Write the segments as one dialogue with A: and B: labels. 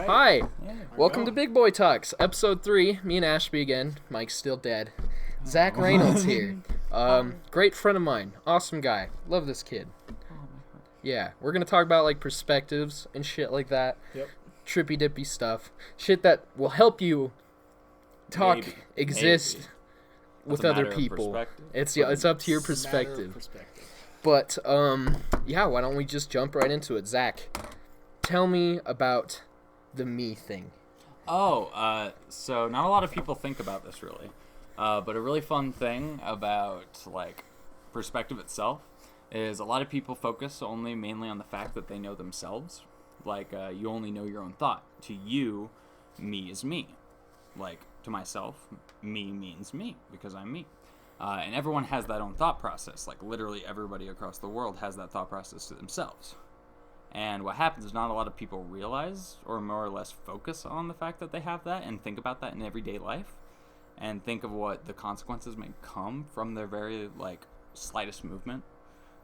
A: right.
B: Hi,
A: Yeah,
B: welcome to Big Boy Talks, episode 3. Me and Ashby again. Mike's still dead. Zach Reynolds here. Great friend of mine. Awesome guy. Love this kid. Yeah, we're gonna talk about like perspectives and shit like that.
A: Yep.
B: Trippy dippy stuff. Shit that will help you talk,
A: Maybe.
B: exist
A: Maybe.
B: with
A: That's a
B: other
A: matter of
B: people.
A: perspective.
B: It's up to your
C: Matter of
B: perspective.
C: perspective.
B: But yeah, why don't we just jump right into it? Zach, tell me about the me thing.
A: So not a lot of people think about this really, but a really fun thing about like perspective itself is a lot of people focus mainly on the fact that they know themselves. Like you only know your own thought. To you, me is me. Like to myself, me means me because I'm me. And everyone has that own thought process. Like literally everybody across the world has that thought process to themselves. And what happens is not a lot of people realize or more or less focus on the fact that they have that and think about that in everyday life and think of what the consequences may come from their very like slightest movement.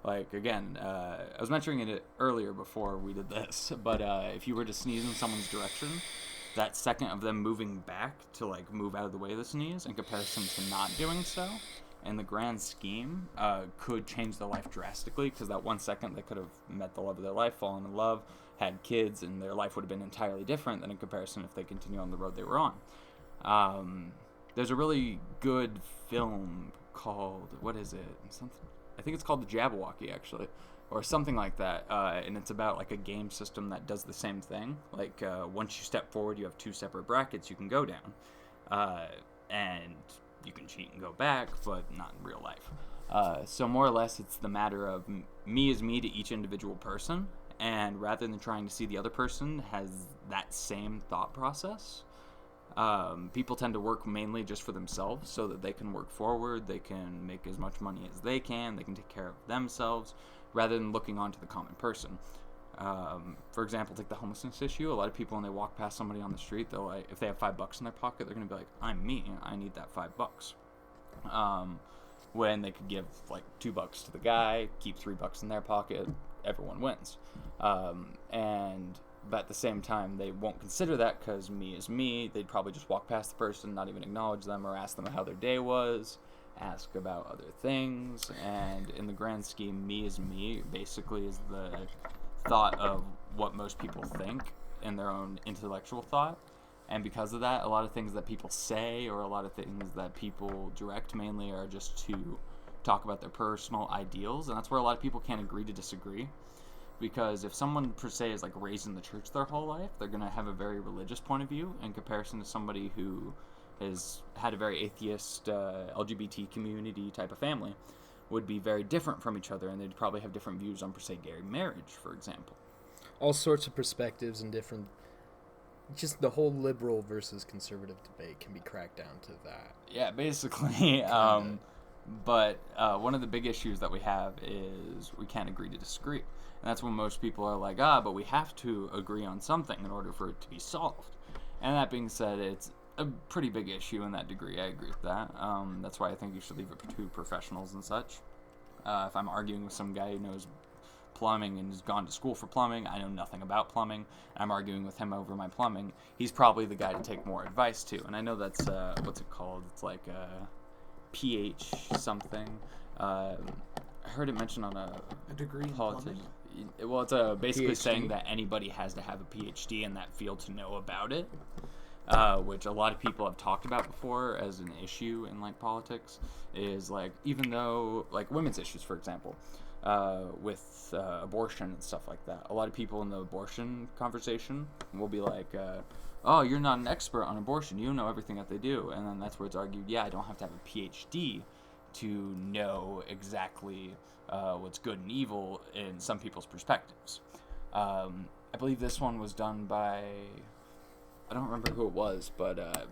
A: Like again, I was mentioning it earlier before we did this, but if you were to sneeze in someone's direction, that second of them moving back to like move out of the way of the sneeze in comparison to not doing so in the grand scheme could change their life drastically, because that 1 second they could have met the love of their life, fallen in love, had kids, and their life would have been entirely different than in comparison if they continue on the road they were on. There's a really good film called, what is it? I think it's called The Jabberwocky, actually, or something like that, and it's about like a game system that does the same thing. Like once you step forward, you have 2 separate brackets you can go down, and you can cheat and go back, but not in real life. So more or less, it's the matter of me is me to each individual person, and rather than trying to see the other person has that same thought process, people tend to work mainly just for themselves so that they can work forward, they can make as much money as they can take care of themselves, rather than looking onto the common person. For example, take the homelessness issue. A lot of people, when they walk past somebody on the street, they'll like, if they have $5 in their pocket, they're gonna be like, "I'm me. I need that $5." When they could give like $2 to the guy, keep $3 in their pocket, everyone wins. But at the same time, they won't consider that because me is me. They'd probably just walk past the person, not even acknowledge them or ask them how their day was, ask about other things. And in the grand scheme, me is me basically is the thought of what most people think in their own intellectual thought. And because of that, a lot of things that people say or a lot of things that people direct mainly are just to talk about their personal ideals. And that's where a lot of people can't agree to disagree. Because if someone, per se, is like raised in the church their whole life, they're going to have a very religious point of view in comparison to somebody who has had a very atheist, LGBT community type of family, would be very different from each other, and they'd probably have different views on, per se, gay marriage, for example.
B: All sorts of perspectives and different... Just the whole liberal versus conservative debate can be cracked down to that.
A: Yeah, basically. But one of the big issues that we have is we can't agree to disagree. And that's when most people are like, but we have to agree on something in order for it to be solved. And that being said, it's a pretty big issue in that degree. I agree with that. That's why I think you should leave it to professionals and such. If I'm arguing with some guy who knows plumbing and has gone to school for plumbing, I know nothing about plumbing, I'm arguing with him over my plumbing, he's probably the guy to take more advice to. And I know that's, what's it called? It's like PH something. I heard it mentioned on a
C: degree in
A: politics.
C: plumbing?
A: Well, it's basically
B: PhD.
A: saying that anybody has to have a PhD in that field to know about it, which a lot of people have talked about before as an issue in like politics. Is like, even though like women's issues, for example, with abortion and stuff like that, a lot of people in the abortion conversation will be like, "Oh, you're not an expert on abortion. You know everything that they do," and then that's where it's argued, yeah, I don't have to have a PhD to know exactly what's good and evil in some people's perspectives. I believe this one was done by, I don't remember who it was, but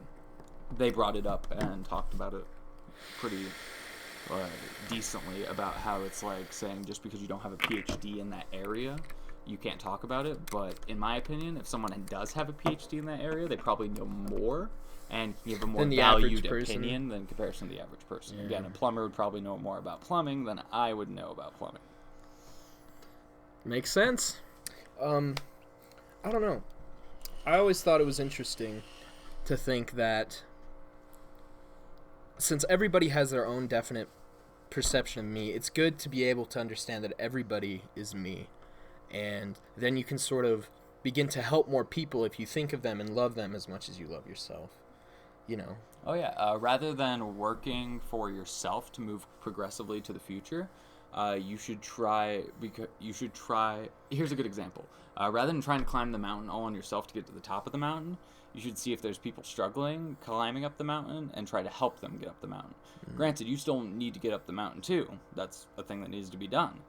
A: they brought it up and talked about it pretty decently about how it's like saying just because you don't have a PhD in that area, you can't talk about it. But in my opinion, if someone does have a PhD in that area, they probably know more and give a more valued opinion than comparison to the average person. Yeah. Again, a plumber would probably know more about plumbing than I would know about plumbing.
B: Makes sense. I don't know. I always thought it was interesting to think that since everybody has their own definite perception of me, it's good to be able to understand that everybody is me. And then you can sort of begin to help more people if you think of them and love them as much as you love yourself. You know?
A: Oh, yeah. Rather than working for yourself to move progressively to the future, you should try. Here's a good example. Rather than trying to climb the mountain all on yourself to get to the top of the mountain, you should see if there's people struggling climbing up the mountain and try to help them get up the mountain. Granted, you still need to get up the mountain too. That's a thing that needs to be done.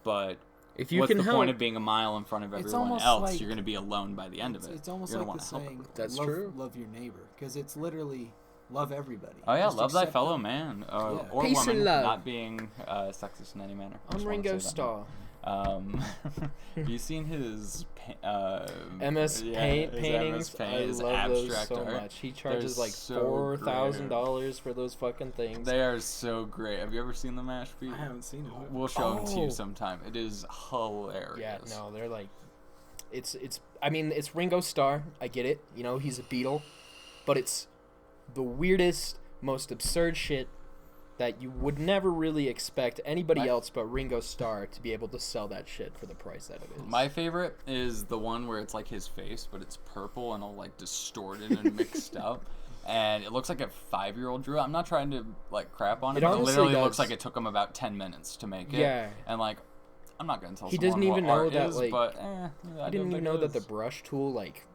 A: But
B: if you
A: what's
B: can
A: the
B: help,
A: point of being a mile in front of everyone else?
C: Like,
A: you're going to be alone by the end of it.
C: It's almost
A: you're
C: like the
A: saying,
B: That's
C: love,
B: true.
C: Love your neighbor, because it's literally love everybody.
A: Oh yeah,
C: Just
A: love thy
C: accept
A: fellow
C: them.
A: man
C: Yeah.
A: or
B: Peace
A: woman,
B: and love.
A: not being sexist in any manner.
B: I'm
A: Just wanna
B: Ringo
A: say that.
B: Starr.
A: Have you seen his
B: MS paintings?
A: his
B: I love those
A: abstract
B: so
A: art?
B: much. He charges
A: They're
B: like
A: so
B: $4,000 for those fucking things.
A: They are so great. Have you ever seen them, Ashby?
C: I haven't seen it.
A: We'll show them to
B: Oh.
A: you sometime. It is hilarious.
B: Yeah, no, they're like, it's. I mean, it's Ringo Starr. I get it. You know, he's a Beatle, but it's the weirdest, most absurd shit that you would never really expect anybody else but Ringo Starr to be able to sell that shit for the price that it is.
A: My favorite is the one where it's like his face, but it's purple and all like distorted and mixed up. And it looks like a 5-year-old drew it. I'm not trying to like crap on it, but it
B: honestly
A: literally
B: does.
A: looks like it took him about 10 minutes to make it.
B: Yeah.
A: And like, I'm not gonna tell
B: He
A: someone
B: doesn't even
A: what
B: know
A: art
B: that,
A: is,
B: like,
A: but
B: I didn't even know that the brush tool like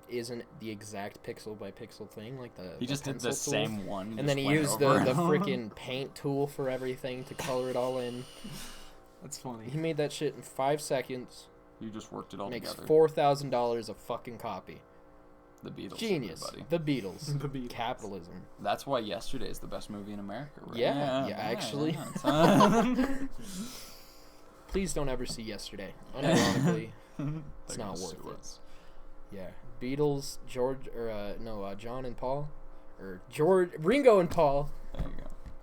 B: isn't the exact pixel by pixel thing, like
A: he just did the
B: pencil tool.
A: same one,
B: And then he
A: went
B: used the
A: over it.
B: freaking paint tool for everything to color it all in.
C: That's funny.
B: He made that shit in 5 seconds.
A: You just worked it all
B: Makes
A: together.
B: $4,000 a fucking copy.
A: The Beatles.
B: Genius.
A: Everybody.
B: The Beatles.
C: The Beatles.
B: Capitalism.
A: That's why Yesterday is the best movie in America, right?
B: Yeah, actually.
A: Yeah.
B: Please don't ever see Yesterday. Unironically, it's not worth it. Yeah, Beatles, John and Paul, or Ringo and Paul.
A: There you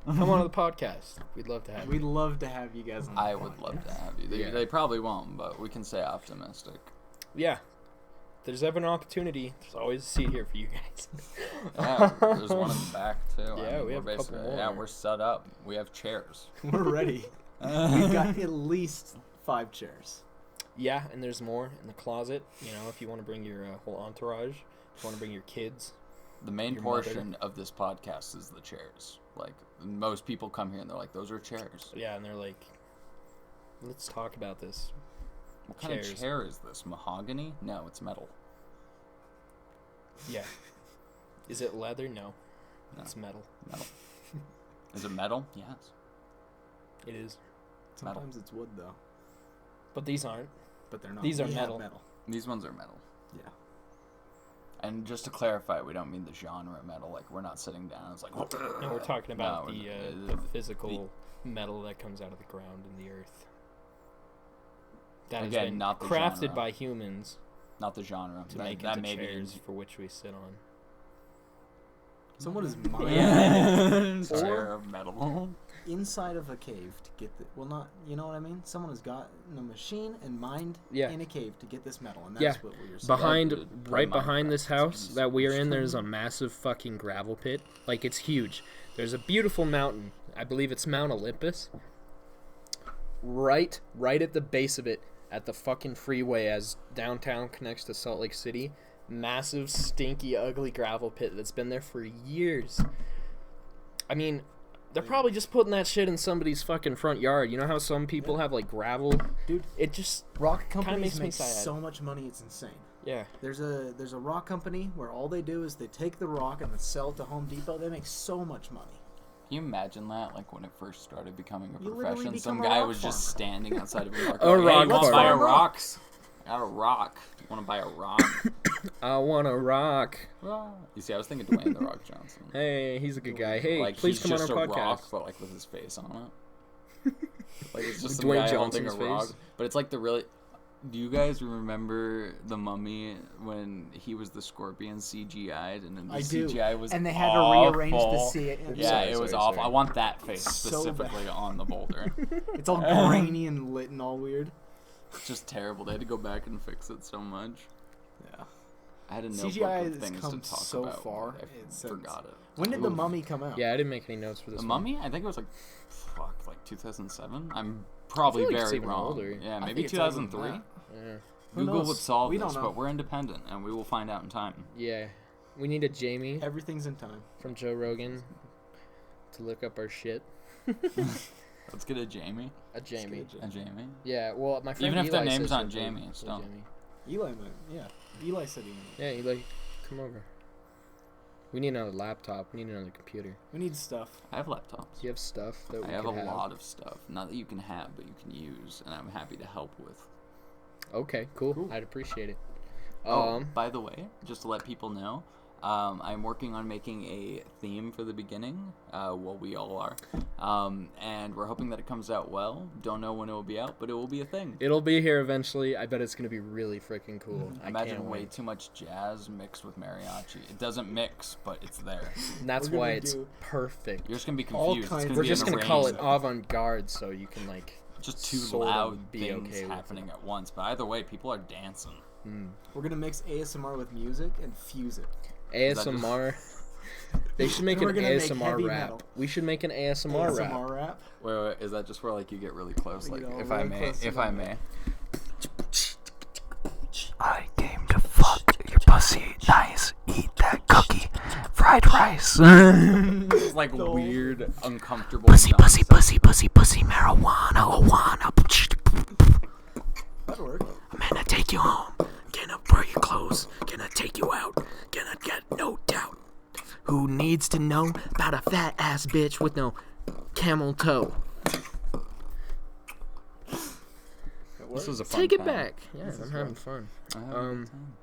A: go.
B: Come on to the podcast. We'd love to have
C: We'd
B: you.
C: love to have you guys on the
A: I would love to have you. They probably won't, but we can say optimistic.
B: Yeah. If there's ever an opportunity, there's always a seat here for you guys.
A: Yeah, there's one in the back too.
B: Yeah, we have
A: we're
B: a couple
A: basically-
B: more.
A: Yeah, we're set up. We have chairs.
C: We're ready. We've got at least 5 chairs.
B: Yeah, and there's more in the closet. You know, if you want to bring your whole entourage, if you want to bring your kids.
A: The main
B: Your
A: portion of this podcast is the chairs. Like, most people come here and they're like, those are chairs.
B: Yeah, and they're like, let's talk about this.
A: What kind of chair is this? Mahogany? No, it's metal.
B: Yeah. Is it leather? No.
A: No.
B: It's metal.
A: Metal. Is it metal? Yes.
B: It is.
C: Sometimes it's wood, though.
B: But these aren't.
C: But they're not.
B: These are
C: We have
B: metal.
A: These ones are metal.
C: Yeah.
A: And just to clarify, we don't mean the genre metal. Like, we're not sitting down. It's like,
B: No, we're talking about
A: No,
B: the physical metal that comes out of the ground and the earth. That has
A: Again,
B: been
A: not the
B: crafted
A: genre.
B: by humans
A: not the genre.
B: to
A: that,
B: make
A: that
B: into
A: may
B: chairs
A: be
B: for which we sit on.
C: Someone is mining
A: Yeah.
C: Or-
A: Chair of metal.
C: inside of a cave to get the. Well, not. You know what I mean? Someone has got a machine and mined
B: Yeah.
C: in a cave to get this metal, and
B: Yeah.
C: that's what we're saying.
B: Behind,
A: Play
B: right
A: Minecraft.
B: behind this house
A: It's
B: that we are in,
A: easy.
B: there's a massive fucking gravel pit. Like, it's huge. There's a beautiful mountain. I believe it's Mount Olympus. Right at the base of it, at the fucking freeway as downtown connects to Salt Lake City. Massive, stinky, ugly gravel pit that's been there for years. I mean, they're probably just putting that shit in somebody's fucking front yard. You know how some people have, like, gravel?
C: Dude,
B: It just...
C: rock companies
B: makes me
C: make
B: sad.
C: so much money, it's insane.
B: Yeah.
C: There's a rock company where all they do is they take the rock and they sell it to Home Depot. They make so much money.
A: Can you imagine that? Like, when it first started becoming a
C: You literally
A: profession, some
C: become a
A: guy
C: rock
A: was just
C: farmer.
A: standing outside of a rock.
B: A
A: Like,
B: rock
A: hey, let's buy a
B: farmer.
A: rock. I got a rock. You want to buy a rock?
B: I want to rock.
A: You see, I was thinking Dwayne The Rock Johnson.
B: Hey, he's a good guy. Hey,
A: Like,
B: please
A: he's
B: come on
A: just
B: our
A: a
B: podcast.
A: rock, but like with his face on it. Like, it's just some
B: Dwayne
A: guy holding a
B: Johnson's
A: rock.
B: face.
A: But it's like the really... Do you guys remember The Mummy when he was the scorpion CGI'd and then the
C: I do.
A: CGI was
C: And they had to
A: awful.
C: rearrange the see it.
A: Yeah,
B: Sorry,
A: it was
B: sorry,
A: awful.
B: sorry.
A: I want that face
C: So
A: specifically on the boulder.
C: It's all grainy and lit and all weird.
A: It's just terrible. They had to go back and fix it so much.
C: Yeah.
A: I had a notebook
C: CGI
A: of
C: has
A: things to
C: come
A: talk
C: so
A: about.
C: far.
A: I forgot it.
C: When did The Mummy come out?
B: Yeah, I didn't make any notes for this
A: The
B: one.
A: Mummy? I think it was like 2007. I'm probably
B: like it's
A: very
B: even
A: wrong.
B: older.
A: Yeah,
C: I
A: maybe
C: think it's older than
A: 2003.
C: that.
B: Yeah.
C: Who
A: Google
C: knows?
A: would solve
C: We
A: this,
C: don't know.
A: but we're independent, and we will find out in time.
B: Yeah. We need a Jamie
C: Everything's in time.
B: from Joe Rogan to look up our shit.
A: Let's get a Jamie.
B: A Jamie.
A: A Jamie.
B: Yeah, well, my friend
A: Even if their
B: Eli
A: name's
B: says
A: not
B: you're
A: Jamie,
B: cool.
A: still.
B: Jamie.
C: Eli might. Yeah. Eli said he might.
B: Yeah, Eli, come over. We need another laptop. We need another computer.
C: We need stuff.
A: I have laptops.
B: Do you have stuff that we
A: I have
B: could
A: a lot of stuff. Not that you can have, but you can use, and I'm happy to help with.
B: Okay, cool.
C: Cool.
B: I'd appreciate it.
A: Oh, by the way, just to let people know, I'm working on making a theme for the beginning. Well, we all are. And we're hoping that it comes out well. Don't know when it will be out, but it will be a thing.
B: It'll be here eventually. I bet it's gonna be really freaking cool. I
A: Imagine
B: can't
A: way
B: wait.
A: too much jazz mixed with mariachi. It doesn't mix, but it's there.
B: And that's
C: We're
B: why
C: gonna
B: it's
C: do
B: perfect.
A: You're just gonna be
C: all
A: confused.
C: kinds
A: It's
C: of-
A: gonna
B: We're
A: be
B: just
A: an
B: gonna call it
A: arrangement.
B: avant-garde, so you can like.
A: Just two
B: sort of
A: loud
B: be
A: things
B: okay with
A: happening
B: it.
A: at once. But either way, people are dancing.
C: We're gonna mix ASMR with music and fuse it.
B: ASMR. They should make
C: And
B: an
C: we're gonna make
B: ASMR
C: heavy
B: rap.
C: metal.
B: We should make an ASMR rap.
C: ASMR rap.
A: Wait, is that just where like you get really close?
C: You
A: Like,
C: know,
A: if I
C: really
A: may,
C: close to
A: if
C: the
A: I
C: mic.
A: may.
D: I came to fuck your pussy. Nice. Eat that cookie. Fried rice.
A: It's like weird, uncomfortable.
D: Pussy, pussy,
A: nonsense.
D: pussy, pussy, pussy, marijuana, awana.
C: That'd work.
D: I'm gonna take you home. Gonna wear your clothes. Gonna take you out. Gonna get no doubt. Who needs to know about a fat ass bitch with no camel toe?
A: This was a fun
B: Take it
A: time.
B: back. Yeah, I'm having fun.
A: I had a good time.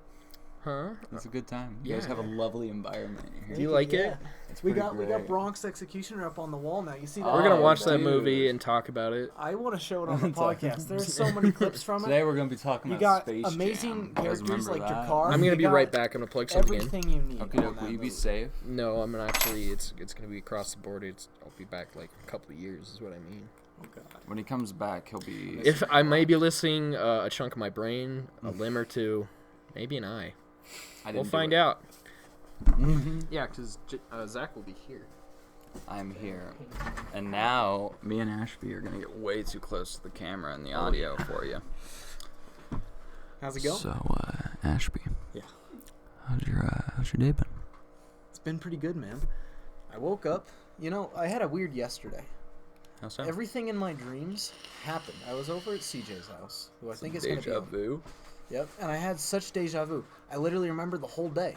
B: Huh?
A: It's a good time. You guys
B: Yeah.
A: have a lovely environment here.
B: Do you like
C: Yeah.
B: it?
C: We
A: pretty
C: got
A: great.
C: Bronx Executioner up on the wall now. You see that?
B: We're gonna
A: Oh,
B: watch that
A: dude.
B: movie and talk about it.
C: I want to show it on the
A: It's like-
C: podcast. There's so many clips from
A: Today
C: it.
A: we're gonna be talking
C: You
A: about
C: got
A: Space
C: amazing
A: Jam. You guys
C: characters
A: remember
C: like
A: that?
C: your car.
B: I'm gonna
C: You
B: be
C: got
B: right back. I'm gonna plug something in.
C: Everything you need.
A: Okay,
C: on
A: will
C: that
A: you be
C: movie.
A: safe?
B: No, I'm gonna actually. It's gonna be across the border. I'll be back like a couple of years. Is what I mean.
C: Oh, God.
A: When he comes back, he'll be.
B: If I may be missing a chunk of my brain, a limb or two, maybe an eye.
A: I
B: We'll
A: didn't do
B: find
A: it.
B: out. Yeah, because Zach will be here.
A: I'm here, and now me and Ashby are gonna get way too close to the camera and the audio for you.
C: How's it going?
A: So, Ashby.
C: Yeah.
A: How's your day been?
C: It's been pretty good, man. I woke up. You know, I had a weird yesterday.
A: How so?
C: Everything in my dreams happened. I was over at CJ's house, who I think is going to be.
A: Deja vu.
C: Yep, and I had such deja vu. I literally remembered the whole day.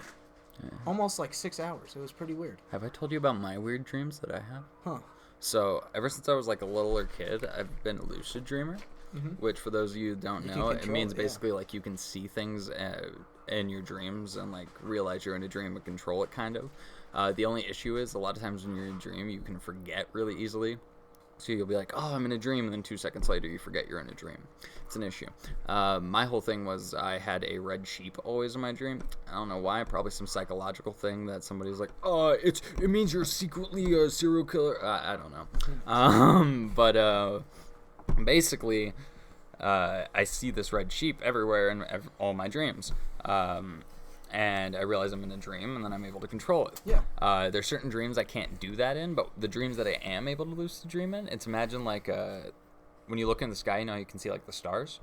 C: Almost like 6 hours. It was pretty weird.
A: Have I told you about my weird dreams that I have?
C: Huh.
A: So, ever since I was like a littler kid, I've been a lucid dreamer, which for those of you who don't
C: You can
A: know, it
C: control
A: means
C: it, yeah.
A: basically like you can see things in your dreams and like realize you're in a dream and control it kind of. The only issue is a lot of times when you're in a dream, you can forget really easily. So you'll be like, oh, I'm in a dream, and then 2 seconds later you forget you're in a dream. It's an issue. My whole thing was I had a red sheep always in my dream. I don't know why, probably some psychological thing that somebody's like, it means you're secretly a serial killer. I don't know. But basically, I see this red sheep everywhere in all my dreams. And I realize I'm in a dream, and then I'm able to control it.
C: Yeah.
A: There's certain dreams I can't do that in, but the dreams that I am able to lucid dream in, it's imagine like when you look in the sky, you know, you can see like the stars.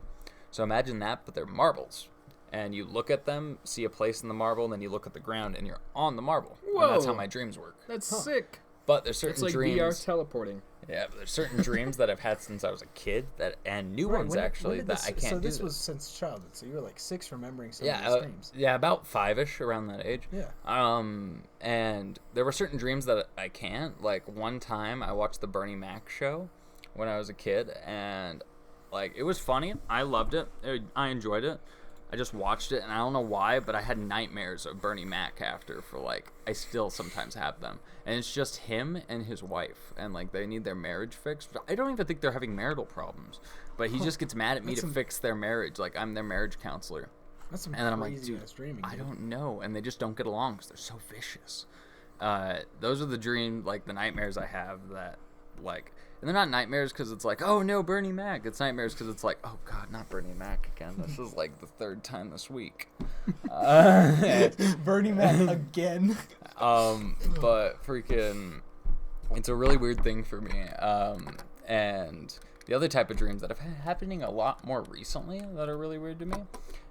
A: So imagine that, but they're marbles. And you look at them, see a place in the marble, and then you look at the ground, and you're on the marble. And that's how
B: Whoa.
A: my dreams work.
B: That's sick.
A: But there's certain
B: It's like
A: dreams.
B: VR teleporting.
A: Yeah, but there's certain dreams that I've had since I was a kid and new ones
C: when
A: actually
C: did
A: that
C: this,
A: I can't
C: So
A: do.
C: this was since childhood. So you were like 6, remembering some of
A: Yeah,
C: these dreams.
A: yeah, about 5-ish around that age.
C: Yeah.
A: And there were certain dreams that I can't. Like one time, I watched the Bernie Mac show when I was a kid, and like it was funny. I loved it. I enjoyed it. I just watched it, and I don't know why, but I had nightmares of Bernie Mac after. For like, I still sometimes have them, and it's just him and his wife, and like they need their marriage fixed. I don't even think they're having marital problems, but he just gets mad at me to fix their marriage. Like I'm their marriage counselor.
C: That's some
A: And then I'm like,
C: crazy
A: dude,
C: ass dreaming.
A: I
C: dude.
A: don't know, and they just don't get along because they're so vicious. Those are the the nightmares I have that like, and they're not nightmares because it's like, oh no, Bernie Mac. It's nightmares because it's like, oh god, not Bernie Mac again. This is like the third time this week.
C: Bernie Mac again.
A: But freaking, it's a really weird thing for me. And the other type of dreams that have been happening a lot more recently that are really weird to me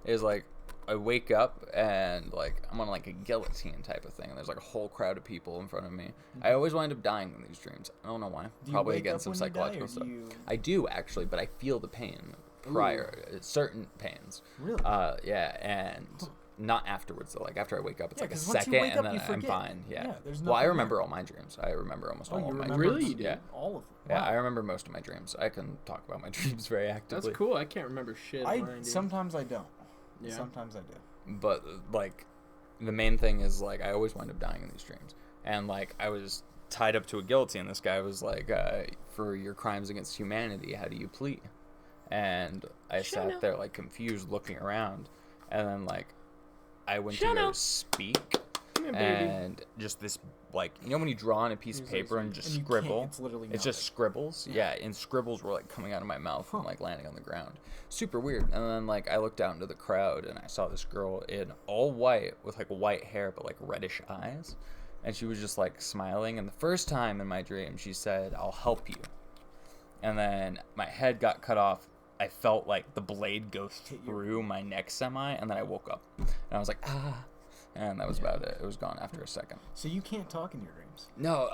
A: is like, I wake up and like I'm on like a guillotine type of thing, and there's like a whole crowd of people in front of me. I always wind up dying in these dreams. I don't know why. Probably against some psychological stuff. I do actually, but I feel the pain prior, certain pains.
C: Really?
A: Yeah, and not afterwards though. Like after I wake up, it's like a
C: once you
A: second,
C: wake
A: and
C: up,
A: then
C: you
A: I'm
C: forget.
A: fine. Yeah.
C: There's
A: Well, I
C: nothing
A: remember
C: there.
A: all my dreams. I remember almost all
C: you
A: of my
C: remember
A: dreams.
B: Really? You do?
A: Yeah.
C: all of them.
A: Yeah,
C: Wow.
A: I remember most of my dreams. I can talk about my dreams very actively.
B: That's cool. I can't remember shit. of mine, dude.
C: Sometimes I don't.
B: Yeah.
C: Sometimes I do.
A: But like the main thing is like I always wind up dying in these dreams, and like I was tied up to a guillotine. This guy was like, for your crimes against humanity, how do you plead? And I sat there like confused looking around, and then like I went to go speak, and just this, like, you know when you draw on a piece of paper and just
C: And you
A: scribble,
C: can't, it's literally
A: it's just scribbles. Yeah, and scribbles were like coming out of my mouth and like landing on the ground. Super weird. And then like I looked out into the crowd and I saw this girl in all white with like white hair but like reddish eyes, and she was just like smiling. And the first time in my dream she said, "I'll help you," and then my head got cut off. I felt like the blade go through my neck semi, and then I woke up and I was like, ah. And that was about it. It was gone after a second.
C: So you can't talk in your dreams?
A: No,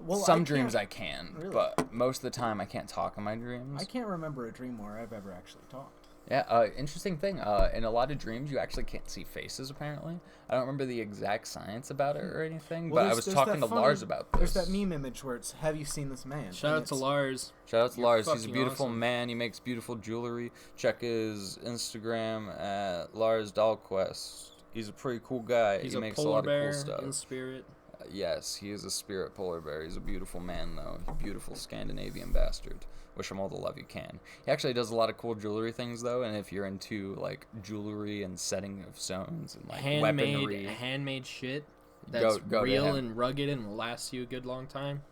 C: Well,
A: some
C: I
A: dreams
C: can't-
A: I can,
C: Really?
A: but most of the time I can't talk in my dreams.
C: I can't remember a dream where I've ever actually talked.
A: Yeah, interesting thing. In a lot of dreams, you actually can't see faces, apparently. I don't remember the exact science about it or anything, but I was talking to Lars about this.
C: There's that meme image where it's, have you seen this man?
B: Shout
C: And
B: out to
C: it's-
B: Lars.
A: Shout out to
B: You're
A: Lars. He's a
B: fucking
A: beautiful
B: awesome.
A: man. He makes beautiful jewelry. Check his Instagram at Lars Dahlquist. He's a pretty cool guy.
B: He's
A: he
B: a
A: makes a
B: polar
A: lot
B: bear
A: of cool stuff.
B: in spirit.
A: Yes, he is a spirit polar bear. He's a beautiful man, though. Beautiful Scandinavian bastard. Wish him all the love you can. He actually does a lot of cool jewelry things, though, and if you're into, like, jewelry and setting of stones and, like, weaponry...
B: handmade shit that's
A: go to
B: real
A: him.
B: and rugged and will last you a good long time.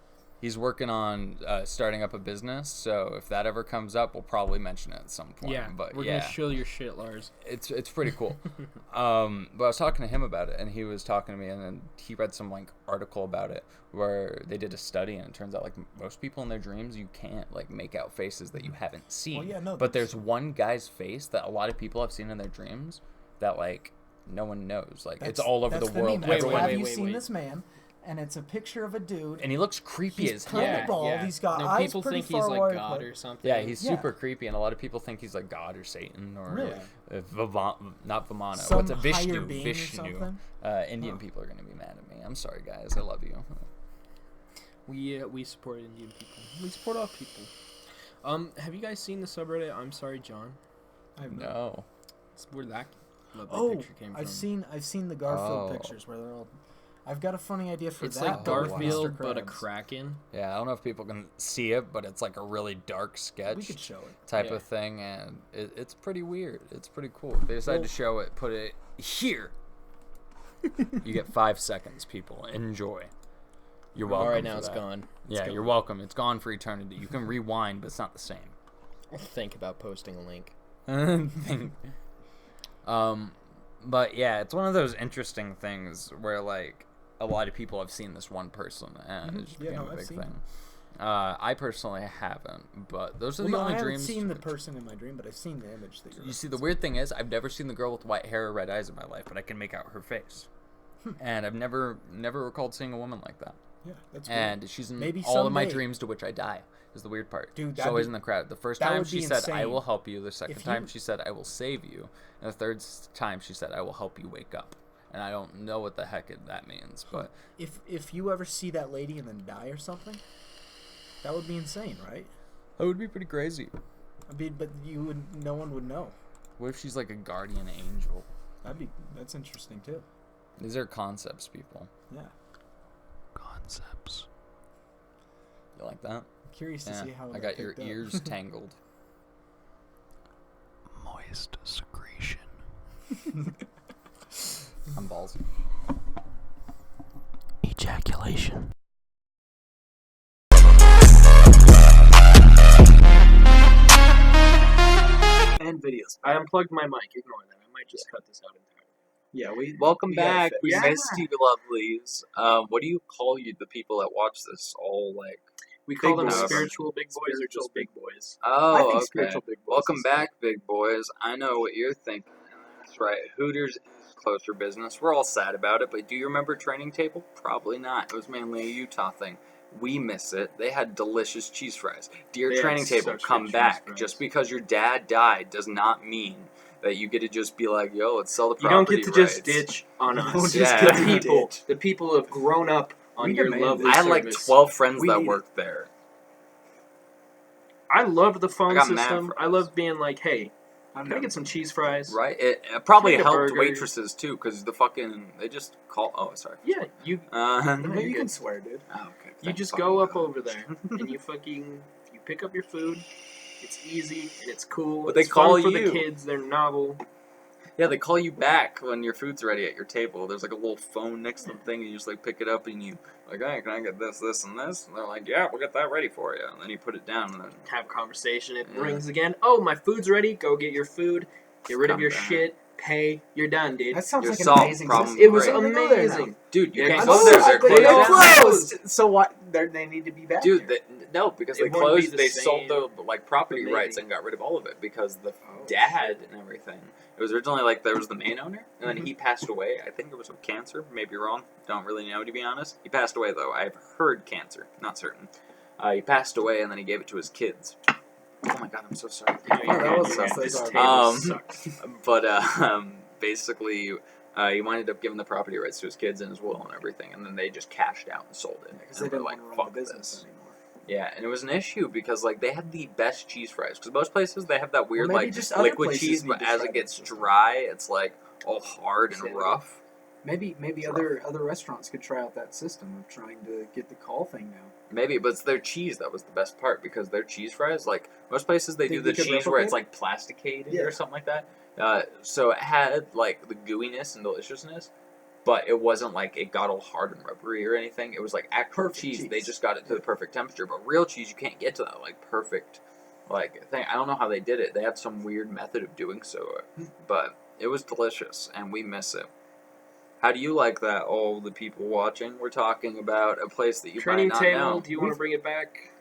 A: He's working on starting up a business, so if that ever comes up, we'll probably mention it at some point.
B: Yeah,
A: but
B: we're
A: yeah.
B: gonna show your shit, Lars.
A: It's pretty cool. But I was talking to him about it, and he was talking to me, and then he read some like article about it where they did a study, and it turns out like most people in their dreams, you can't like make out faces that you haven't seen.
C: Well, yeah, no,
A: but there's one guy's face that a lot of people have seen in their dreams that like no one knows. Like it's all over the
C: that's
A: world.
C: meme.
A: Everyone,
C: Have you seen this man? And it's a picture of a dude.
A: and he looks creepy
C: He's
A: as
C: pretty
A: hell.
C: bald. He's got
B: no,
C: eyes
B: people
C: pretty
B: think he's
C: far
B: like
C: wide,
B: God
C: but-
B: or something.
A: Yeah, he's
C: Yeah.
A: super creepy, and a lot of people think he's like God or Satan or
C: Really?
A: Not Vamana.
C: Some
A: What's a
C: higher
A: Vishnu?
C: being or
A: Vishnu.
C: something?
A: Indian people are gonna be mad at me. I'm sorry, guys. I love you.
B: We support Indian people. We support all people. Have you guys seen the subreddit I'm Sorry John?
C: I have
A: No.
B: It's where that
C: Oh,
B: picture came from.
C: I've seen the Garfield
A: Oh.
C: pictures where they're all. I've got a funny idea for
B: It's
C: that.
B: like
C: but with
B: Garfield,
C: Mr.
B: but a
C: Krabs.
B: kraken.
A: Yeah, I don't know if people can see it, but it's like a really dark sketch
C: We could show it.
A: type
B: Yeah.
A: of thing, and it's pretty weird. It's pretty cool. They decided to show it, put it here. You get 5 seconds, people. Enjoy. You're welcome.
B: All right, now
A: for
B: it's
A: that.
B: gone.
A: Yeah, you're welcome. It's gone for eternity. You can rewind, but it's not the same.
B: I'll think about posting a link.
A: But yeah, it's one of those interesting things where like a lot of people have seen this one person, and it just
C: Yeah,
A: became
C: no,
A: a
C: I've
A: big
C: seen
A: thing. I personally haven't, but those are
C: Well,
A: the
C: no,
A: only
C: I haven't
A: dreams.
C: seen the person in my dream, but I've seen the image that you're.
A: You see, the weird thing is, I've never seen the girl with white hair or red eyes in my life, but I can make out her face, and I've never recalled seeing a woman like that.
C: Yeah, that's weird.
A: And she's in
C: Maybe
A: all of my
C: someday.
A: dreams to which I die. Is the weird part.
C: Dude,
A: she's
C: that'd
A: always
C: be-
A: in the crowd. The first
C: that
A: time
C: would
A: she
C: be
A: said, "I
C: insane.
A: will help you." The second
C: If
A: time
C: you-
A: she said, "I will save you," and the third time she said, "I will help you wake up." And I don't know what the heck that means, but
C: If you ever see that lady and then die or something, that would be insane, right?
A: that would be pretty crazy.
C: I mean, but no one would know.
A: What if she's like a guardian angel?
C: That's interesting too.
A: These are concepts, people.
C: Yeah,
A: Concepts. You like that?
C: curious to see how
A: I
C: that
A: got your
C: picked up.
A: ears tangled.
D: Moist secretion.
A: I'm ballsy.
C: and videos.
B: I unplugged my mic. Ignore that. I might just cut this out entirely.
C: Yeah,
A: Welcome
C: we gotta
A: back.
C: fix
A: We
B: it.
A: missed you, lovelies. What do you call you, the people that watch this? All like.
B: We call
C: Big
B: them
A: boys.
B: spiritual big boys or
C: Spiritual
B: just big boys.
A: Oh,
C: I think
A: okay.
C: spiritual big boys.
A: Welcome
C: is-
A: back, big boys. I know what you're thinking. That's right. Hooters is closer business. We're all sad about it, but do you remember Training Table? Probably not. It was mainly a Utah thing. We miss it. They had delicious cheese fries. Dear
B: They had
A: Training Table,
B: such
A: come
B: good cheese
A: back.
B: fries.
A: Just because your dad died does not mean that you get to just be like, yo, let's sell the
B: You don't
A: property
B: get to just
A: rights.
B: ditch on
C: You
B: us.
C: don't just
A: Yeah.
C: get
B: The
C: to
B: people,
C: ditch.
B: the people who have grown up on
C: We
B: your
C: demand
B: lovely
C: it.
A: I had like
B: service.
A: 12 friends
C: We
A: that
C: need it.
A: worked there.
B: I love the phone
A: I got mad
B: system.
A: for
B: I
A: us.
B: love being like, hey,
C: I'm
B: can I
C: never-
B: get some cheese fries?
A: Right? It probably
B: Can I get a
A: helped
B: burger?
A: waitresses too, because the fucking, they just call, oh, sorry.
B: Yeah, you
A: Uh,
B: No,
C: No,
B: you're
C: you can
B: good.
C: swear, dude.
A: oh, okay.
B: you
A: Thank
B: just
A: fucking
B: go up
A: God.
B: over there and you pick up your food. It's easy and it's cool.
A: But they
B: it's fun
A: call
B: for
A: you.
B: the kids. They're novel.
A: Yeah, they call you back when your food's ready at your table. There's like a little phone next to the thing, and you just like pick it up and you like, hey, can I get this, this, and this? And they're like, yeah, we'll get that ready for you. And then you put it down, and then
B: Have a conversation. It
A: Yeah.
B: rings again. Oh, my food's ready. Go get your food. Get rid of
A: Come
B: your
A: back.
B: shit. Pay. You're done, dude.
C: That sounds
A: You're
C: like an
A: solved.
C: amazing
A: Problem
C: system.
B: It was
A: great.
C: I'm gonna go there now.
B: amazing.
A: dude, you
B: Yeah,
A: can't
B: I'm
A: go
B: so
A: there.
B: sad
A: They're
B: they
A: closed.
B: closed.
C: So what? They need to be back.
A: Dude,
C: there.
A: no, because
B: It
A: they
B: wouldn't be
A: closed.
B: the
A: They
B: same,
A: sold the like property
B: but
A: rights
B: maybe.
A: and got rid of all of it because the
B: Oh.
A: dad and everything. It was originally like there was the main owner, and then
B: Mm-hmm.
A: he passed away. I think it was of cancer. Maybe wrong. Don't really know to be honest. He passed away though. I've heard cancer. Not certain. He passed away, and then he gave it to his kids. Oh my god, I'm so sorry.
B: No,
C: Oh, that was
B: you're
C: sus.
B: good. This
C: That's
B: table
A: all right.
B: sucks.
A: But basically, he winded up giving the property rights to his kids and his will and everything, and then they just cashed out and sold it.
C: because they
A: And we're
C: didn't
A: like,
C: want to run
A: fuck
C: the business
A: this.
C: anymore.
A: Yeah, and it was an issue because like they had the best cheese fries. Because most places they have that weird
C: maybe
A: like
C: just other
A: liquid
C: places
A: cheese,
C: need
A: but
C: to
A: as
C: try
A: it gets
C: that system.
A: dry, it's like all hard and
C: Yeah.
A: rough.
C: Maybe
A: It's
C: other restaurants could try out that system of trying to get the call thing now.
A: Maybe, but it's their cheese that was the best part because their cheese fries, like most places, they do
C: Think
A: the
C: we could
A: cheese where it's like
C: replicate
A: plasticated
C: Yeah.
A: or something like that. So it had like the gooiness and deliciousness, but it wasn't like it got all hard and rubbery or anything. It was like actual
C: Perfect
A: cheese.
C: cheese.
A: They just got it to the perfect temperature. But real cheese, you can't get to that like perfect like thing. I don't know how they did it. They had some weird method of doing so, but it was delicious, and we miss it. How do you like that, all the people watching? We're talking about a place that you
B: Training
A: might not
B: table.
A: know.
B: Do you want to bring it back?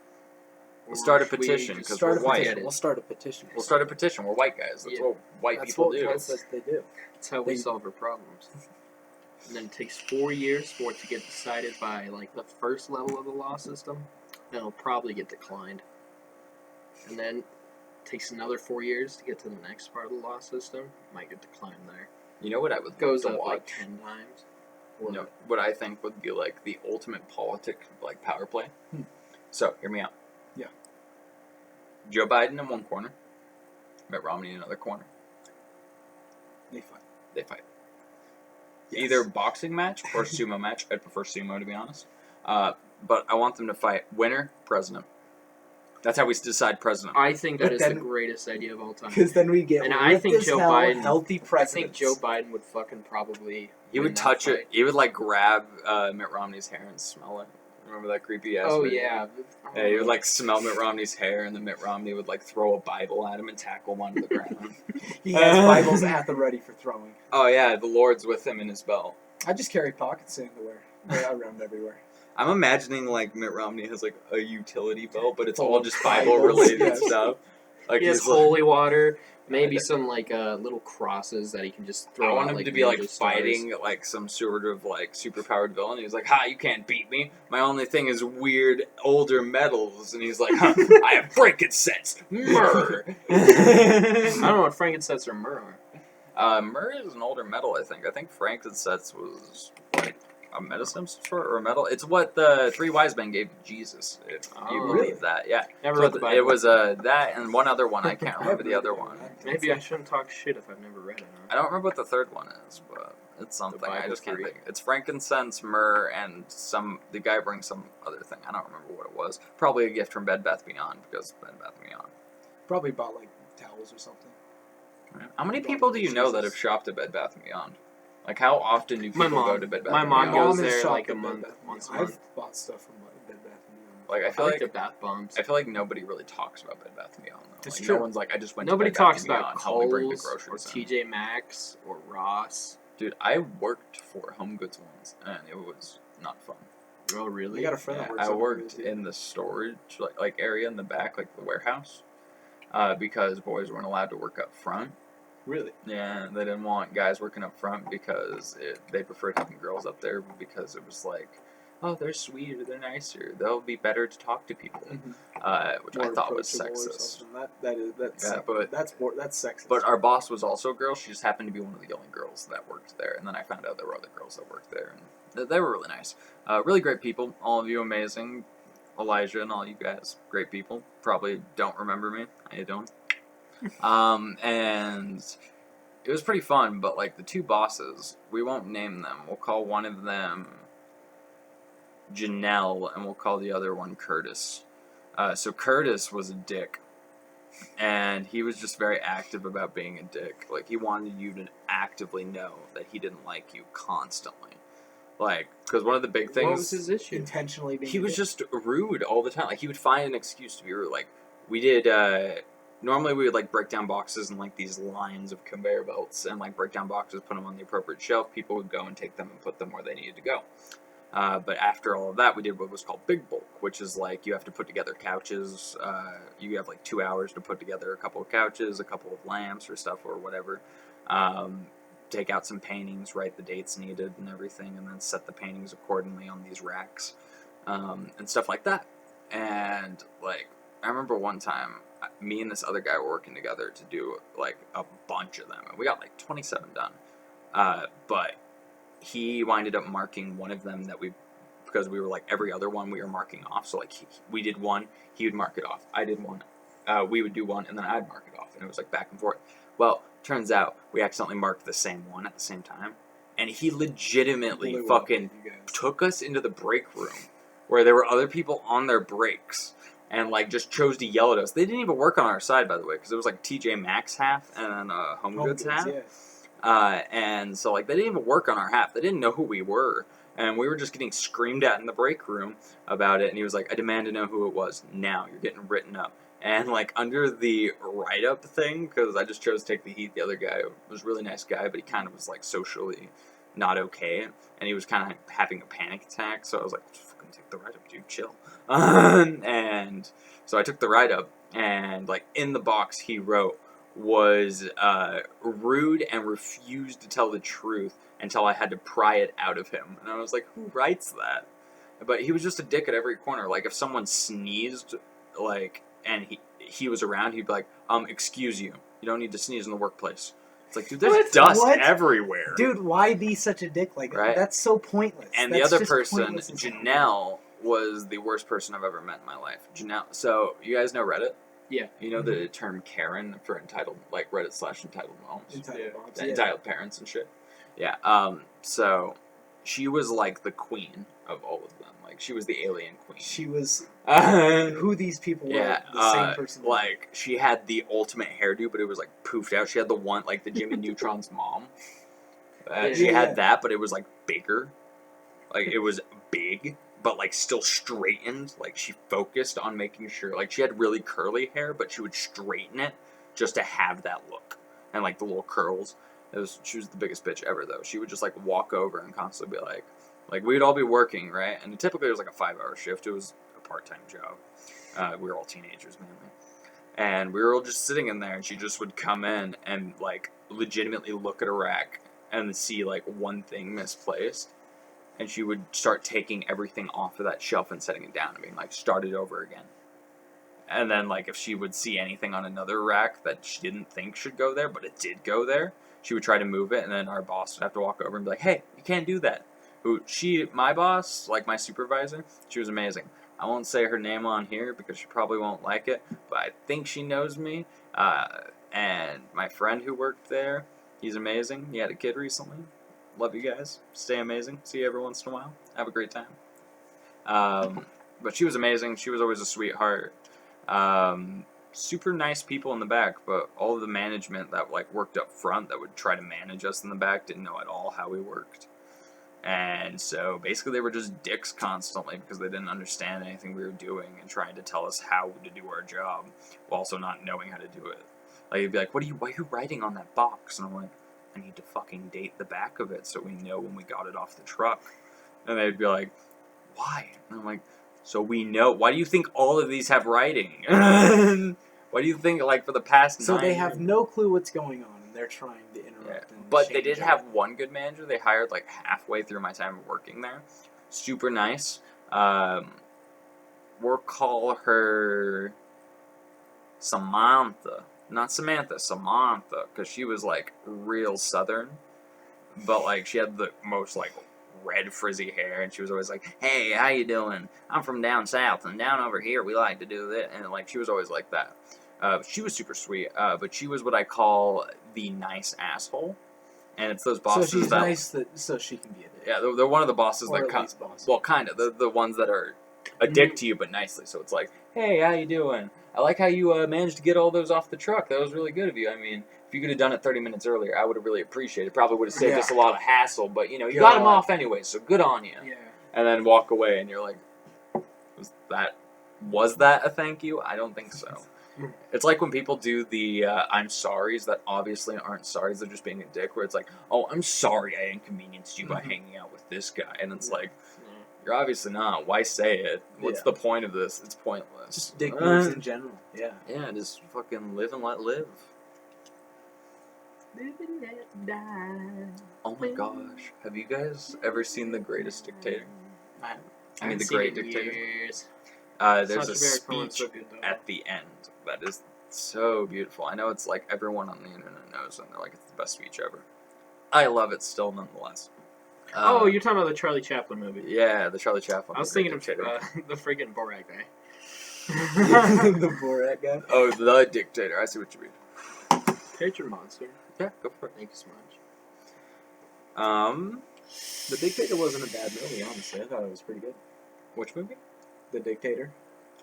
A: We'll
B: Or
A: start a
B: should we
A: petition,
B: just
A: 'cause
C: Start
A: we're
C: a
A: white.
C: petition. We'll start a petition.
A: We'll start a petition. We're white guys. That's
B: Yeah.
A: what white
C: That's
A: people
C: what,
A: do.
C: That's what they do.
B: That's how we
C: They-
B: solve our problems. And then it takes 4 years for it to get decided by like the first level of the law system. Then it'll probably get declined. And then it takes another 4 years to get to the next part of the law system. Might get declined there.
A: You know what I would
B: It goes
A: love to
B: up like
A: watch?
B: 10 times.
A: You know what I think would be like the ultimate politic like power play. So hear me out.
C: Yeah.
A: Joe Biden in one corner, Mitt Romney in another corner.
C: They fight.
A: They fight.
C: Yes.
A: Either boxing match or sumo match. I'd prefer sumo to be honest. But I want them to fight winner president. That's how we decide president.
B: I think that
C: But
B: is the
C: then-
B: greatest idea of all time.
C: Because then we get
B: And I
C: ripped
B: think
C: as
B: Joe
C: hell,
B: Biden-
C: healthy
B: I think
C: presidents.
B: Joe Biden would fucking probably.
A: He
B: win
A: would
B: that
A: touch
B: fight.
A: it. He would like grab Mitt Romney's hair and smell it. Remember that creepy ass?
B: Oh
A: video?
B: yeah.
A: Yeah, he would like smell Mitt Romney's hair, and then Mitt Romney would like throw a Bible at him and tackle him onto the ground.
C: He has Bibles at the ready for throwing.
A: Oh yeah, the Lord's with him in his belt.
C: I just carry pockets everywhere. I run everywhere.
A: I'm imagining like Mitt Romney has like a utility belt, but it's
C: Full
A: all
C: of
A: just
C: Bibles,
A: Bible related
C: yes.
A: stuff. Like
B: He has
A: he's like,
B: holy water, maybe some like little crosses that he can just throw
A: I want
B: out,
A: him
B: like
A: to be like
B: ninja stars.
A: fighting like some sort of like superpowered villain. He's like, "Ha, you can't beat me. My only thing is weird older metals." And he's like, "Huh, I have frankincense, myrrh."
B: I don't know what frankincense or myrrh are.
A: Myrrh is an older metal, I think. I think frankincense was like a medicine of some sort or a metal. It's what the three wise men gave to Jesus. If you
B: Oh.
A: believe
C: Really?
A: that, yeah.
B: Never
A: So
B: read the Bible.
A: it was that and one other one. I can't remember the other one.
B: Maybe I shouldn't talk shit if I've never read it.
A: I don't remember what the third one is, but it's something. I
B: Bible
A: just can't
B: 3.
A: think. It's frankincense, myrrh, and the guy brings some other thing. I don't remember what it was. Probably a gift from Bed Bath Beyond because Bed Bath Beyond.
C: Probably bought like towels or something.
A: How many people do you know that have shopped at Bed Bath Beyond? Like, how often do
B: My
A: people
B: mom.
A: go to Bed Bath
B: My
A: Beyond?
B: mom
C: My mom
B: goes
C: has
B: there
C: shopped
B: like a
C: at Bed
B: month,
C: Bath &
B: once a
C: Beyond.
B: month.
C: I've bought stuff from Bed Bath & Beyond
A: Like I
B: I
A: feel
B: like
A: like
B: the bath bombs.
A: I feel like nobody really talks about Bed Bath & Beyond though.
C: It's
A: Like,
C: true.
A: No one's like, I just went.
B: Nobody
A: to Bed Bath
B: talks
A: &
B: about
A: Beyond, help me bring the
B: Kohl's or
A: groceries in.
B: TJ Maxx or Ross.
A: Dude, I worked for Home Goods once, and it was not fun.
B: Oh, really?
C: I got a friend
A: Yeah,
C: that works.
A: I
C: at
A: worked
C: Home Goods,
A: in the storage like area in the back, like the warehouse, because boys weren't allowed to work up front.
C: Really?
A: Yeah, they didn't want guys working up front because they preferred having girls up there because it was like, oh, they're sweeter, they're nicer, they'll be better to talk to people, which I thought was sexist.
C: That's sexist.
A: But our boss was also a girl. She just happened to be one of the only girls that worked there. And then I found out there were other girls that worked there, and they were really nice. Really great people. All of you amazing. Elijah and all you guys, great people. Probably don't remember me. I don't. And it was pretty fun, but like the two bosses, we won't name them. We'll call one of them Janelle, and we'll call the other one Curtis. So Curtis was a dick, and he was just very active about being a dick. Like, he wanted you to actively know that he didn't like you constantly. Like, because one of the big things...
B: What was his issue?
C: Intentionally being.
A: He was just rude all the time. Like, he would find an excuse to be rude. Like, we did... normally we would, like, break down boxes in, like, these lines of conveyor belts and, like, break down boxes, put them on the appropriate shelf. People would go and take them and put them where they needed to go. But after all of that, we did what was called big bulk, which is like you have to put together couches. You have like 2 hours to put together a couple of couches, a couple of lamps or stuff or whatever. Take out some paintings, write the dates needed and everything, and then set the paintings accordingly on these racks and stuff like that. And like I remember one time, me and this other guy were working together to do like a bunch of them, and we got like 27 done. But he winded up marking one of them that because we were like every other one we were marking off. So like we did one, he would mark it off. I did one, we would do one, and then I'd mark it off, and it was like back and forth. Well, turns out we accidentally marked the same one at the same time, and he legitimately fucking took us into the break room where there were other people on their breaks and like just chose to yell at us. They didn't even work on our side, by the way, because it was like TJ Maxx half and then Home Goods half.
C: Yeah.
A: And so, like, they didn't even work on our half. They didn't know who we were. And we were just getting screamed at in the break room about it. And he was like, I demand to know who it was. Now, you're getting written up. And, like, under the write-up thing, because I just chose to take the heat, the other guy was a really nice guy, but he kind of was, like, socially not okay. And he was kind of having a panic attack. So I was like, just fucking take the write-up, dude. Chill. And so I took the write-up. And, like, in the box he wrote, was rude and refused to tell the truth until I had to pry it out of him. And I was like, who writes that? But he was just a dick at every corner. Like, if someone sneezed, like, and he was around, he'd be like, excuse you. You don't need to sneeze in the workplace. It's like, dude, there's dust everywhere.
C: Dude, why be such a dick like that?
A: Right?
C: That's so pointless.
A: And
C: That's
A: the other
C: just
A: person,
C: pointless as hell.
A: Janelle, was the worst person I've ever met in my life. Janelle. So, you guys know Reddit?
B: Yeah.
A: You know the term Karen for entitled, like Reddit/entitled moms?
C: Entitled moms,
A: Yeah,
C: yeah.
A: entitled parents and shit. Yeah, so she was like the queen of all of them. Like, she was the alien queen.
C: She was
A: Yeah,
C: who these people were. The same person.
A: like, she had the ultimate hairdo, but it was like poofed out. She had the one, like the Jimmy Neutron's mom. She
C: Yeah.
A: had that, but it was like bigger. Like, it was big, but like still straightened. Like, she focused on making sure, like, she had really curly hair, but she would straighten it just to have that look and like the little curls. She was the biggest bitch ever, though. She would just like walk over and constantly be like we'd all be working, right? And typically it was like a 5-hour shift. It was a part-time job. We were all teenagers mainly, and we were all just sitting in there, and she just would come in and like legitimately look at a rack and see like one thing misplaced. And she would start taking everything off of that shelf and setting it down and being like, start it over again. And then, like, if she would see anything on another rack that she didn't think should go there, but it did go there, she would try to move it, and then our boss would have to walk over and be like, hey, you can't do that. My boss, like my supervisor, she was amazing. I won't say her name on here because she probably won't like it, but I think she knows me. And my friend who worked there, he's amazing. He had a kid recently. Love you guys. Stay amazing. See you every once in a while. Have a great time. But she was amazing. She was always a sweetheart. Super nice people in the back, but all of the management that like worked up front that would try to manage us in the back didn't know at all how we worked. And so basically they were just dicks constantly because they didn't understand anything we were doing and trying to tell us how to do our job while also not knowing how to do it. Like, you'd be like, why are you writing on that box? And I'm like, I need to fucking date the back of it so we know when we got it off the truck. And they'd be like, why? And I'm like, so we know. Why do you think all of these have writing? Why do you think, like, for the past 9
C: they
A: years?
C: have no clue what's going on, and they're trying to interrupt.
A: Yeah.
C: And
A: But they
C: change
A: did have
C: everything.
A: one good manager they hired, like, halfway through my time working there. Super nice. We'll call her Samantha. Not Samantha, Samantha. Because she was, like, real southern. But, like, she had the most, like, red frizzy hair, and she was always like, hey, how you doing? I'm from down south, and down over here we like to do this. And, like, she was always like that. She was super sweet, but she was what I call the nice asshole. And it's those bosses
C: So she's
A: that...
C: nice so she can be a dick.
A: Yeah, they're one of the bosses
C: Or
A: that
C: at
A: come...
C: least boss.
A: Well, kind of. They're the ones that are a dick to you, but nicely. So it's like, hey, how you doing? I like how you managed to get all those off the truck. That was really good of you. I mean, if you could have done it 30 minutes earlier, I would have really appreciated it. Probably would have saved us a lot of hassle, but, you know, you got them off anyway, so good on you.
C: Yeah.
A: And then walk away, and you're like, was that a thank you? I don't think so. It's like when people do the I'm sorries that obviously aren't sorries, they're just being a dick, where it's like, oh, I'm sorry I inconvenienced you by hanging out with this guy. And it's like, you're obviously not. Why say it? What's the point of this? It's pointless.
C: Just dick moves in general. Yeah.
A: Yeah, just fucking live and let live.
B: Live and let die.
A: Oh my gosh. Have you guys ever seen The Greatest Dictator? I mean, The
B: Seen
A: Great
B: it in
A: Dictator?
B: years.
A: There's a
B: Sacha Baron Cohen's
A: speech
B: so good, though.
A: at the end that is so beautiful. I know it's like everyone on the internet knows, and they're like, it's the best speech ever. I love it still, nonetheless.
B: Oh, you're talking about the Charlie Chaplin movie.
A: Yeah, the Charlie Chaplin.
B: I was
A: The Great
B: thinking of
A: Dictator.
B: the friggin' Borat guy.
C: The Borat guy.
A: Oh, The Dictator. I see what you mean.
B: Picture monster.
A: Yeah, go for it.
B: Thank you so much.
C: The Dictator wasn't a bad movie, honestly. I thought it was pretty good.
A: Which movie?
C: The Dictator.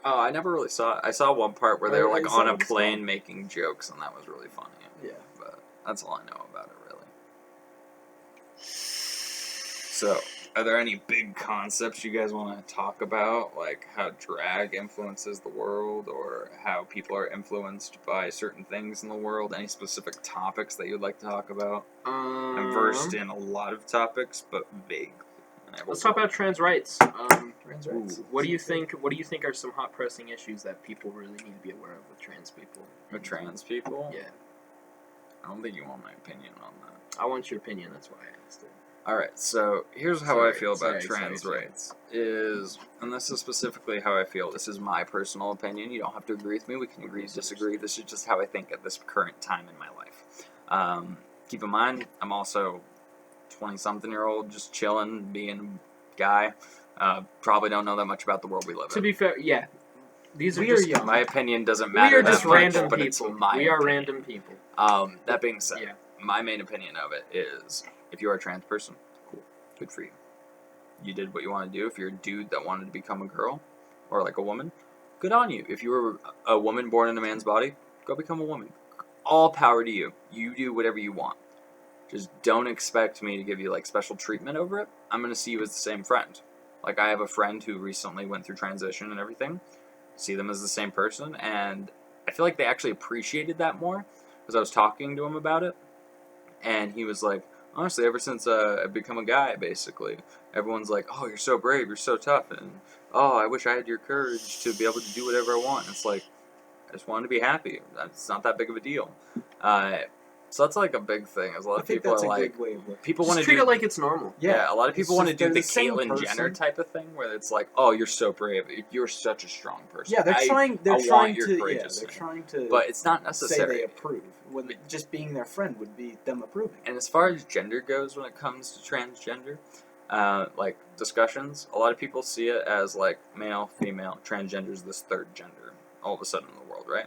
A: Oh, I never really saw it. I saw one part where they were like
C: I saw
A: on a
C: what it's
A: plane
C: called.
A: making jokes, and that was really funny.
C: Yeah.
A: But that's all I know about it, really. So, are there any big concepts you guys want to talk about, like how drag influences the world, or how people are influenced by certain things in the world? Any specific topics that you'd like to talk about? I'm versed in a lot of topics, but vague.
B: Let's talk about trans rights.
C: Trans rights.
B: What do you think? What do you think are some hot pressing issues that people really need to be aware of with trans people?
A: With trans people?
B: Yeah,
A: I don't think you want my opinion on that.
B: I want your opinion. That's why I asked it.
A: Alright, so here's how I feel about trans
B: sorry.
A: rights. And this is specifically how I feel. This is my personal opinion. You don't have to agree with me. We can agree, disagree. This is just how I think at this current time in my life. Keep in mind, I'm also 20-something-year-old, just chilling, being a guy. Probably don't know that much about the world we live in.
B: To be fair, yeah, these are
C: We are
B: just
C: young.
A: My opinion doesn't matter
B: we are
A: that
B: just
A: much,
B: random
A: but it's
B: people.
A: my
B: We are
A: opinion.
B: random people.
A: That being said,
B: Yeah.
A: my main opinion of it is, if you are a trans person, cool, good for you. You did what you want to do. If you're a dude that wanted to become a girl, or like a woman, good on you. If you were a woman born in a man's body, go become a woman. All power to you. You do whatever you want. Just don't expect me to give you like special treatment over it. I'm going to see you as the same friend. Like, I have a friend who recently went through transition and everything. See them as the same person, and I feel like they actually appreciated that more, because I was talking to him about it, and he was like, honestly, ever since I've become a guy, basically, everyone's like, oh, you're so brave, you're so tough, and oh, I wish I had your courage to be able to do whatever I want. And it's like, I just wanted to be happy. It's not that big of a deal. So that's like a big thing. Is a lot
C: I
A: of
C: think
A: people
C: that's
A: are
C: a
A: like,
C: good way of looking.
A: people
B: Just
A: want to
B: treat
A: do
B: it like it's normal.
A: yeah, a lot of people
C: It's
A: want to
C: just
A: do
C: they're
A: the
C: the same
A: Caitlyn
C: person.
A: Jenner type of thing, where it's like, oh, you're so brave, you're such a strong person.
C: Yeah, they're trying. They're
A: I want
C: trying
A: your
C: to. Yeah,
A: courageous
C: they're
A: thing.
C: trying to.
A: But it's not
C: say
A: necessary.
C: they approve when just being their friend would be them approving.
A: And as far as gender goes, when it comes to transgender, like discussions, a lot of people see it as like male, female, transgender is this third gender all of a sudden in the world, right?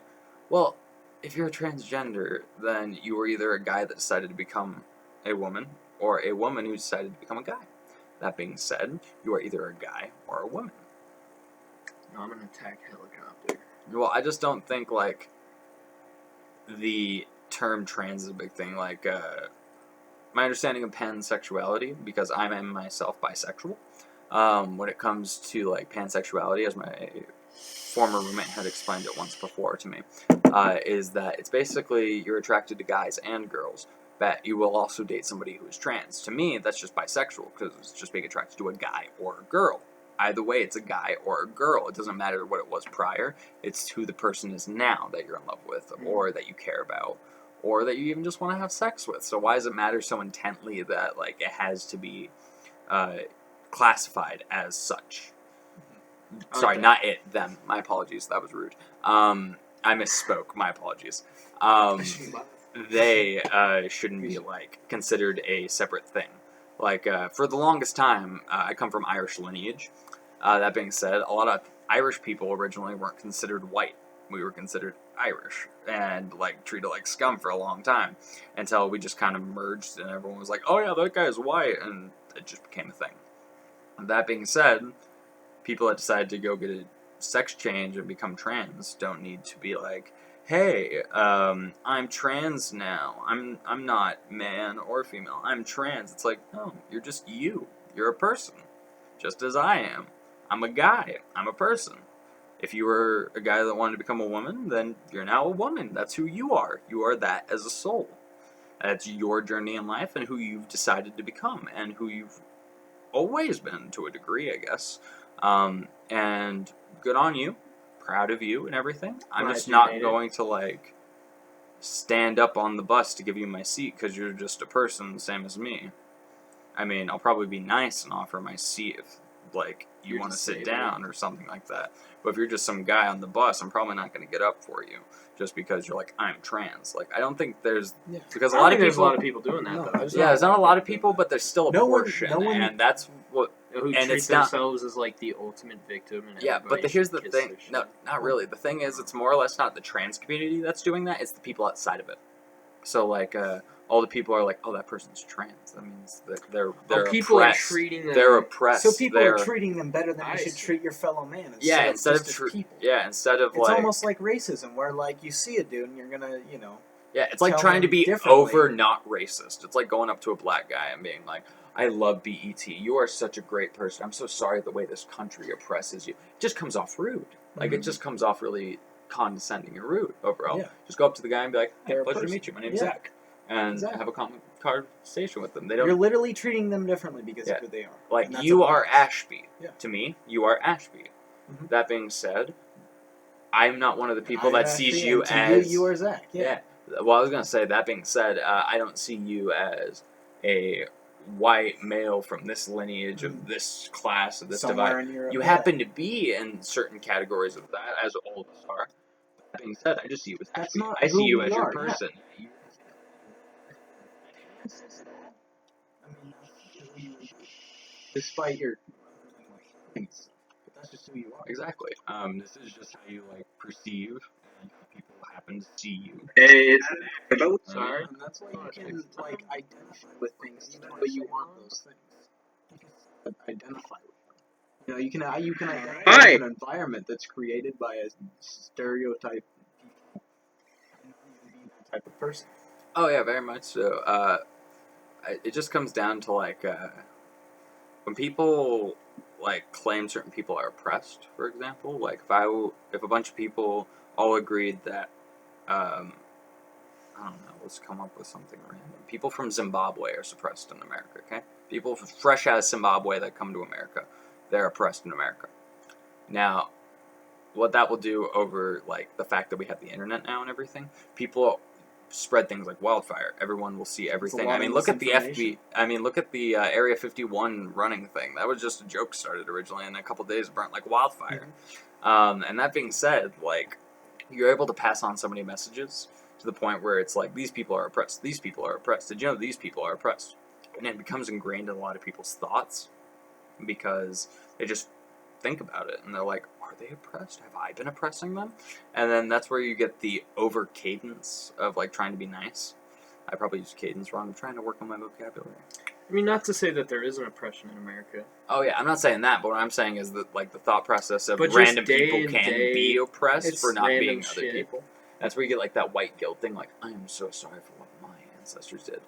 A: Well, if you're a transgender, then you were either a guy that decided to become a woman, or a woman who decided to become a guy. That being said, you are either a guy or a woman.
B: No, I'm an attack helicopter.
A: Well, I just don't think like the term trans is a big thing. Like, my understanding of pansexuality, because I am myself bisexual, when it comes to like pansexuality, as my former roommate had explained it once before to me, is that it's basically you're attracted to guys and girls, but you will also date somebody who is trans. To me, that's just bisexual, because it's just being attracted to a guy or a girl. Either way, it's a guy or a girl. It doesn't matter what it was prior. It's who the person is now that you're in love with, or that you care about, or that you even just want to have sex with. So why does it matter so intently that like it has to be classified as such? Sorry,
B: Okay.
A: not it, them. My apologies. That was rude. I misspoke. My apologies. They shouldn't be like considered a separate thing. Like for the longest time, I come from Irish lineage. That being said, a lot of Irish people originally weren't considered white. We were considered Irish and like treated like scum for a long time until we just kind of merged and everyone was like, "Oh yeah, that guy's white," and it just became a thing. That being said, people that decide to go get a sex change and become trans don't need to be like, "Hey, I'm trans now. I'm not man or female. I'm trans." It's like, no, you're just you. You're a person, just as I am. I'm a guy. I'm a person. If you were a guy that wanted to become a woman, then you're now a woman. That's who you are. You are that as a soul. That's your journey in life and who you've decided to become and who you've always been to a degree, I guess. And good on you. Proud of you and everything. I'm
B: Glad
A: just
B: you
A: not
B: made it.
A: going to like stand up on the bus to give you my seat because you're just a person, same as me. I mean, I'll probably be nice and offer my seat if like you
B: You're
A: want to sit
B: disabled.
A: down or something like that. But if you're just some guy on the bus, I'm probably not going to get up for you just because you're like, I'm trans. Like, I don't think there's
C: Yeah.
A: because
B: I
A: a lot
B: think
A: of
B: there's
A: people.
B: a lot of people doing that
C: No,
B: though.
C: there's
A: Yeah, there's not a lot of people, but there's still a
C: No one-
A: portion,
C: no one-
A: and that's what.
B: who
A: and
B: treat
A: it's not-
B: themselves as like the ultimate victim. And
A: Yeah, but
B: everybody
A: here's
B: should
A: the
B: kiss
A: thing.
B: their shit.
A: No, not really. The thing is, it's more or less not the trans community that's doing that. It's the people outside of it. So like, all the people are like, "Oh, that person's trans." That means that they're
B: people
A: oppressed.
B: are treating them.
A: They're oppressed.
C: So people
A: they're,
C: are treating them better than
B: I
C: you should
B: see.
C: treat your fellow man.
A: yeah, instead of
C: just as people.
A: instead of
C: It's
A: like
C: almost like racism, where like you see a dude and you're gonna,
A: yeah, it's like
C: tell
A: trying to
C: them
A: be
C: differently.
A: over not racist. It's like going up to a black guy and being like, "I love BET. You are such a great person. I'm so sorry the way this country oppresses you." It just comes off rude. Like it
C: Mhm.
A: just comes off really condescending and rude overall.
C: Yeah.
A: Just go up to the guy and be like, "Hey,
C: They're a
A: pleasure to
C: person.
A: meet you. My name's
C: Yeah.
A: Zach," and
C: Exactly.
A: have a conversation with them. They
C: You're
A: don't
C: literally treating them differently because
A: Yeah.
C: of who they are.
A: like
C: And that's
A: you
C: a
A: are
C: bias.
A: Ashby.
C: Yeah.
A: To me, you are Ashby.
C: Mhm.
A: That being said, I'm not one of the people
C: I'm
A: that
C: Ashby,
A: sees you
C: and to
A: as
C: you are Zach.
A: yeah. Well, I was gonna say that being said, I don't see you as a white male from this lineage of this class of this
C: Somewhere
A: divide.
C: in Europe.
A: You happen to be in certain categories of that, as all of us are. That being said, I just see you as
C: That's
A: Ashby.
C: not
A: I see
C: who
A: you
C: we
A: as your
C: are, yeah.
A: person.
C: I mean, despite your things, but that's just who you are.
A: Exactly. This is just how you like perceive, and how people happen to see you.
B: Hey, it's
A: Sorry.
C: And that's why you can like identify with things even though you want those things. You can identify with them. You know, you can identify
B: Hi.
C: with an environment that's created by a stereotype people. And you can be that type of person.
A: Oh yeah, very much so. It just comes down to like when people like claim certain people are oppressed. For example, like if a bunch of people all agreed that I don't know, let's come up with something random. People from Zimbabwe are suppressed in America. Okay, people fresh out of Zimbabwe that come to America, they're oppressed in America. Now, what that will do over like the fact that we have the internet now and everything, people spread things like wildfire. Everyone will see everything.
C: lot
A: I
C: of
A: mean, look at the
C: misinformation.
A: look at the Area 51 running thing. That was just a joke started originally, and in a couple days burnt like wildfire. And that being said, like you're able to pass on so many messages to the point where it's like these people are oppressed. These people are oppressed. Did you know these people are oppressed? And it becomes ingrained in a lot of people's thoughts because they just think about it and they're like, are they oppressed? Have I been oppressing them? And then that's where you get the over cadence of like trying to be nice. I probably use cadence wrong. I'm trying to work on my vocabulary.
B: I mean, not to say that there isn't oppression in America.
A: Oh yeah, I'm not saying that, but what I'm saying is that like the thought process of
B: But just
A: random
B: day
A: people
B: and
A: can
B: day,
A: be oppressed
B: it's
A: for not
B: random
A: being other
B: shit.
A: people. That's where you get like that white guilt thing, like I am so sorry for what my ancestors did.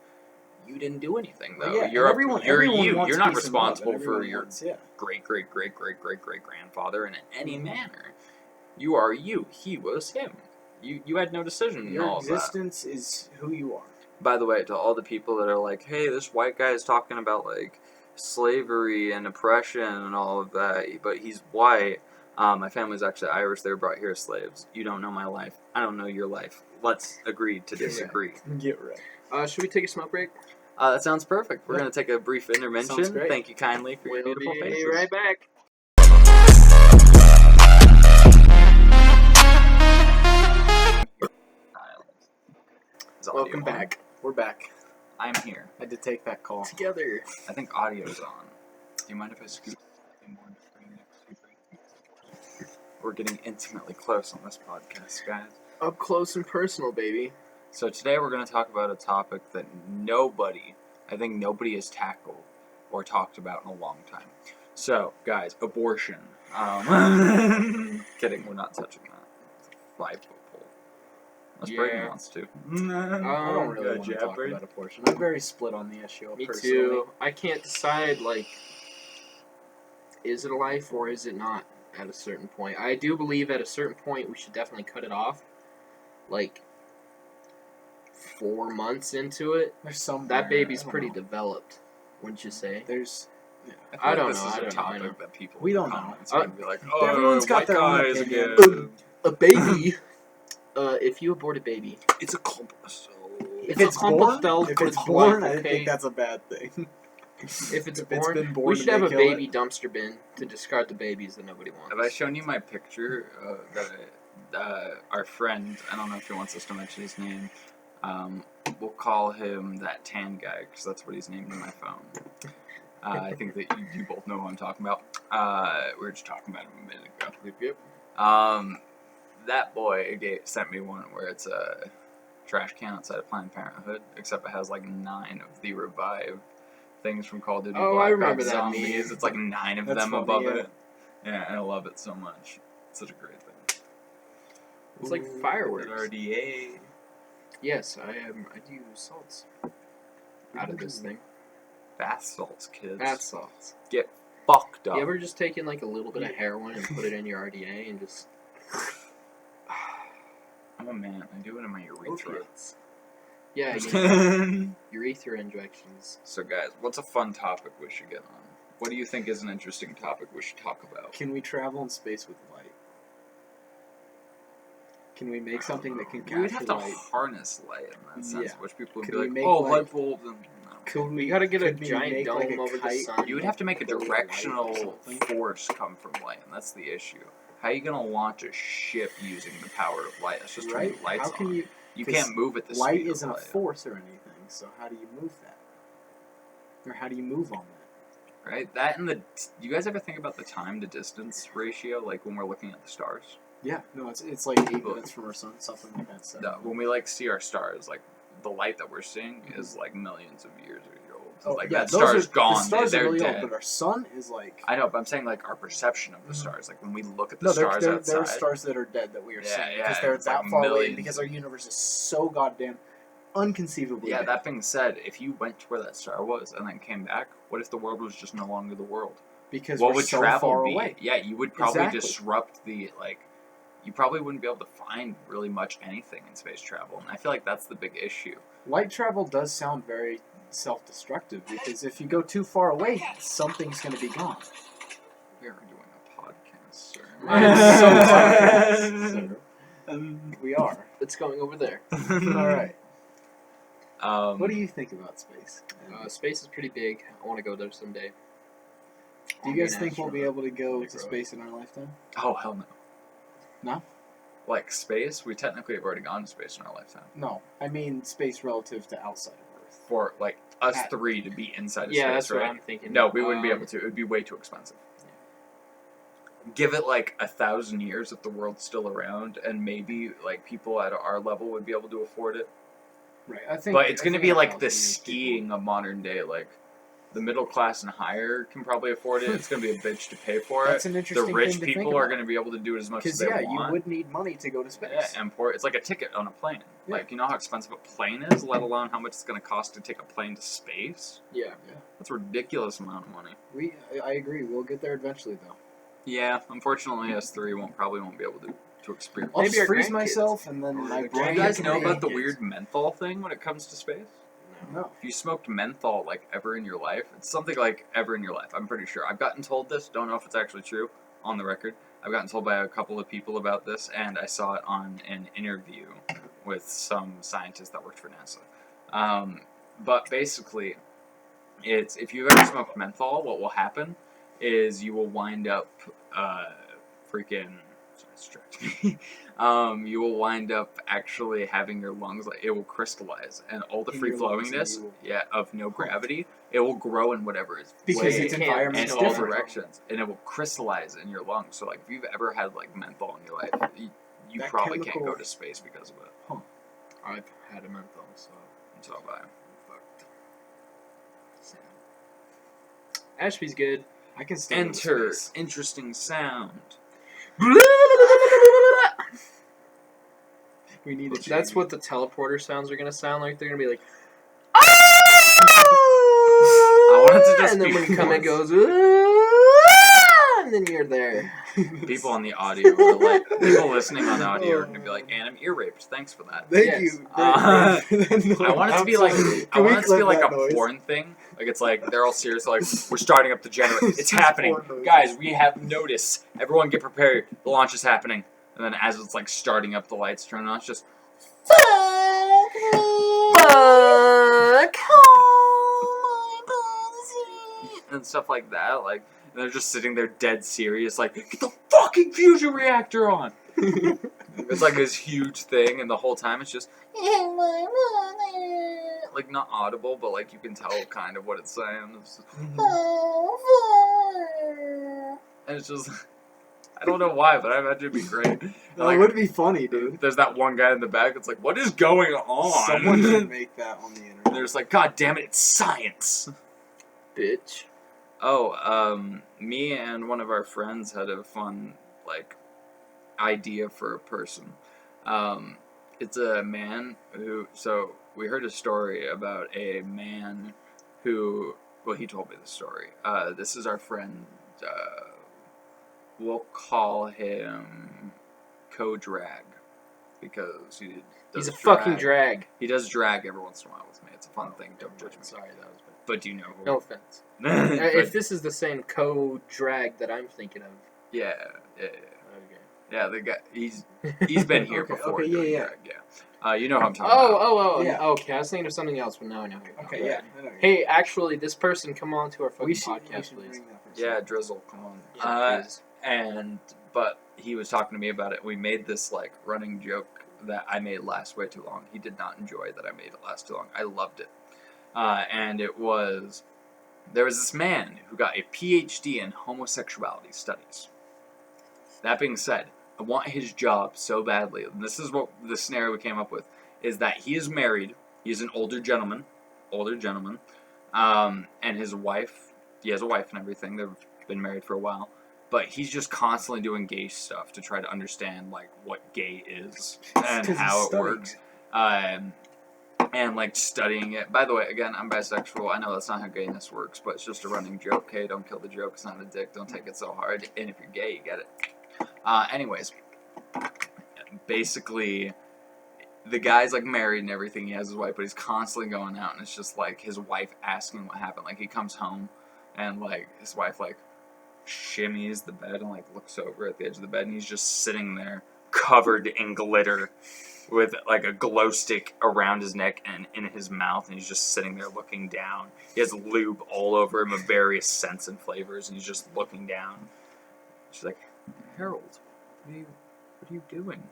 A: you didn't do anything though.
C: Yeah,
A: You're
C: everyone
A: you're
C: wants
A: you're not
C: peace and love,
A: responsible
C: and
A: for
C: everyone
A: your
C: wants, yeah.
A: great great great great great great grandfather in any manner. You are you. He was him. You had no decision in
C: Your
A: all of that.
C: existence is who you are.
A: By the way, to all the people that are like, hey, this white guy is talking about, like, slavery and oppression and all of that, but he's white. My family's actually Irish. They were brought here as slaves. You don't know my life. I don't know your life. Let's agree to disagree.
C: Get right.
B: Should we take a smoke break?
A: That sounds perfect. We're going to take a brief intervention.
C: Sounds great.
A: Thank you kindly for your beautiful
B: be
A: faces.
B: right back.
C: Welcome back. We're back.
A: I'm here.
C: I had to take that call.
B: Together.
A: I think audio's on. Do you mind if I scoot? We're getting intimately close on this podcast, guys.
B: Up close and personal, baby.
A: So today we're going to talk about a topic that nobody has tackled or talked about in a long time. So, guys, abortion. Kidding, we're not touching that. It's a 5-foot pole. Unless Brayden wants to.
C: I don't really want to talk about abortion. I'm very split on the issue.
B: Me
C: personally.
B: too. I can't decide, like, is it a life or is it not at a certain point? I do believe at a certain point we should definitely cut it off. Like, 4 months into it,
C: There's some
B: that baby's pretty developed, wouldn't you say?
C: There's. Yeah.
A: I
B: don't
A: this
B: know,
A: is
B: I
A: a
B: don't know, I
A: topic
B: know.
A: that people
C: We don't
A: in the
C: know.
A: comments are gonna be like, oh,
C: Everyone's got
A: white
C: their own
A: guys
C: opinion.
A: again.
B: A baby. If you abort a baby,
A: It's a compass.
C: If
B: It's
C: it's
B: a
C: born,
B: compass
C: if
B: with
C: it's
B: life,
C: born, I
B: okay?
C: think that's a bad thing.
B: if it's
C: If
B: born,
C: it's been born,
B: we
C: do
B: should have
C: they
B: a
C: kill
B: baby
C: it?
B: dumpster bin to discard the babies that nobody wants.
A: Have I shown you my picture that our friend, I don't know if he wants us to mention his name, we'll call him that tan guy because that's what he's named in my phone. I think that you both know who I'm talking about. We were just talking about him a minute ago.
B: Yep.
A: That boy sent me one where it's a trash can outside of Planned Parenthood, except it has like 9 of the revived things from Call of Duty
B: Oh,
A: Black
B: I remember
A: Ops
B: that
A: Zombies.
B: meme.
A: It's like 9 of
C: That's
A: them
C: funny,
A: above
C: yeah.
A: it. Yeah, and I love it so much. It's such a great thing.
B: It's like fireworks.
A: RDA.
B: Yes, I do salts out of this thing.
A: Bath salts, kids.
B: Bath salts.
A: Get fucked up.
B: You ever just taken like a little bit of heroin and put it in your RDA and just
A: I'm a man. I do it in my urethra.
B: opiates? Yeah, urethra injections.
A: So, guys, what's a fun topic we should get on? What do you think is an interesting topic we should talk about?
C: Can we travel in space with light? Can we make something that can
A: We would have
C: capture
A: to
C: light?
A: harness light in that sense,
C: Yeah.
A: which people would
C: Could
A: be
C: we
A: like,
C: make,
A: oh,
C: like-
A: light bulbs. And, no.
C: Could we?
B: You gotta get a
C: could we
B: giant
C: make,
B: dome
C: like, a
B: over the
C: kite?
B: sun.
A: You would have to make a
C: Go with light or
A: directional
C: something?
A: force come from light, and that's the issue. How are you going to launch a ship using the power of light? That's just turning
C: Right?
A: the lights
C: How can
A: on.
C: you?
A: You
C: 'cause
A: can't move at the
C: Light
A: speed of
C: isn't a
A: light.
C: force or anything, so how do you move that? Or how do you move on that?
A: Right? That and do you guys ever think about the time to distance ratio, like when we're looking at the stars?
C: Yeah, no, it's like 8 minutes from our sun, something like that. So.
A: When we like see our stars, like the light that we're seeing is like millions of years old. So, like that
C: those
A: star's
C: are,
A: gone.
C: The stars
A: they're
C: are really
A: dead.
C: old, but our sun is like.
A: I know, but I'm saying like our perception of the stars, like when we look at the
C: No,
A: stars
C: there
A: outside.
C: are stars that are dead that we are
A: Yeah,
C: seeing
A: yeah,
C: because they're
A: it's
C: that
A: like
C: far away,
A: millions.
C: because our universe is so goddamn unconceivably
A: Yeah,
C: big.
A: that being said, if you went to where that star was and then came back, what if the world was just no longer the world?
C: Because
A: What
C: we're
A: would
C: so
A: travel
C: far
A: be?
C: away.
A: Yeah, you would probably
C: Exactly.
A: disrupt the you probably wouldn't be able to find really much anything in space travel, and I feel like that's the big issue.
C: Light travel does sound very self-destructive because if you go too far away, something's going to be gone.
A: We are doing a podcast, sir.
B: I'm so
C: sorry. We are.
B: It's going over there.
C: All right. What do
A: you?
C: you think about space?
B: Space is pretty big. I want to go there someday.
C: Do you guys think we'll be able to go to space in our lifetime?
A: Oh hell no.
C: No?
A: Like space, we technically have already gone to space in our lifetime.
C: No. I mean space relative to outside of Earth.
A: For like us
C: At-
A: three to be inside of
B: Yeah,
A: space,
B: that's
A: right?
B: what I'm thinking.
A: No, we wouldn't be able to. It would be way too expensive. Give it like 1,000 years if the world's still around, and maybe like people at our level would be able to afford it.
C: Right. I think.
A: But it's
C: I
A: going to
C: think
A: be like
C: 1,000
A: the
C: years people-
A: skiing of modern day. Like The middle class and higher can probably afford it. It's going to be a bitch to pay for
C: That's
A: it.
C: an
A: The
C: interesting
A: rich
C: thing to
A: people
C: think
A: are
C: about.
A: going to be able to do it as much as
C: Because
A: they
C: you
A: want.
C: would need money to go to space.
A: Yeah, and it's like a ticket on a plane.
C: Yeah.
A: Like, you know how expensive a plane is, let alone how much it's going to cost to take a plane to space?
B: Yeah.
A: That's a ridiculous amount of money.
C: I agree. We'll get there eventually, though.
A: Yeah, unfortunately, us 3 probably won't be able to experience.
C: I'll
B: Maybe
C: just
B: our
C: freeze
B: grandkids.
C: myself, and then
B: Or
C: my
B: the
A: Do you
C: brain.
A: guys
C: can
A: know about the
C: reengage.
A: weird menthol thing when it comes to space?
C: No.
A: If you smoked menthol, like, ever in your life, it's something like ever in your life, I'm pretty sure. I've gotten told this, don't know if it's actually true, on the record. I've gotten told by a couple of people about this, and I saw it on an interview with some scientist that worked for NASA. But basically, it's if you've ever smoked menthol, what will happen is you will wind up freaking. Sorry, distract me. You will wind up actually having your lungs like it will crystallize, and all the
C: In
A: free
C: your lungs, and
A: flowingness,
C: you will-
A: of no gravity, it will grow in whatever is
C: Because
A: way
C: its
B: can't-
A: in
C: environment's
A: all
C: different.
A: directions, and it will crystallize in your lungs. So, like, if you've ever had like menthol in your life, you
C: That
A: probably can't
C: chemical-
A: go to space because of it.
B: I've had a menthol, so
A: So have I.
B: fucked. Sad. Ashby's good.
C: I can still go to
A: Enter
C: space.
A: interesting sound.
C: We need a
B: That's
C: change.
B: what the teleporter sounds are gonna sound like. They're gonna be like,
A: I want it to just
B: and then
A: be
B: when you come, it
A: voice.
B: goes, and then you're there.
A: People on the audio, are like people listening on audio, are gonna be like, "And I'm ear raped." Thanks for that.
C: Thank
B: Yes.
C: you.
A: Uh,
C: for that noise.
A: I want it to be like
C: Absolutely.
A: I
C: Can we
A: want it to be
C: clip
A: like
C: that
A: a
C: noise?
A: porn thing. Like it's like they're all serious. Like we're starting up the generator. It's
C: It's
A: happening,
C: porn noise.
A: guys. We have notice. Everyone get prepared. The launch is happening. And then as it's like starting up, the lights turn on. It's just and stuff like that. Like they're just sitting there dead serious. Like get the fucking fusion reactor on. It's like this huge thing, and the whole time it's just like not audible, but like you can tell kind of what it's saying. It's just, and it's just I don't know why, but I imagine it'd be great. And,
C: That
A: like,
C: would be funny, dude.
A: there's that one guy in the back that's like, "What is going on?"
C: Someone should make that on the
A: And
C: internet.
A: there's like, "God damn it, it's science."
B: Bitch.
A: Oh, me and one of our friends had a fun like idea for a person. It's a man who. So we heard a story about a man who. Well, he told me the story. This is our friend. We'll call him Co-Drag because he does
B: He's a fucking drag.
A: He does drag every once in a while with me. It's a fun thing. Don't judge me.
B: Sorry, that was bad.
A: But do you know who?
B: No offense.
A: But-
B: If this is the same co-drag that I'm thinking of.
A: yeah.
B: Okay.
A: Yeah, the guy he's been here
C: Okay,
A: before.
C: okay,
A: doing
C: yeah.
A: drag, yeah. You know who I'm talking about.
C: Yeah.
B: Okay, I was thinking of something else, but now I know.
C: Okay, yeah. I know.
B: Hey, actually, this person, come on to our fucking
C: we should
B: podcast, please.
C: bring that person.
A: Yeah, Drizzle, come on.
B: Yeah, please.
A: But he was talking to me about it. We made this like running joke that I made last way too long. He did not enjoy that I made it last too long. I loved it, and it was there was this man who got a PhD in homosexuality studies. That being said, I want his job so badly. And this is what the scenario we came up with is that he is married. He's an older gentleman, and his wife. He has a wife and everything. They've been married for a while. But he's just constantly doing gay stuff to try to understand like what gay is and
C: 'Cause he's
A: how it
C: studying
A: works, and like studying it. By the way, again, I'm bisexual. I know that's not how gayness works, but it's just a running joke. Okay, don't kill the joke. It's not a dick. Don't take it so hard. And if you're gay, you get it. Anyways, basically, the guy's like married and everything. He has his wife, but he's constantly going out, and it's just like his wife asking what happened. Like he comes home, and like his wife like shimmies the bed and like looks over at the edge of the bed, and he's just sitting there covered in glitter with like a glow stick around his neck and in his mouth, and he's just sitting there looking down. He has lube all over him of various scents and flavors, and he's just looking down. She's like, "Harold, what are you doing?"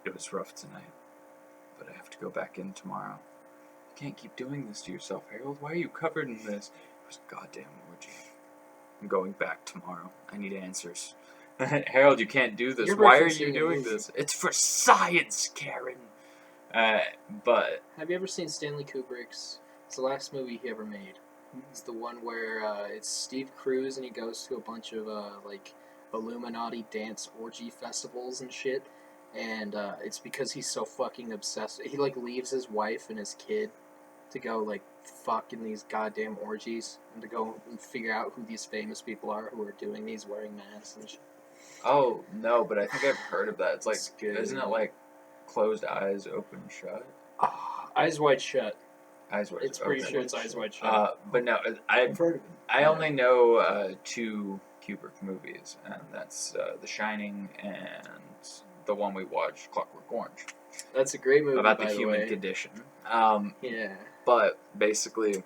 A: "It was rough tonight, but I have to go back in tomorrow." "You can't keep doing this to yourself, Harold. Why are you covered in this?" "It was a goddamn orgy. I'm going back tomorrow. I need answers." "Harold, you can't do this.
B: You're
A: Why are
B: referencing
A: you
B: a
A: doing
B: movie.
A: this?" "It's for science, Karen." But
B: Have you ever seen Stanley Kubrick's It's the last movie he ever made. It's the one where it's Steve Cruz and he goes to a bunch of like Illuminati dance orgy festivals and shit. And it's because he's so fucking obsessed. He like leaves his wife and his kid to go like fuck in these goddamn orgies and to go and figure out who these famous people are who are doing these wearing masks and shit.
A: Oh no, but I think I've heard of that. It's like,
B: It's good.
A: isn't it like closed eyes, open shut?
B: Eyes Wide Shut.
A: Eyes wide.
B: It's pretty
A: okay.
B: sure it's Eyes Wide Shut.
A: But no,
C: I've heard of it.
A: I only know 2 Kubrick movies, and that's The Shining and the one we watched, Clockwork Orange,
B: That's a great movie,
A: about
B: by
A: the
B: the
A: human
B: way.
A: condition.
B: Yeah.
A: But basically,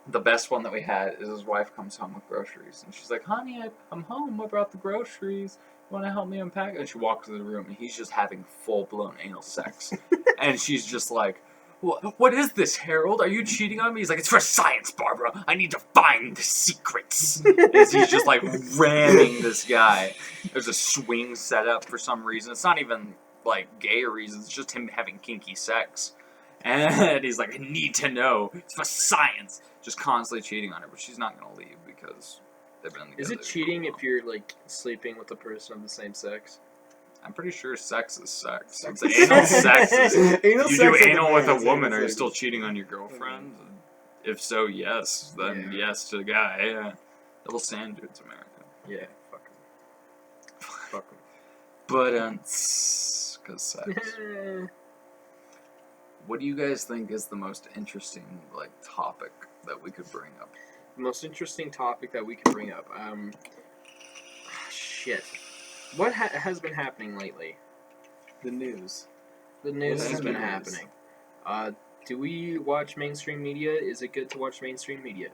A: the best one that we had is his wife comes home with groceries, and she's like, "Honey, I'm home. I brought the groceries. You want to help me unpack?" And she walks into the room, and he's just having full-blown anal sex, and she's just like, "What is this, Harold? Are you cheating on me?" He's like, "It's for science, Barbara. I need to find the secrets." As he's just like ramming this guy. There's a swing set up for some reason. It's not even like gay reasons. It's just him having kinky sex. And he's like, "I need to know. It's for science." Just constantly cheating on her, but she's not gonna leave because they've been together.
B: Is it cheating if you're like sleeping with a person of the same sex?
A: I'm pretty sure sex is sex.
C: Sex
A: It's
C: is
A: anal
C: sex.
A: sex.
C: Anal
A: You
C: sex
A: do
C: with a
A: anal with
C: man
A: a
C: is
A: woman,
C: anal
A: are you
C: sex.
A: still cheating on your girlfriend? If so, yes. Then yes to the guy. Yeah. Double standards, America.
B: Yeah, fuck 'em. Fuck 'em.
A: But because sex. What do you guys think is the most interesting like topic that we could bring up?
B: The most interesting topic that we can bring up. Shit. What has been happening lately?
C: The news.
B: The news
C: What
B: has
C: is
B: been
C: news?
B: happening. Do we watch mainstream media? Is it good to watch mainstream media?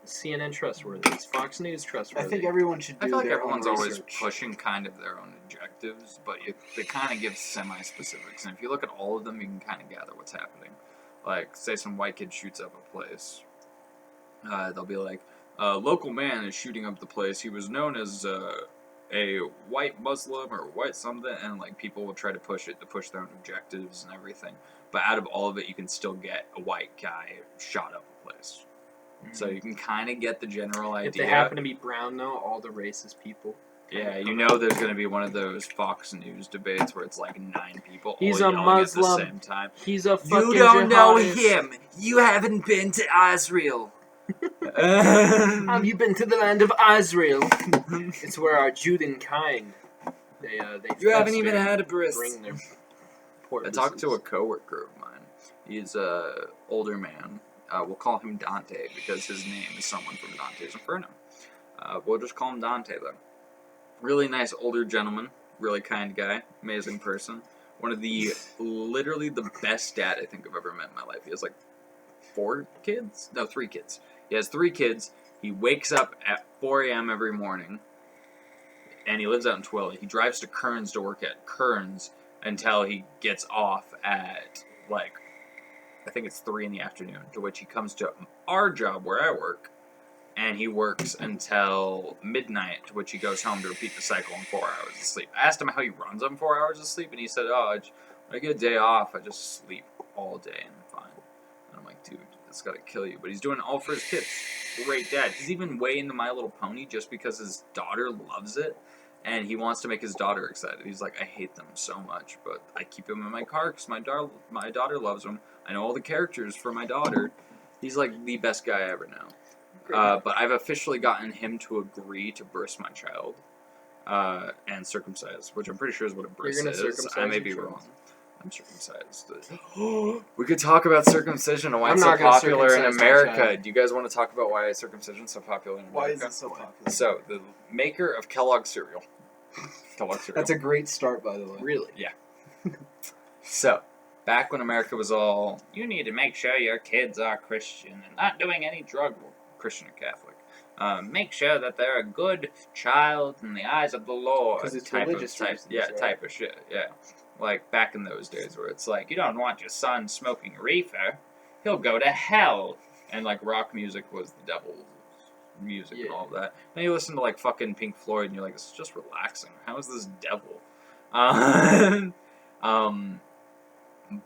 B: Is CNN trustworthy? Is Fox News trustworthy?
C: I think everyone should do
A: I feel like
C: their
A: everyone's
C: own
A: always
C: research.
A: pushing kind of their own objectives, but they kind of give semi-specifics. And if you look at all of them, you can kind of gather what's happening. Like, say some white kid shoots up a place. They'll be like, a local man is shooting up the place. He was known as a white Muslim or white something, and like people will try to push it to push their own objectives and everything. But out of all of it, you can still get a white guy shot up a place. So you can kind of get the general idea.
B: If they happen to be brown, though, all the racist people.
A: Yeah, you know there's going to be one of those Fox News debates where it's like 9 people
B: He's
A: all
B: a
A: yelling at the
B: Muslim.
A: same time.
B: He's a fucking
A: You don't know
B: jihadist.
A: him. You haven't been to Israel.
B: Have you been to the land of Israel? It's where our Judan kind. They
A: You haven't
B: fester
A: even
B: and
A: had a bris.
B: bring their port
A: I talked to a coworker of mine. He's a older man. We'll call him Dante because his name is someone from Dante's Inferno. We'll just call him Dante though. Really nice older gentleman, really kind guy, amazing person. One of literally the best dad I think I've ever met in my life. He has like 4 kids? No, 3 kids. He has 3 kids. He wakes up at 4 a.m. every morning, and he lives out in Twilly. He drives to Kearns to work at Kearns until he gets off at, like, I think it's 3 in the afternoon, to which he comes to our job where I work, and he works until midnight, to which he goes home to repeat the cycle in 4 hours of sleep. I asked him how he runs on 4 hours of sleep, and he said, when I get a day off, I just sleep all day and I'm fine. And I'm like, dude, that's gotta kill you. But he's doing it all for his kids. Great dad. He's even way into My Little Pony just because his daughter loves it, and he wants to make his daughter excited. He's like, I hate them so much, but I keep them in my car because my daughter loves them. I know all the characters for my daughter. He's like the best guy I ever know. But I've officially gotten him to agree to bris my child and circumcise, which I'm pretty sure is what a bris
B: You're gonna
A: is.
B: circumcise
A: I may
B: your
A: be
B: child?
A: wrong. I'm circumcised. We could talk about circumcision and why
B: I'm
A: it's so
B: not gonna
A: popular in
B: circumcise my
A: America.
B: child.
A: Do you guys want to talk about why circumcision is so popular in
C: Why
A: America?
C: is it so popular?
A: So, the maker of Kellogg's cereal. Kellogg's cereal.
C: That's a great start, by the way.
B: Really?
A: So, back when America was all, you need to make sure your kids are Christian and not doing any drug, Christian or Catholic. Make sure that they're a good child in the eyes of the Lord.
C: 'Cause it's
A: type
C: religious
A: of,
C: reasons,
A: yeah,
C: right?
A: type of shit, yeah. Like, back in those days where it's like, you don't want your son smoking reefer, he'll go to hell. And, like, rock music was the devil's music and all that. Then you listen to, like, fucking Pink Floyd and you're like, this is just relaxing. How is this devil?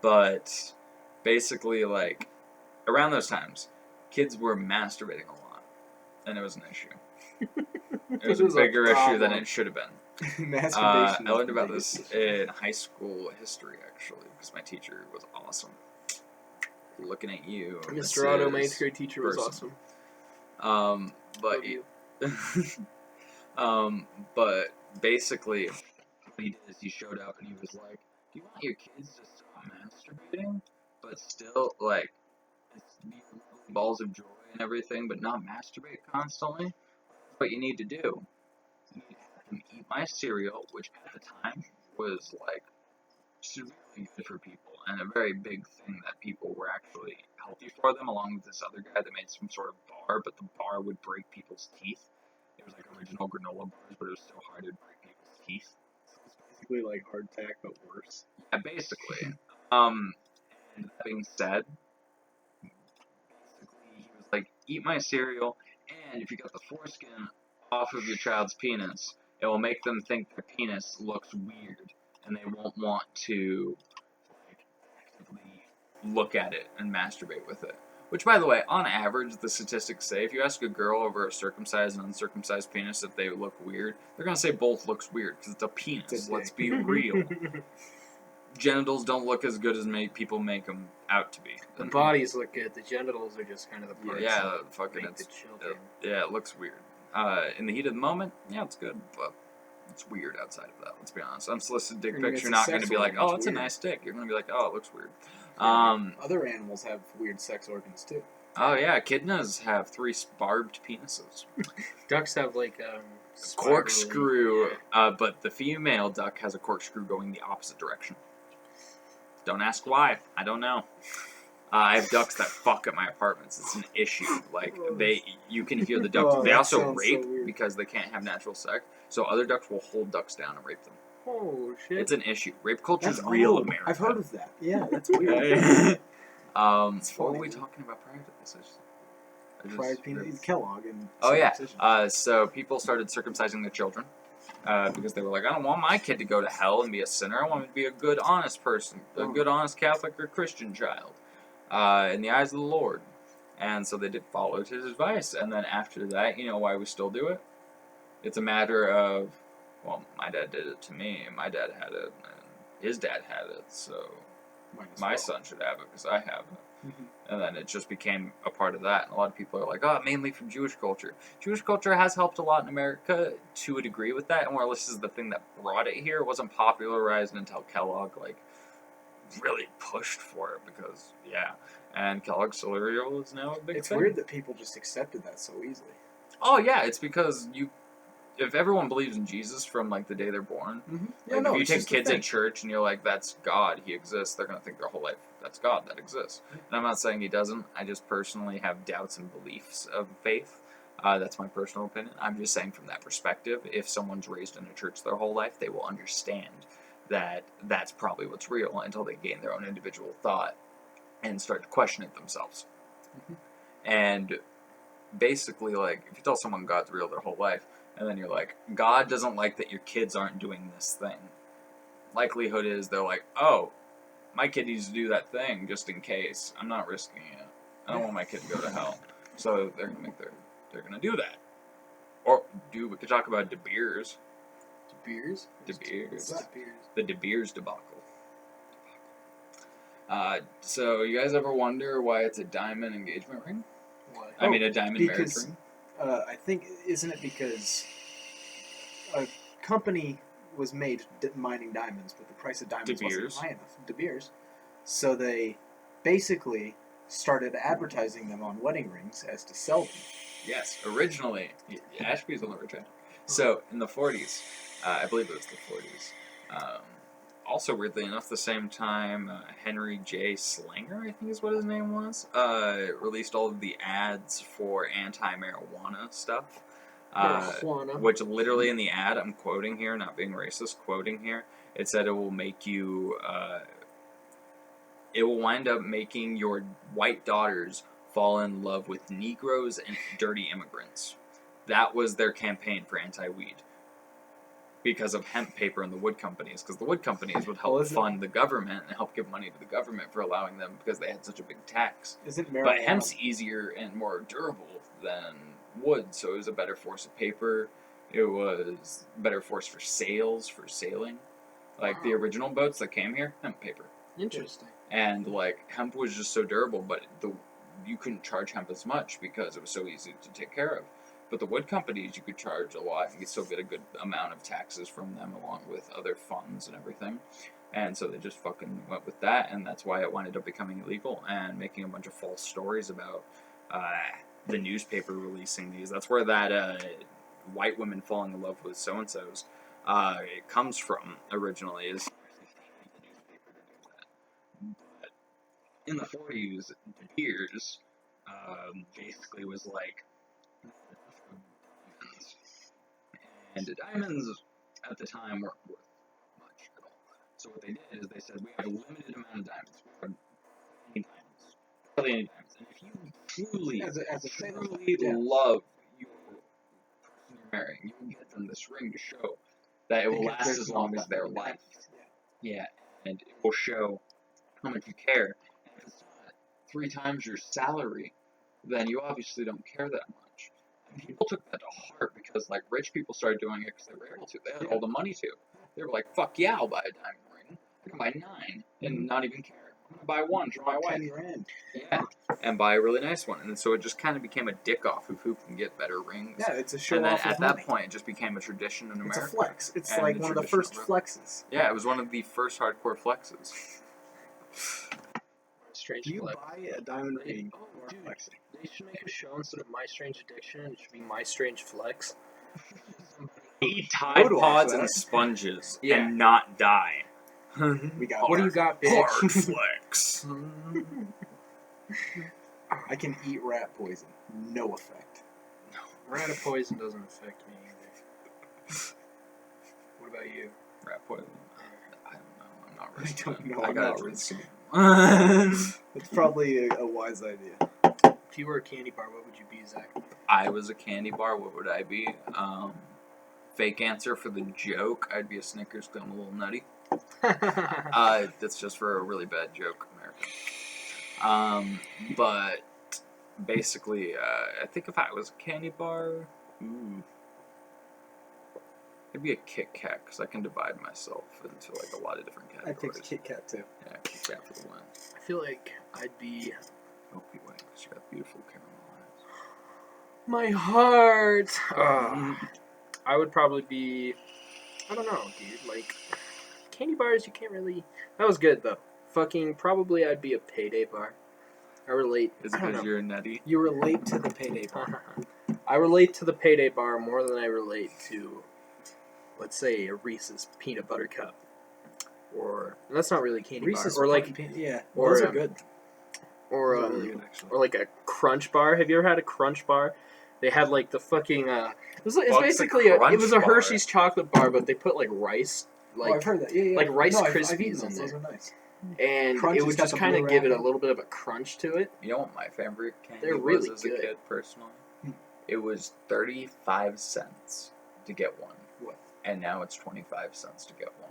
A: But basically, like, around those times, kids were masturbating a lot, and it was an issue. It was a
C: was a
A: bigger issue than
C: problem.
A: it should have been.
C: Masturbation.
A: I
C: is
A: learned
C: the
A: about
C: biggest
A: this
C: issue.
A: in high school history, actually, because my teacher was awesome. Looking at you,
B: Mr. Otto, my
A: Mrs.
B: 8th grade teacher, was
A: person.
B: awesome.
A: But
B: Love you.
A: but basically, what he did is he showed up and he was like, "Do you want your kids to stop masturbating, but still like be lovely balls of joy and everything, but not masturbate constantly? What you need to do, you need to have them eat my cereal, which at the time was like severely good for people and a very big thing that people were actually healthy for them, along with this other guy that made some sort of bar, but the bar would break people's teeth. It was like original granola bars, but it was still hard to break people's teeth.
C: It's basically like hardtack, but worse.
A: Yeah, basically. And that being said, basically he was like, eat my cereal, and if you got the foreskin off of your child's penis, it will make them think their penis looks weird, and they won't want to like actively look at it and masturbate with it. Which, by the way, on average, the statistics say if you ask a girl over a circumcised and uncircumcised penis if they look weird, they're gonna say both looks weird because it's a penis.
C: It's a
A: Let's
C: dick.
A: be real. Genitals don't look as good as people make them out to be.
B: The bodies look good. The genitals are just kind of the parts
A: Yeah,
B: that
A: fucking
B: make the children.
A: yeah, it looks weird. In the heat of the moment, yeah, it's good, but it's weird outside of that. Let's be honest. Unsolicited dick
C: I mean,
A: pics,
C: it's
A: you're
C: a
A: not going to
C: sex
A: be like,
C: organ,
A: oh,
C: it's
A: it's a
C: weird.
A: nice dick. You're going to be like, oh, it looks weird.
C: Other animals have weird sex organs too.
A: Oh yeah, echidnas have 3 barbed penises.
B: Ducks have like
A: Corkscrew,
B: spirally-
A: but the female duck has a corkscrew going the opposite direction. Don't ask why. I don't know. I have ducks that fuck at my apartments. It's an issue. Like you can hear the ducks.
C: Oh,
A: They
C: that
A: also
C: sounds so
A: rape
C: weird.
A: because they can't have natural sex. So other ducks will hold ducks down and rape them.
B: Oh shit!
A: It's an issue. Rape culture is
C: That's
A: real,
C: old.
A: America.
C: I've heard of that. Yeah, that's weird.
A: What
C: funny,
A: were we
C: man.
A: talking about prior to this?
C: Fried peanut, Kellogg, and
A: Oh yeah.
C: circumcision.
A: So people started circumcising their children because they were like, I don't want my kid to go to hell and be a sinner. I want him to be a good, honest person, a good, honest Catholic or Christian child in the eyes of the Lord. And so they did follow his advice. And then after that, you know why we still do it? It's a matter of, well, my dad did it to me, and my dad had it, and his dad had it, so my son should have it because I have it.
C: Mhm.
A: And then it just became a part of that. And a lot of people are like, oh, mainly from Jewish culture. Jewish culture has helped a lot in America to a degree with that. And where this is the thing that brought it here, it wasn't popularized until Kellogg, like, really pushed for it because, yeah. And Kellogg's cereal is now a big
C: It's
A: thing.
C: weird that people just accepted that so easily.
A: Oh, yeah, it's because if everyone believes in Jesus from, like, the day they're born,
C: Yeah,
A: like,
C: no,
A: if you
C: it's
A: take
C: just a
A: kids in
C: thing.
A: church and you're like, that's God, he exists, they're going to think their whole life, that's God, that exists. And I'm not saying he doesn't. I just personally have doubts and beliefs of faith. That's my personal opinion. I'm just saying from that perspective, if someone's raised in a church their whole life, they will understand that that's probably what's real until they gain their own individual thought and start to question it themselves. And basically, like, if you tell someone God's real their whole life, and then you're like, God doesn't like that your kids aren't doing this thing. Likelihood is they're like, oh, my kid needs to do that thing just in case. I'm not risking it. I don't want my kid to go to hell. So they're gonna do that. Or we could talk about De Beers.
B: De Beers.
A: De Beers.
B: What's De Beers?
A: The De Beers debacle. So you guys ever wonder why it's a diamond engagement ring?
B: Why?
A: I mean, a diamond marriage
C: because
A: ring.
C: I think isn't it because a company was made mining diamonds, but the price of diamonds
A: De
C: wasn't
A: Beers.
C: high enough. De Beers. So they basically started advertising them on wedding rings as to sell them.
A: Yes, originally, Ashby's on the return. So, in the 40s, I believe it was the 40s, also weirdly enough, the same time, Henry J. Slanger, I think is what his name was, released all of the ads for anti-marijuana stuff.
B: Marijuana.
A: Which literally in the ad, I'm quoting here, not being racist, quoting here, it said it will make you, it will wind up making your white daughters fall in love with Negroes and dirty immigrants. That was their campaign for anti-weed. because of hemp paper and the wood companies, because the wood companies would help
C: Well, isn't-
A: fund the government and help give money to the government for allowing them because they had such a big tax.
C: Isn't marijuana?
A: But hemp's easier and more durable than wood, so it was a better force of paper. It was a better force for sails, for sailing. Like the original boats that came here, hemp paper.
B: Interesting.
A: And like hemp was just so durable, but you couldn't charge hemp as much because it was so easy to take care of. But the wood companies, you could charge a lot and you still get a good amount of taxes from them along with other funds and everything. And so they just fucking went with that, and that's why it wound up becoming illegal and making a bunch of false stories about the newspaper releasing these. That's where that white women falling in love with so-and-sos it comes from originally. Is but in the 40s, De Beers basically was like, and the diamonds at the time weren't worth much at all. So what they did is they said, we have a limited amount of diamonds. We have any diamonds. Hardly any diamonds. And if you truly, love your person you're marrying, you will get them this ring to show that it will
C: Because
A: last
C: there's
A: as
C: not
A: long as
C: that
A: their
C: many
A: life.
C: diamonds.
A: Yeah, and it will show how much you care. And if it's not 3 times your salary, then you obviously don't care that much. And people took that to heart because, like, rich people started doing it because they were able to. They had all the money to. They were like, fuck yeah, I'll buy a diamond ring. I can buy 9 and not even care. I'm going to buy 1 for my wife.
C: 10 grand.
A: Yeah, and buy a really nice one. And so it just kind of became a dick off of who can get better rings.
C: Yeah, it's a show
A: And then
C: off
A: at
C: of
A: that
C: money.
A: point, it just became a tradition in
C: It's
A: America.
C: a flex. It's
A: And
C: like
A: the
C: one of the
A: tradition
C: first
A: of-
C: flexes.
A: Yeah, it was one of the first hardcore flexes.
B: Strange
C: Do you
B: flex.
C: buy a diamond ring
B: Oh,
C: or
B: dude.
C: flexing?
B: They should make a show instead of My Strange Addiction. It should be My strange flex.
A: Eat
C: I
A: Tide
C: would watch
A: Pods
C: that.
A: and sponges
B: Yeah.
A: and not die.
C: We got
B: What do you got, bitch?
A: Hard flex.
C: I can eat rat poison. No effect.
B: Rat of poison doesn't affect me either. What about you?
A: Rat poison. I don't know. I'm not
C: I
A: risking
C: don't
A: it.
C: know.
A: I
C: I'm
A: gotta
C: not
A: drink
C: risking
A: some.
C: It's probably a wise idea.
B: If you were a candy bar, what would you be, Zach?
A: I was a candy bar. What would I be? Fake answer for the joke. I'd be a Snickers 'cause I'm a little nutty. That's just for a really bad joke, America. But basically, I think if I was a candy bar, it'd be a Kit Kat because I can divide myself into like a lot of different
C: I
A: categories.
C: picked Kit Kat too.
A: Yeah, Kit Kat for the win.
B: I feel like I'd be
A: Milky Way because you got beautiful caramel eyes.
B: my heart. I would probably be. I don't know, dude. Like candy bars, you can't really. That was good though. Fucking probably I'd be a payday bar. I relate.
A: Is it
B: I don't
A: because
B: know.
A: you're nutty?
C: You relate to the payday bar.
B: I relate to the payday bar more than I relate to, let's say, a Reese's peanut butter cup, or that's not really a candy
C: Reese's
B: bar, or like,
C: Pumpkin yeah,
B: or,
C: those are
B: um,
C: good.
B: or
C: Those are really good actually.
B: or like a Crunch bar. Have you ever had a Crunch bar? They had like the fucking. It's
A: What's a
B: basically it was a
A: Crunch bar?
B: Hershey's chocolate bar, but they put like rice,
C: I've
B: like,
C: heard that. Yeah, yeah.
B: like Rice
C: no, I've
B: Krispies
C: eaten
B: in
C: those. Those
B: there.
C: are nice.
B: and
C: Crunch
B: it
C: has
B: would
C: got
B: just
C: the
B: kind of
C: blue
B: give it a
C: wrapping.
B: little bit of a crunch to it.
A: You know what my favorite candy
B: They're
A: was
B: really
A: as a
B: good.
A: kid, personally? It was 35 cents to get one.
C: What?
A: And now it's 25 cents to get one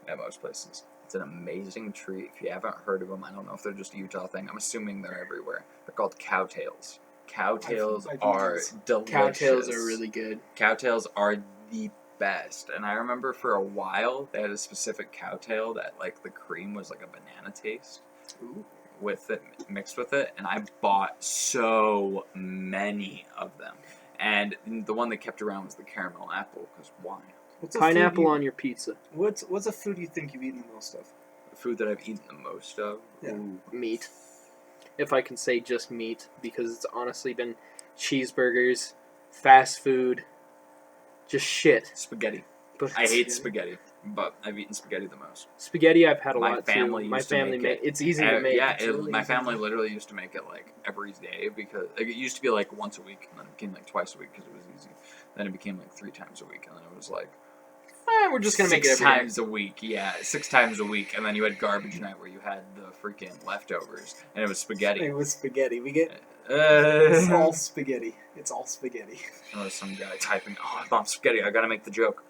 A: at most places. It's an amazing treat. If you haven't heard of them, I don't know if they're just a Utah thing. I'm assuming they're everywhere. They're called cowtails. Cowtails
C: I've
A: are
C: eaten
A: delicious.
B: Cowtails are really good.
A: Cowtails are the best. And I remember for a while they had a specific cowtail that like the cream was like a banana taste
B: Ooh.
A: with it mixed with it, and I bought so many of them. And the one that kept around was the caramel apple, because why?
C: What's a
B: Pineapple
C: food
B: on your pizza.
C: What's a food you think you've eaten the most of?
A: The food that I've eaten the most of.
C: Yeah.
A: Ooh.
B: Meat. If I can say just meat, because it's honestly been cheeseburgers, fast food, just shit.
A: Spaghetti.
B: But
A: I hate spaghetti, but I've eaten spaghetti the most.
B: spaghetti. I've had a
A: My
B: lot
A: family
B: too. My
A: used to
B: family
A: make it.
B: It's easy to make.
A: Yeah,
B: It's really
A: my
B: easy
A: family
B: to make.
A: literally used to make it like every day because like, it used to be like once a week, and then it became like twice a week because it was easy. Then it became like 3 times a week, and then it was like
B: We're just gonna make it
A: 6
B: every day.
A: times a week. Yeah, 6 times a week, and then you had garbage night where you had the freaking leftovers, and it was spaghetti.
C: It was spaghetti. We get it's all
A: Uh,
C: spaghetti. It's all spaghetti.
A: there was some guy typing, "Oh, I bought spaghetti. I gotta make the joke."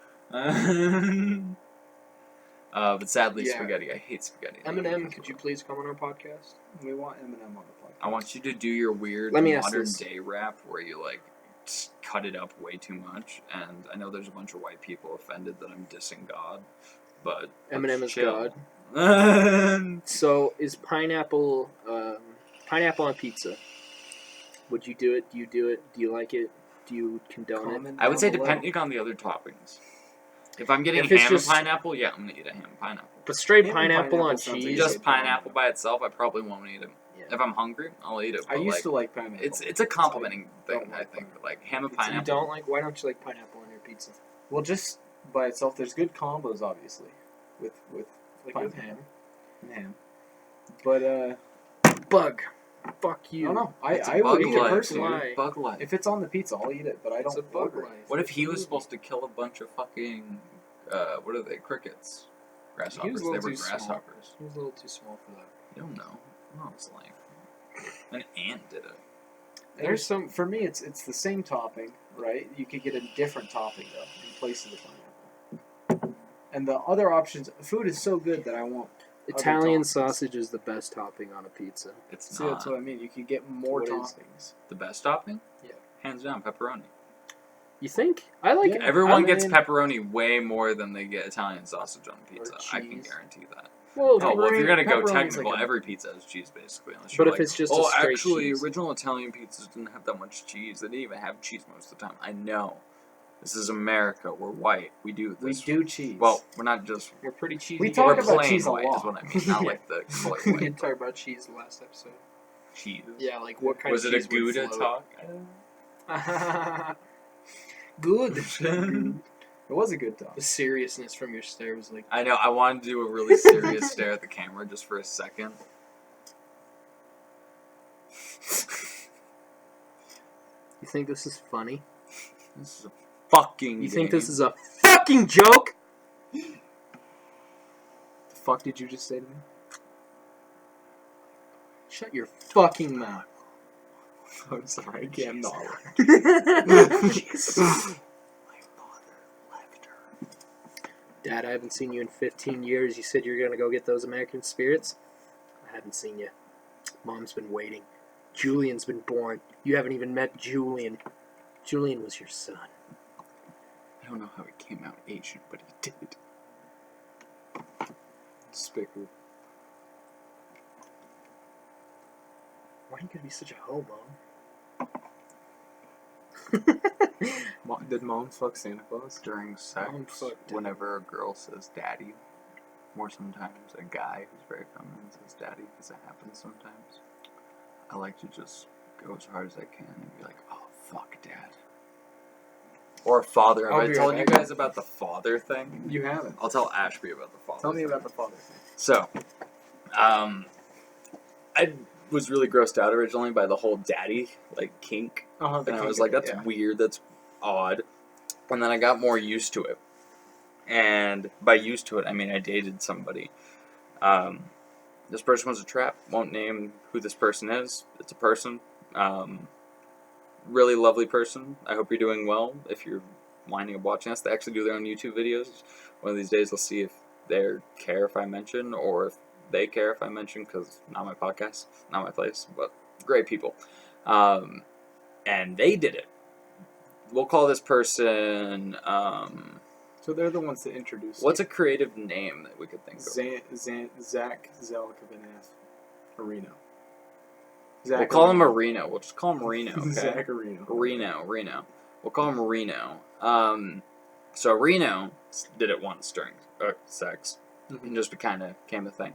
A: But sadly,
B: Yeah.
A: spaghetti. I hate spaghetti.
B: Eminem, could you please come on our podcast?
C: We want Eminem on the podcast.
A: I want you to do your weird
B: Let me ask
A: modern
B: this.
A: day rap where you like cut it up way too much. And I know there's a bunch of white people offended that I'm dissing God, but
B: Eminem
A: let's
B: is
A: chill.
B: God. So is pineapple on pizza? Would you do it? Do you do it? Do you like it? Do you condone it?
C: Comment
A: I would say
C: down below.
A: depending on the other toppings. If I'm getting
B: If it's
A: ham
B: just-
A: and pineapple, yeah, I'm gonna eat a ham and pineapple.
B: But straight
C: Ham and
B: pineapple on
C: pineapple sounds like
B: cheese.
C: a
A: Just
C: good
A: pineapple
C: combo.
A: by itself, I probably won't eat it.
B: Yeah.
A: If I'm hungry, I'll eat it.
C: I
A: But
C: used
A: like,
C: to like pineapple.
A: it's a complimenting
C: Don't
A: thing. I
C: like
A: think
C: pineapple.
A: like ham and
C: You
A: pineapple.
B: You don't like? Why don't you like pineapple on your pizza?
C: Well, just by itself, there's good combos, obviously, with
B: Like
C: pine
B: with
C: ham and ham. But
B: Bug. Fuck
C: I
B: you.
C: don't know.
A: It's a
C: I would
A: bug
C: eat it
A: life,
C: personally.
A: dude. Bug life.
C: If it's on the pizza, I'll eat it. But I
B: It's
C: don't.
B: a bug
C: order it.
B: life.
A: What if he was supposed to kill a bunch of fucking what are they? Crickets, grasshoppers.
C: a
A: They
C: little
A: were
C: too small.
A: grasshoppers.
C: He was a little too small for that.
A: You don't know. No, it's like an ant did it.
C: There's some. For me, it's the same topping, right? You could get a different topping though in place of the pineapple. And the other options, food is so good that I want.
B: Italian
C: toppings.
B: sausage is the best topping on a pizza.
A: It's
C: See,
A: not
C: that's what I mean. You could get more
B: What is-
C: toppings.
A: the best topping.
B: Yeah.
A: Hands down, pepperoni.
B: You think? I like
C: Yeah.
B: it.
A: Everyone
C: I
A: gets
C: mean-
A: pepperoni way more than they get Italian sausage on pizza. I can
B: cheese.
A: guarantee that.
B: Well,
A: Oh, well, if you're gonna go
C: pepperoni's
A: technical,
C: like a-
A: every pizza has cheese basically. Unless
B: But
A: you're
B: if
A: like,
B: it's just a
A: oh,
B: straight
A: actually,
B: cheese.
A: original Italian pizzas didn't have that much cheese. They didn't even have cheese most of the time. I know. This is America. We're white. We do
C: We
A: this.
C: do cheese.
A: Well, we're not just.
B: we're pretty cheesy.
C: We
B: guys.
C: talk
A: We're
C: about
A: plain
C: cheese a
A: white
C: lot.
A: is what I mean. Not like the color
B: we
A: white.
B: did talk about cheese last episode.
A: Cheese.
B: Yeah, like what kind
A: Was
B: of
A: it a
B: cheese would
A: Gouda
B: float?
A: talk?
B: Good.
C: it was a good talk.
B: The seriousness from your stare was like,
A: I know. I wanted to do a really serious stare at the camera just for a second.
B: you think this is funny?
A: This is a fucking.
B: You think
A: game.
B: this is a fucking joke?
C: The fuck did you just say to me?
B: Shut your fucking mouth.
C: I'm sorry. I can't. I'm not.
B: Dad, I haven't seen you in 15 years. You said you were going to go get those American spirits. I haven't seen you. Mom's been waiting. Julian's been born. You haven't even met Julian. Julian was your son.
A: I don't know how he came out Asian, but he did.
C: Despicable.
B: Why are you going to be such a homo?
C: Did mom fuck Santa Claus?
A: During sex,
B: Mom fucked it.
A: whenever a girl says daddy, or sometimes a guy who's very feminine says daddy, because it happens sometimes, I like to just go as hard as I can and be like, oh, fuck, dad. Or father. Have
C: I'll
A: I
C: be
A: told
C: right
A: you
C: back.
A: guys about the father thing?
C: You haven't.
A: I'll tell Ashby about the father
C: Tell me
A: thing.
C: about the father thing.
A: So, I was really grossed out originally by the whole daddy, like, kink.
C: Uh-huh,
A: And I was like, that's weird, that's odd. And then I got more used to it. And by used to it, I mean I dated somebody. This person was a trap. Won't name who this person is. It's a person. Really lovely person. I hope you're doing well. If you're winding up watching us, they actually do their own YouTube videos. One of these days I'll see if they care if I mention, or if they care if I mention, because not my podcast, not my place, but great people. And they did it. We'll call this person,
C: So they're the ones that introduced.
A: what's a creative name that we could think of?
C: Zach Areno.
A: We'll call him Marino. We'll just call him Reno, okay?
C: Zach Areno.
A: Reno. We'll call him Reno. So Reno did it once during sex, and just kind of became a thing.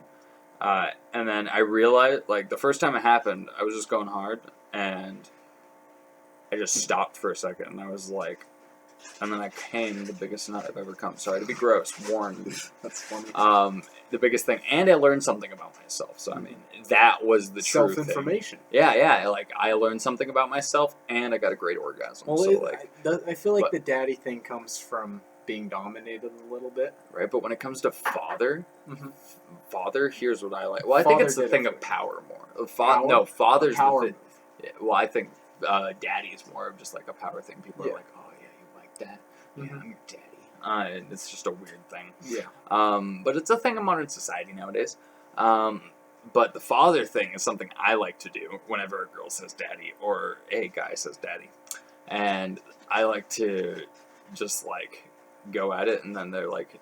A: And then I realized, like, the first time it happened, I was just going hard, and I just stopped for a second, and I was like, and then I came the biggest nut I've ever come. Sorry to be gross, warned.
C: That's funny.
A: The biggest thing, and I learned something about myself. So I mean, that was the true thing.
C: Self-information.
A: Yeah. Like I learned something about myself, and I got a great orgasm.
C: Well,
A: so like,
C: I feel like
A: but-
C: the daddy thing comes from being dominated a little bit.
A: right. But when it comes to father,
C: Mhm.
A: father, here's what I like. Well, I think
C: Father
A: it's the
C: did
A: thing
C: it
A: of
C: for-
A: power more.
C: Power?
A: No, father's
C: Power
A: the
C: move.
A: thing. Yeah, well, I think daddy is more of just like a power thing. People
C: Yeah.
A: are like, oh yeah, you like that? Yeah,
C: Mhm.
A: I'm your daddy. It's just a weird thing.
C: Yeah.
A: But it's a thing in modern society nowadays. But the father thing is something I like to do whenever a girl says daddy or a guy says daddy. And I like to just, like, go at it, and then they're like,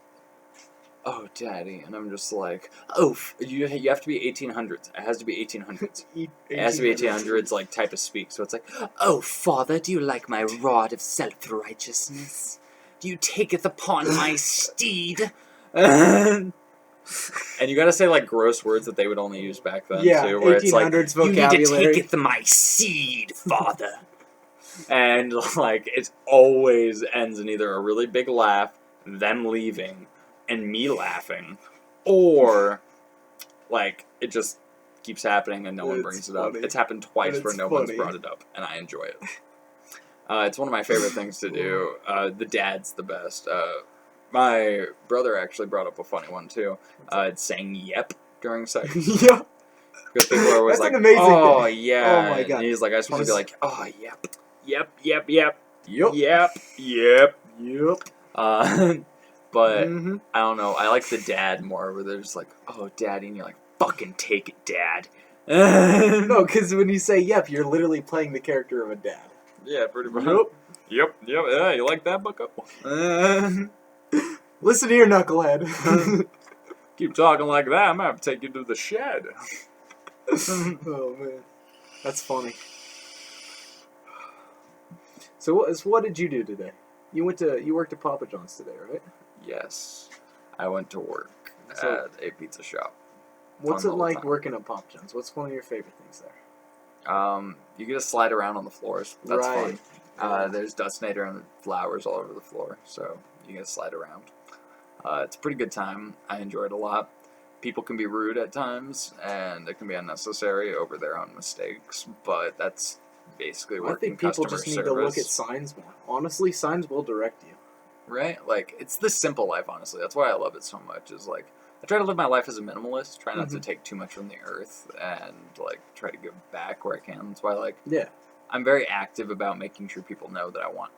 A: oh, daddy. And I'm just like, oh, you have to be 1800s. It has to be 1800s. It has to be 1800s, like, type of speak. So it's like, oh, father, do you like my rod of self-righteousness? Do you taketh upon my steed? And you gotta say, like, gross words that they would only use back then, too. Where it's like,
C: vocabulary.
A: you need to taketh my seed, father. And, like, it always ends in either a really big laugh, them leaving, and me laughing, or, like, it just keeps happening and no one brings it up. It's happened twice where no one's brought it up, and I enjoy it. It's one of my favorite things to do. The dad's the best. My brother actually brought up a funny one, too. It's saying yep during sex.
C: Yeah.
A: Because people are always
C: That's
A: like,
C: an amazing
A: oh,
C: thing.
A: yeah.
C: Oh, my God.
A: And he's like, I just want to be like, oh, yep. Yep.
C: Yep.
A: But
C: Mm-hmm.
A: I don't know. I like the dad more, where they're just like, "Oh, daddy," and you're like, "Fucking take it, dad."
C: No, because when you say yep, you're literally playing the character of a dad.
A: Yeah, pretty much.
C: Yep.
A: Yep. Yeah, you like that, Bucko?
C: Listen here, knucklehead.
A: Keep talking like that, I'm gonna have to take you to the shed.
C: Oh man, that's funny. So what did you do today? You worked at Papa John's today, right?
A: Yes, I went to work
C: So-
A: at a pizza shop.
C: What's
A: Fun
C: it
A: all the
C: like
A: time.
C: working at Papa John's? What's one of your favorite things there?
A: You get to slide around on the floors. That's
C: Right.
A: fun. There's dustinator and flowers all over the floor, so you get to slide around. It's a pretty good time. I enjoy it a lot. People can be rude at times, and it can be unnecessary over their own mistakes, but that's basically
C: I
A: working
C: think people
A: customer
C: just need
A: service.
C: to look at signs more. Honestly, signs will direct you.
A: Right? Like, it's the simple life, honestly. That's why I love it so much, is like, I try to live my life as a minimalist, try not to take too much from the earth, and, like, try to give back where I can. That's why, like,
C: Yeah.
A: I'm very active about making sure people know that I want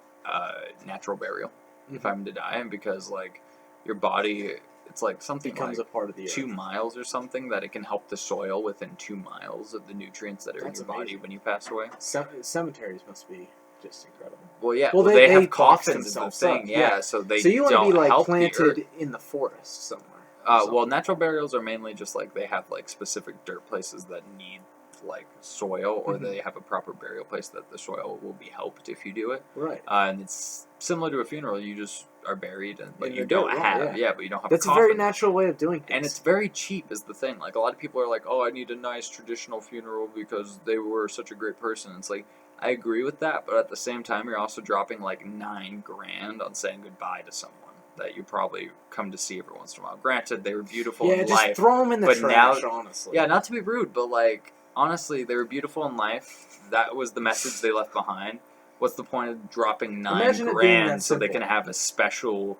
A: natural burial if I'm to die, because, like, your body, it's like something
C: Becomes
A: like
C: a part of the
A: 2
C: earth.
A: miles or something, that it can help the soil within 2 miles of the nutrients that are
C: That's
A: in your body
C: amazing.
A: when you pass away.
C: Cemeteries must be just incredible.
A: Well, yeah,
C: Well,
A: they
C: they
A: have
C: box
A: coffins and the
C: themselves
A: thing,
C: up,
A: yeah,
C: yeah.
A: so they
C: So you want to
A: don't
C: be like
A: help the earth.
C: planted in the forest somewhere.
A: Well, natural burials are mainly just like they have like specific dirt places that need like soil, or they have a proper burial place that the soil will be helped if you do it.
C: Right.
A: And it's similar to a funeral. You just are buried, but
C: In
A: you
C: the
A: don't
C: dirt,
A: have,
C: yeah.
A: but you don't have.
C: That's
A: a
C: a very
A: coffin.
C: natural way of doing things.
A: And it's very cheap, is the thing. Like, a lot of people are like, oh, I need a nice traditional funeral because they were such a great person. It's like, I agree with that, but at the same time, you're also dropping like $9,000 on saying goodbye to someone that you probably come to see every once in a while. Granted, they were beautiful
C: yeah,
A: in
C: just
A: life.
C: throw them in the
A: but
C: trash,
A: now-
C: honestly.
A: Yeah, not to be rude, but like, honestly, they were beautiful in life. That was the message they left behind. What's the point of dropping
C: Imagine it being that
A: $9,000 so they
C: simple.
A: can have a special,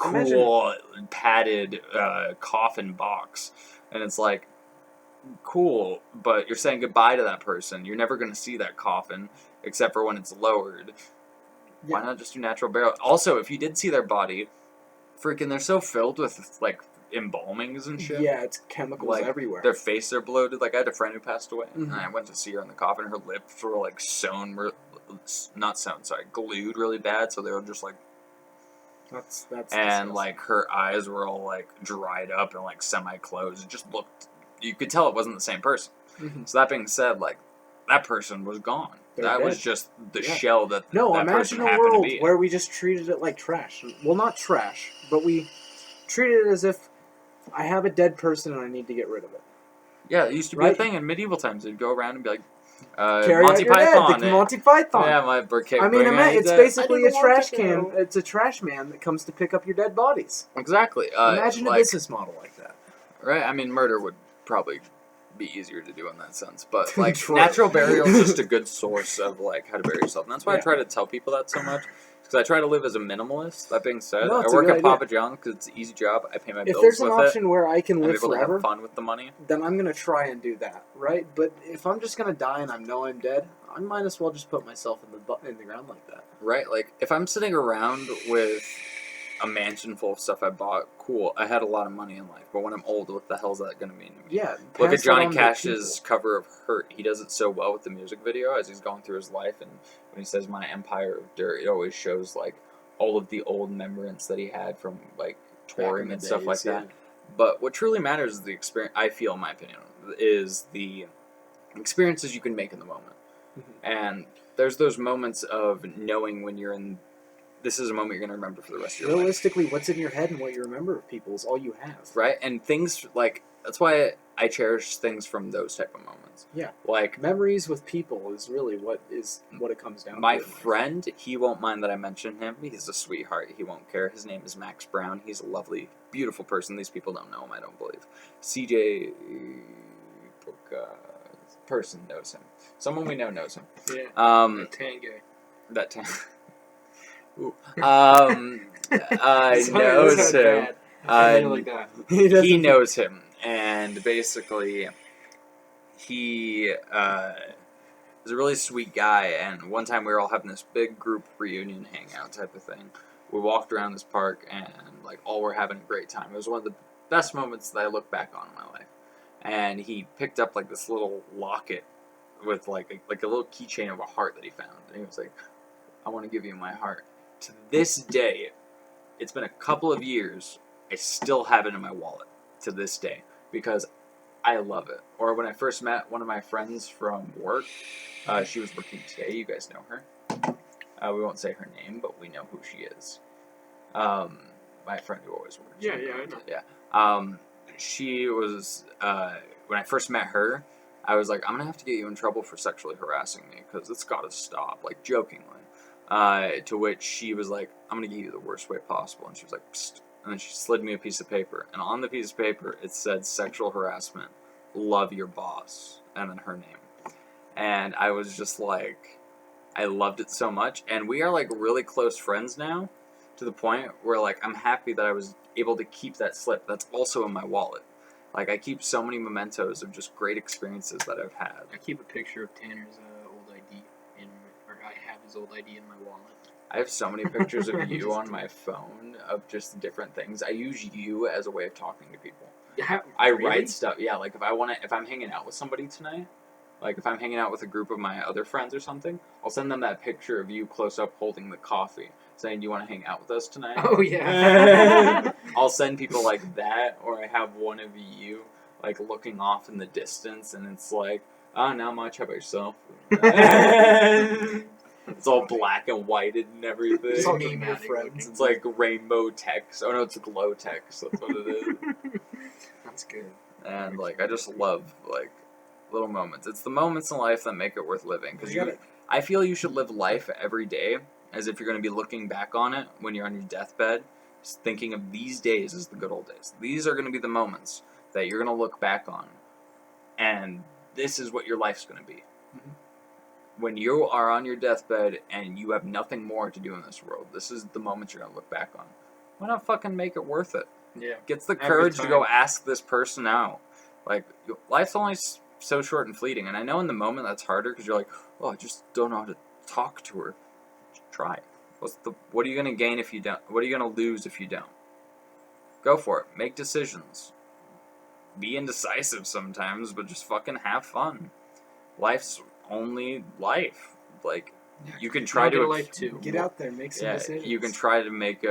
C: Imagine-
A: cool, padded coffin box? And it's like, cool, but you're saying goodbye to that person. You're never going to see that coffin except for when it's lowered. Why
C: Yeah.
A: not just do natural burial? Also, if you did see their body, freaking, they're so filled with like embalmings and shit.
C: Yeah, it's chemicals
A: Like,
C: everywhere.
A: Their face are bloated. Like, I had a friend who passed away, and
C: Mhm.
A: I went to see her in the coffin. Her lips were like glued really bad, so they were just like,
C: That's
A: and
C: disgusting.
A: like her eyes were all like dried up and like semi-closed. It just looked, you could tell it wasn't the same person.
C: Mhm.
A: So that being said, like, that person was gone.
C: They're
A: that was
C: dead.
A: just the
C: Yeah.
A: shell that
C: No,
A: that
C: imagine
A: person
C: a
A: happened
C: world
A: to be in.
C: where we just treated it like trash. Well, not trash, but we treated it as if I have a dead person and I need to get rid of it.
A: Yeah, it used to be
C: Right?
A: a thing in medieval times. They'd go around and be like,
C: Carry
A: Monty
C: out your
A: Python.
C: dead, the Monty Python.
A: Yeah, my briquet.
C: I mean, it's
A: I
C: basically a
A: didn't want
C: trash
A: to
C: can.
A: go.
C: It's a trash man that comes to pick up your dead bodies.
A: Exactly.
C: Imagine a
A: like,
C: business model like that.
A: Right? I mean, murder would probably be easier to do in that sense. But, like,
C: True.
A: natural burial is just a good source of, like, how to bury yourself. And that's why I
C: Yeah.
A: try to tell people that so much. Because I try to live as a minimalist. That being said,
C: No,
A: I
C: it's a
A: work
C: good
A: at Papa John's because it's an easy job. I pay my
C: If
A: bills
C: there's an
A: with it.
C: option where I can
A: I'm
C: live
A: able to
C: forever,
A: have fun with the money.
C: then I'm going to try and do that, right? But if I'm just going to die and I know I'm dead, I might as well just put myself in the ground like that.
A: Right? Like, if I'm sitting around with a mansion full of stuff I bought. Cool. I had a lot of money in life, but when I'm old, what the hell is that going to mean to me?
C: Yeah.
A: Look at
C: pass that
A: Johnny
C: on to
A: Cash's
C: people.
A: cover of Hurt. He does it so well with the music video as he's going through his life, and when he says "My Empire of Dirt," it always shows like all of the old memories that he had from like touring and stuff like that. But what truly matters is the experience. I feel, in my opinion, is the experiences you can make in the moment. And there's those moments of knowing when you're in. This is a moment you're going to remember for the rest of your life.
C: Realistically, what's in your head and what you remember of people is all you have.
A: Right? And things like, that's why I cherish things from those type of moments.
C: Yeah.
A: Like,
C: Memories with people is really what it comes down
A: my
C: to.
A: friend, he won't mind that I mention him. He's a sweetheart. He won't care. His name is Max Brown. He's a lovely, beautiful person. These people don't know him, I don't believe. CJ person knows him. Someone we know knows him.
B: Yeah.
A: That
B: Tan guy.
A: That time. Ooh.
C: Sorry,
A: Knows
C: that's
A: him.
C: bad.
B: like that.
A: He knows him, and basically, he is a really sweet guy. And one time we were all having this big group reunion hangout type of thing. We walked around this park, and like all were having a great time. It was one of the best moments that I look back on in my life. And he picked up like this little locket with like a little keychain of a heart that he found, and he was like, "I want to give you my heart." To this day, it's been a couple of years. I still have it in my wallet to this day because I love it. Or when I first met one of my friends from work, she was working today. You guys know her. We won't say her name, but we know who she is. My friend who always works.
B: Yeah, I know.
A: Yeah. She was, when I first met her, I was like, I'm going to have to get you in trouble for sexually harassing me because it's got to stop, like jokingly. To which she was like, I'm going to get you the worst way possible. And she was like, psst. And then she slid me a piece of paper. And on the piece of paper, it said sexual harassment, love your boss, and then her name. And I was just like, I loved it so much. And we are like really close friends now to the point where like I'm happy that I was able to keep that slip. That's also in my wallet. Like I keep so many mementos of just great experiences that I've had.
B: I keep a picture of Tanner's old ID or I have his old ID in my wallet.
A: I have so many pictures of you on my phone of just different things. I use you as a way of talking to people.
B: Yeah,
A: I
B: really?
A: write stuff. Yeah, like if I'm hanging out with somebody tonight, like if I'm hanging out with a group of my other friends or something, I'll send them that picture of you close up holding the coffee, saying, "Do you want to hang out with us tonight?"
B: Oh yeah.
A: I'll send people like that, or I have one of you like looking off in the distance, and it's like, "Oh, not much. How about yourself?" It's all black and white and everything.
C: Just all
B: Dramatic
C: your friends.
B: looking.
A: It's like rainbow text. Oh no, it's a glow text. That's what it is.
B: That's good.
A: And like, I just love like little moments. It's the moments in life that make it worth living. Because I feel you should live life every day as if you're going to be looking back on it when you're on your deathbed, just thinking of these days as the good old days. These are going to be the moments that you're going to look back on, and this is what your life's going to be.
C: Mm-hmm.
A: When you are on your deathbed and you have nothing more to do in this world, this is the moment you're going to look back on. Why not fucking make it worth it?
B: Yeah.
A: Gets the
B: Every
A: courage to
B: time.
A: go ask this person out. Like, life's only so short and fleeting, and I know in the moment that's harder because you're like, oh, I just don't know how to talk to her. Try. What are you going to gain if you don't? What are you going to lose if you don't? Go for it. Make decisions. Be indecisive sometimes, but just fucking have fun. Life's only life. Like, you can try to
B: life too.
C: Get out there, make some
A: yeah,
C: decisions.
A: you can try to make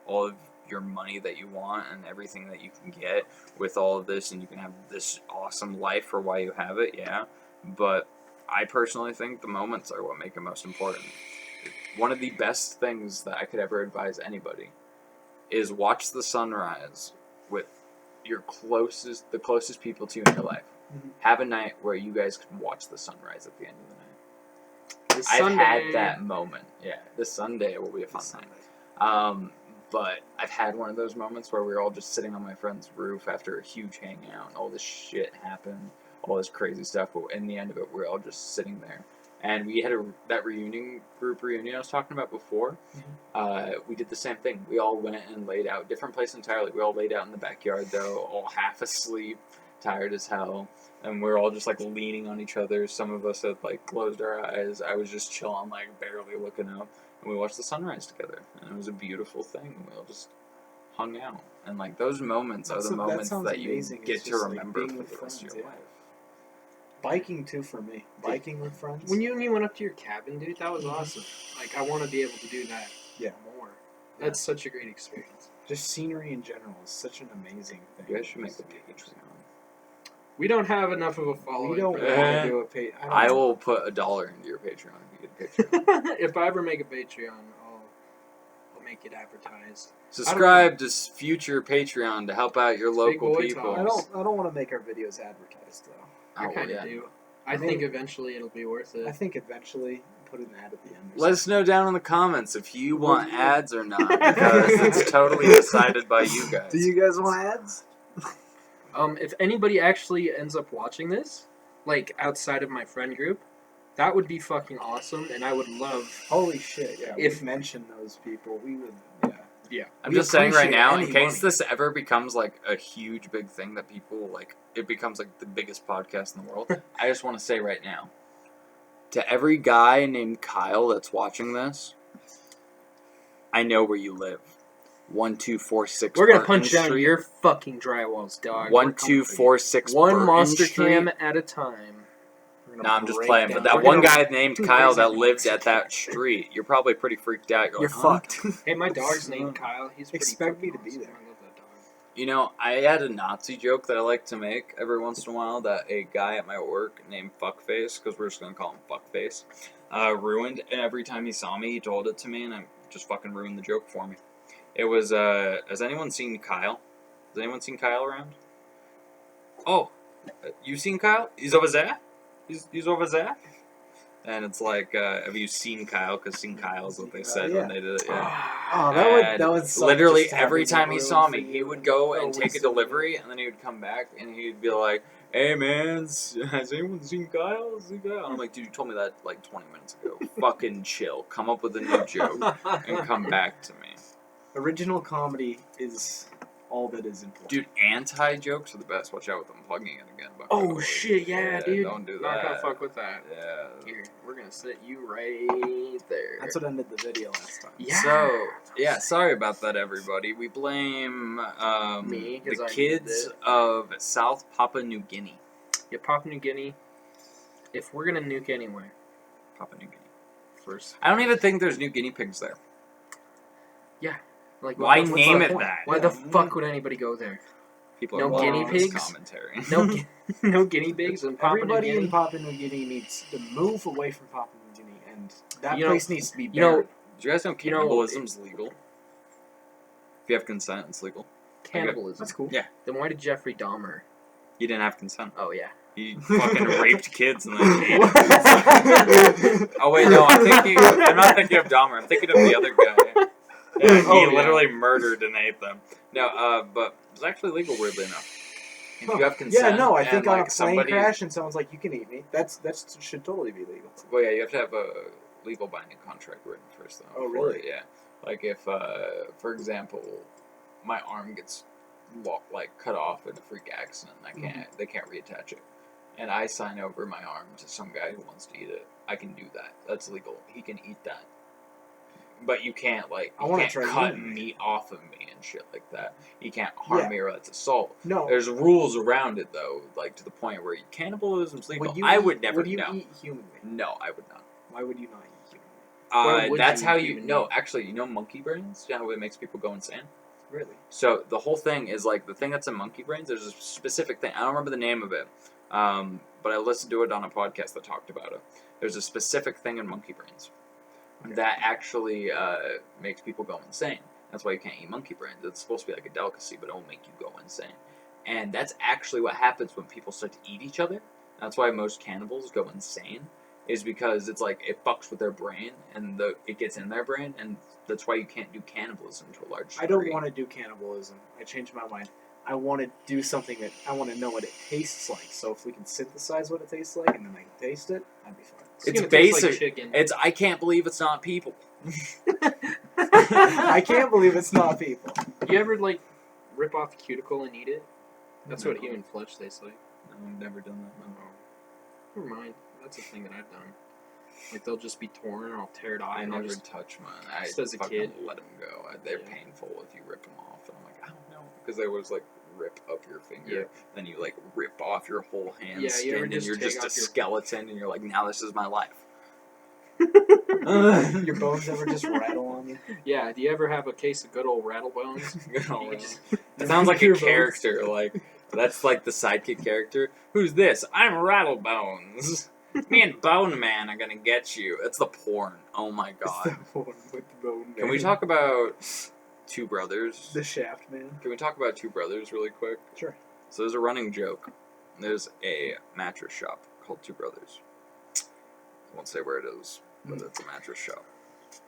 A: all of your money that you want and everything that you can get with all of this, and you can have this awesome life for why you have it, yeah. But I personally think the moments are what make it most important. One of the best things that I could ever advise anybody is watch the sunrise with the closest people to you in your life.
C: Mhm.
A: Have a night where you guys can watch the sunrise at the end of the night.
B: This
A: I've
B: Sunday-
A: had that moment. Yeah, this Sunday will be a fun night. But I've had one of those moments where we were all just sitting on my friend's roof after a huge hangout, and all this shit happened, all this crazy stuff. But in the end of it, we were all just sitting there, and we had that group reunion I was talking about before. We did the same thing. We all went and laid out, different place entirely. We all laid out in the backyard though, all half asleep, tired as hell. And we're all just like leaning on each other. Some of us had like closed our eyes. I was just chilling, like barely looking up. And we watched the sunrise together. And and it was a beautiful thing. We all just hung out, and like those moments are the
C: That
A: moments
C: sounds
A: that you
C: amazing.
A: get
C: It's
A: to
C: just, like,
A: remember
C: being
A: for
C: with
A: the rest of
C: friends,
A: your
C: yeah.
A: life.
C: Biking too for me. Biking with friends.
E: When you and me went up to your cabin, dude, that was awesome. Like, I want to be able to do that
C: Yeah.
E: more. That's such a great experience.
C: Just scenery in general is such an amazing thing.
A: You guys should make the Patreon.
E: We don't have enough of a following.
C: We don't
E: for
C: want
E: that.
C: to do a pay.
A: I will put $1 into your Patreon if you get a Patreon.
E: If I ever make a Patreon, I'll make it advertised.
A: Subscribe to future Patreon to help out your
E: Big
A: local
E: Boi
A: people.
E: Talks.
C: I don't want to make our videos advertised though.
E: I
A: Oh,
E: kind of
A: yeah.
E: do. I think eventually it'll be worth it.
C: I think eventually put an ad at the end.
A: Let us know down in the comments if you want ads or not, because it's totally decided by you guys.
C: Do you guys want ads?
E: If anybody actually ends up watching this, like outside of my friend group, that would be fucking awesome, and I would love.
C: Holy shit! Yeah.
E: If-
C: If mention those people, we would. Yeah.
A: I'm
C: We
A: just saying right
C: appreciate
A: now, in
C: any
A: case
C: money.
A: this ever becomes like a huge big thing that people like, it becomes like the biggest podcast in the world. I just want to say right now, to every guy named Kyle that's watching this, I know where you live. 1246.
E: We're gonna
A: Burton
E: punch down
A: Street.
E: your fucking drywalls, dog. We're coming for you.
A: 1246.
E: One
A: Burton
E: monster
A: Street.
E: cam at a time.
A: No, I'm just
C: break
A: playing.
C: down-
A: But that
E: We're
A: one
E: gonna-
A: guy named Kyle that lives at that street, you're probably pretty freaked out. You're
C: You're
A: like, huh?
C: fucked.
E: Hey, my dog's named Kyle. He's pretty
C: Expect me
E: fucking
C: to be
E: awesome.
C: there.
E: I love that dog.
A: You know, I had a Nazi joke that I like to make every once in a while that a guy at my work named Fuckface, because we're just going to call him Fuckface, ruined. And every time he saw me, he told it to me, and I just fucking ruined the joke for me. It was, has anyone seen Kyle? Has anyone seen Kyle around? Oh, you seen Kyle? He's over there? He's over there? And it's like, have you seen Kyle? Because seen Kyle is what they said
C: yeah.
A: when they did it. Yeah.
C: Oh,
A: And
C: that would suck
A: literally
C: just to have
A: every
C: it
A: time he
C: ruined
A: saw
C: for
A: me,
C: you.
A: he would go and
C: Oh,
A: take a
C: wasted.
A: delivery, and then he would come back and he'd be like, "Hey man, has anyone seen Kyle? Seen Kyle?" And I'm like, "Dude, you told me that like 20 minutes ago. Fucking chill. Come up with a new joke and come back to me."
C: Original comedy is all that is important.
A: Dude, anti-jokes are the best. Watch out with them plugging it again. But
E: Oh shit, yeah, dude.
A: Don't do
E: Not gonna
A: that.
E: fuck with that.
A: Yeah.
E: Here, we're gonna set you right there.
C: That's what ended the video last time.
E: Yeah.
A: So, yeah, sorry about that, everybody. We blame
E: Me, 'cause
A: the
E: I moved
A: kids
E: it.
A: of South Papua New Guinea.
E: Yeah, Papua New Guinea. If we're gonna nuke anywhere,
A: Papua New Guinea.
E: first.
A: I don't even think there's new guinea pigs there.
E: Like,
A: Why
E: what's
A: name
E: the
A: it
E: point?
A: that?
E: Why the fuck would anybody go there?
A: People
E: No
A: are
E: guinea
A: watching this
E: pigs?
A: commentary.
E: No, no guinea pigs in Papua New
C: Everybody
E: Guinea.
C: in Papua New Guinea needs to move away from Papua New Guinea, and that
E: You know-
C: place needs to be
E: you know,
C: buried.
A: Do you guys know
E: You know,
A: cannibalism's legal? If you have consent, it's legal.
E: Cannibalism.
C: That's cool.
A: Yeah.
E: Then why did Jeffrey Dahmer?
A: You didn't have consent.
E: Oh yeah.
A: He fucking raped kids and then ate them. Oh wait, no, I'm not thinking of Dahmer. I'm thinking of the other guy. Yeah, he
E: Oh, yeah.
A: literally murdered and ate them. No, but it's actually legal, weirdly enough. If you have consent.
C: Yeah, no, I
A: and,
C: think on a
A: like,
C: plane
A: somebody,
C: crash and someone's like, "You can eat me." That should totally be legal.
A: Well, yeah, you have to have a legal binding contract written first, though.
C: Oh,
A: before
C: really?
A: it, yeah. Like if, for example, my arm gets cut off in a freak accident, they can't reattach it, and I sign over my arm to some guy who wants to eat it. I can do that. That's legal. He can eat that. But you can't
C: I
A: you
C: wanna
A: can't
C: try
A: cut
C: eating it.
A: meat off of me and shit like that. You can't harm me or that's assault.
C: No.
A: There's rules around it though, like to the point where cannibalism's legal. Would never
C: Would you
A: know.
C: eat human meat?
A: No, I would not.
C: Why would you not eat human meat?
E: Why would
A: That's
E: you
A: how
E: eat
A: you
E: human
A: no.
E: meat?
A: Actually, you know monkey brains. You know how it makes people go insane.
C: Really?
A: So the whole thing is like the thing that's in monkey brains. There's a specific thing. I don't remember the name of it, but I listened to it on a podcast that talked about it. There's a specific thing in monkey brains that actually makes people go insane. That's why you can't eat monkey brains. It's supposed to be like a delicacy, but it will make you go insane. And that's actually what happens when people start to eat each other. That's why most cannibals go insane, is because it's like it fucks with their brain and it gets in their brain, and that's why you can't do cannibalism to a large degree.
C: I don't want to do cannibalism. I changed my mind. I want to do something that I want to know what it tastes like. So if we can synthesize what it tastes like and then I can taste it, I'd be fine.
A: It's
E: gonna taste like
A: basic.
E: chicken.
A: It's I can't believe it's not people.
C: I can't believe it's not people.
E: You ever rip off the cuticle and eat it? That's what human flesh tastes like.
A: No, I've never done that.
E: Never mind. That's a thing that I've done. Like they'll just be torn, or I'll tear it off.
A: I
E: and I'll
A: never
E: just
A: touch mine. I
E: just as a
A: fucking
E: kid.
A: let them go. They're
E: Yeah.
A: painful if you rip them off. And I'm like, I don't know. Because they always, like, rip up your finger.
E: Yeah.
A: Then you, like, rip off your whole hand
E: Yeah, you
A: skin,
E: ever
A: and
E: just
A: you're
E: take
A: just a
E: off your-
A: skeleton, and you're like, now this is my life.
C: Your bones ever just rattle on you?
E: Yeah. Do you ever have a case of good old rattle bones?
A: Good old
E: You
A: rattle.
E: just-
A: It sounds like a
C: Your bones.
A: character. Like, that's like the sidekick character. Who's this? I'm Rattlebones. Me and Bone Man are gonna get you. It's the porn. Oh my
C: It's
A: god.
C: the one with the bone.
A: Can we
C: man.
A: talk about Two Brothers?
C: the Shaft man?
A: Can we talk about Two Brothers really quick?
C: Sure.
A: So there's a running joke. There's a mattress shop called Two Brothers. I won't say where it is, but it's a mattress shop.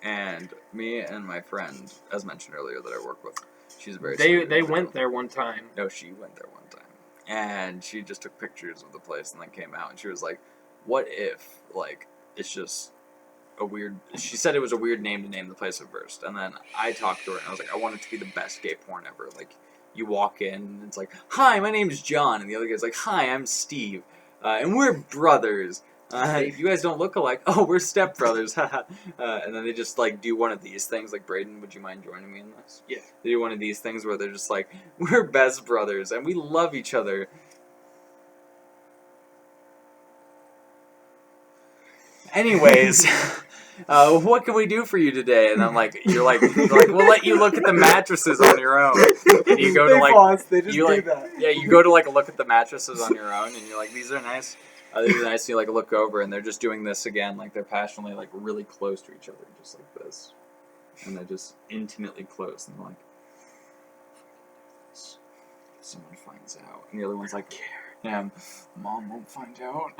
A: And me and my friend, as mentioned earlier, that I work with, she's a very
E: They
A: sweet
E: they
A: girl.
E: went there one time.
A: No, she went there one time. And she just took pictures of the place and then came out and she was like, what if, like, it's just a weird... She said it was a weird name to name the place at first. And then I talked to her and I was like, I want it to be the best gay porn ever. Like, you walk in and it's like, hi, my name's John. And the other guy's like, hi, I'm Steve. And we're brothers. You guys don't look alike. Oh, we're stepbrothers. And then they just, like, do one of these things. Like, Braden, would you mind joining me in this?
E: Yeah.
A: They do one of these things where they're just like, we're best brothers and we love each other. Anyways, what can we do for you today? And I'm like, you're like, we'll let you look at the mattresses on your own. And you go to
C: They
A: like,
C: pause, they just
A: you
C: do
A: like,
C: that.
A: yeah, you go to like look at the mattresses on your own, and you're like, these are nice. These are nice. And you like look over, and they're just doing this again, like they're passionately like really close to each other, just like this, and they're just intimately close, and they're like, if someone finds out, and the other one's like, yeah, Mom won't find out.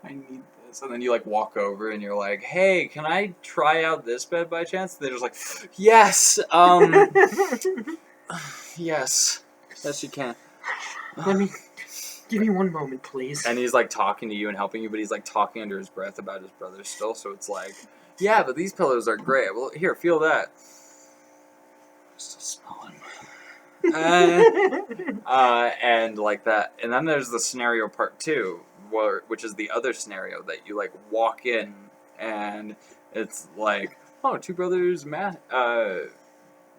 A: I need this. And then you like walk over and you're like, hey, can I try out this bed by chance? And they're just like, yes, yes, you can.
E: Give me one moment, please.
A: And he's like talking to you and helping you, but he's like talking under his breath about his brother still. So it's like, yeah, but these pillows are great. Well, here, feel that. I still smell them. And like that. And then there's the scenario part 2. Which is the other scenario that you like walk in and it's like, oh, Two Brothers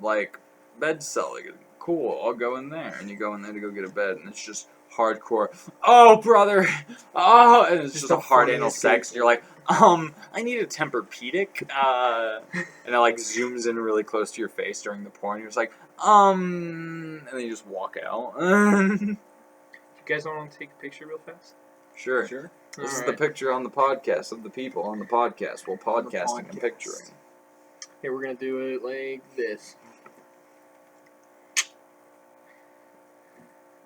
A: like bed selling. Cool, I'll go in there. And you go in there to go get a bed and it's just hardcore, oh brother, oh, and it's just a hard anal sex and you're like, I need a Tempur-Pedic, and it like zooms in really close to your face during the porn. You're just like, and then you just walk out.
E: You guys want to take a picture real fast?
A: Sure. This is the
E: Alright.
A: picture on the podcast of the people on the podcast while podcasting and
C: podcast.
A: picturing.
E: Here, we're going to do it like this.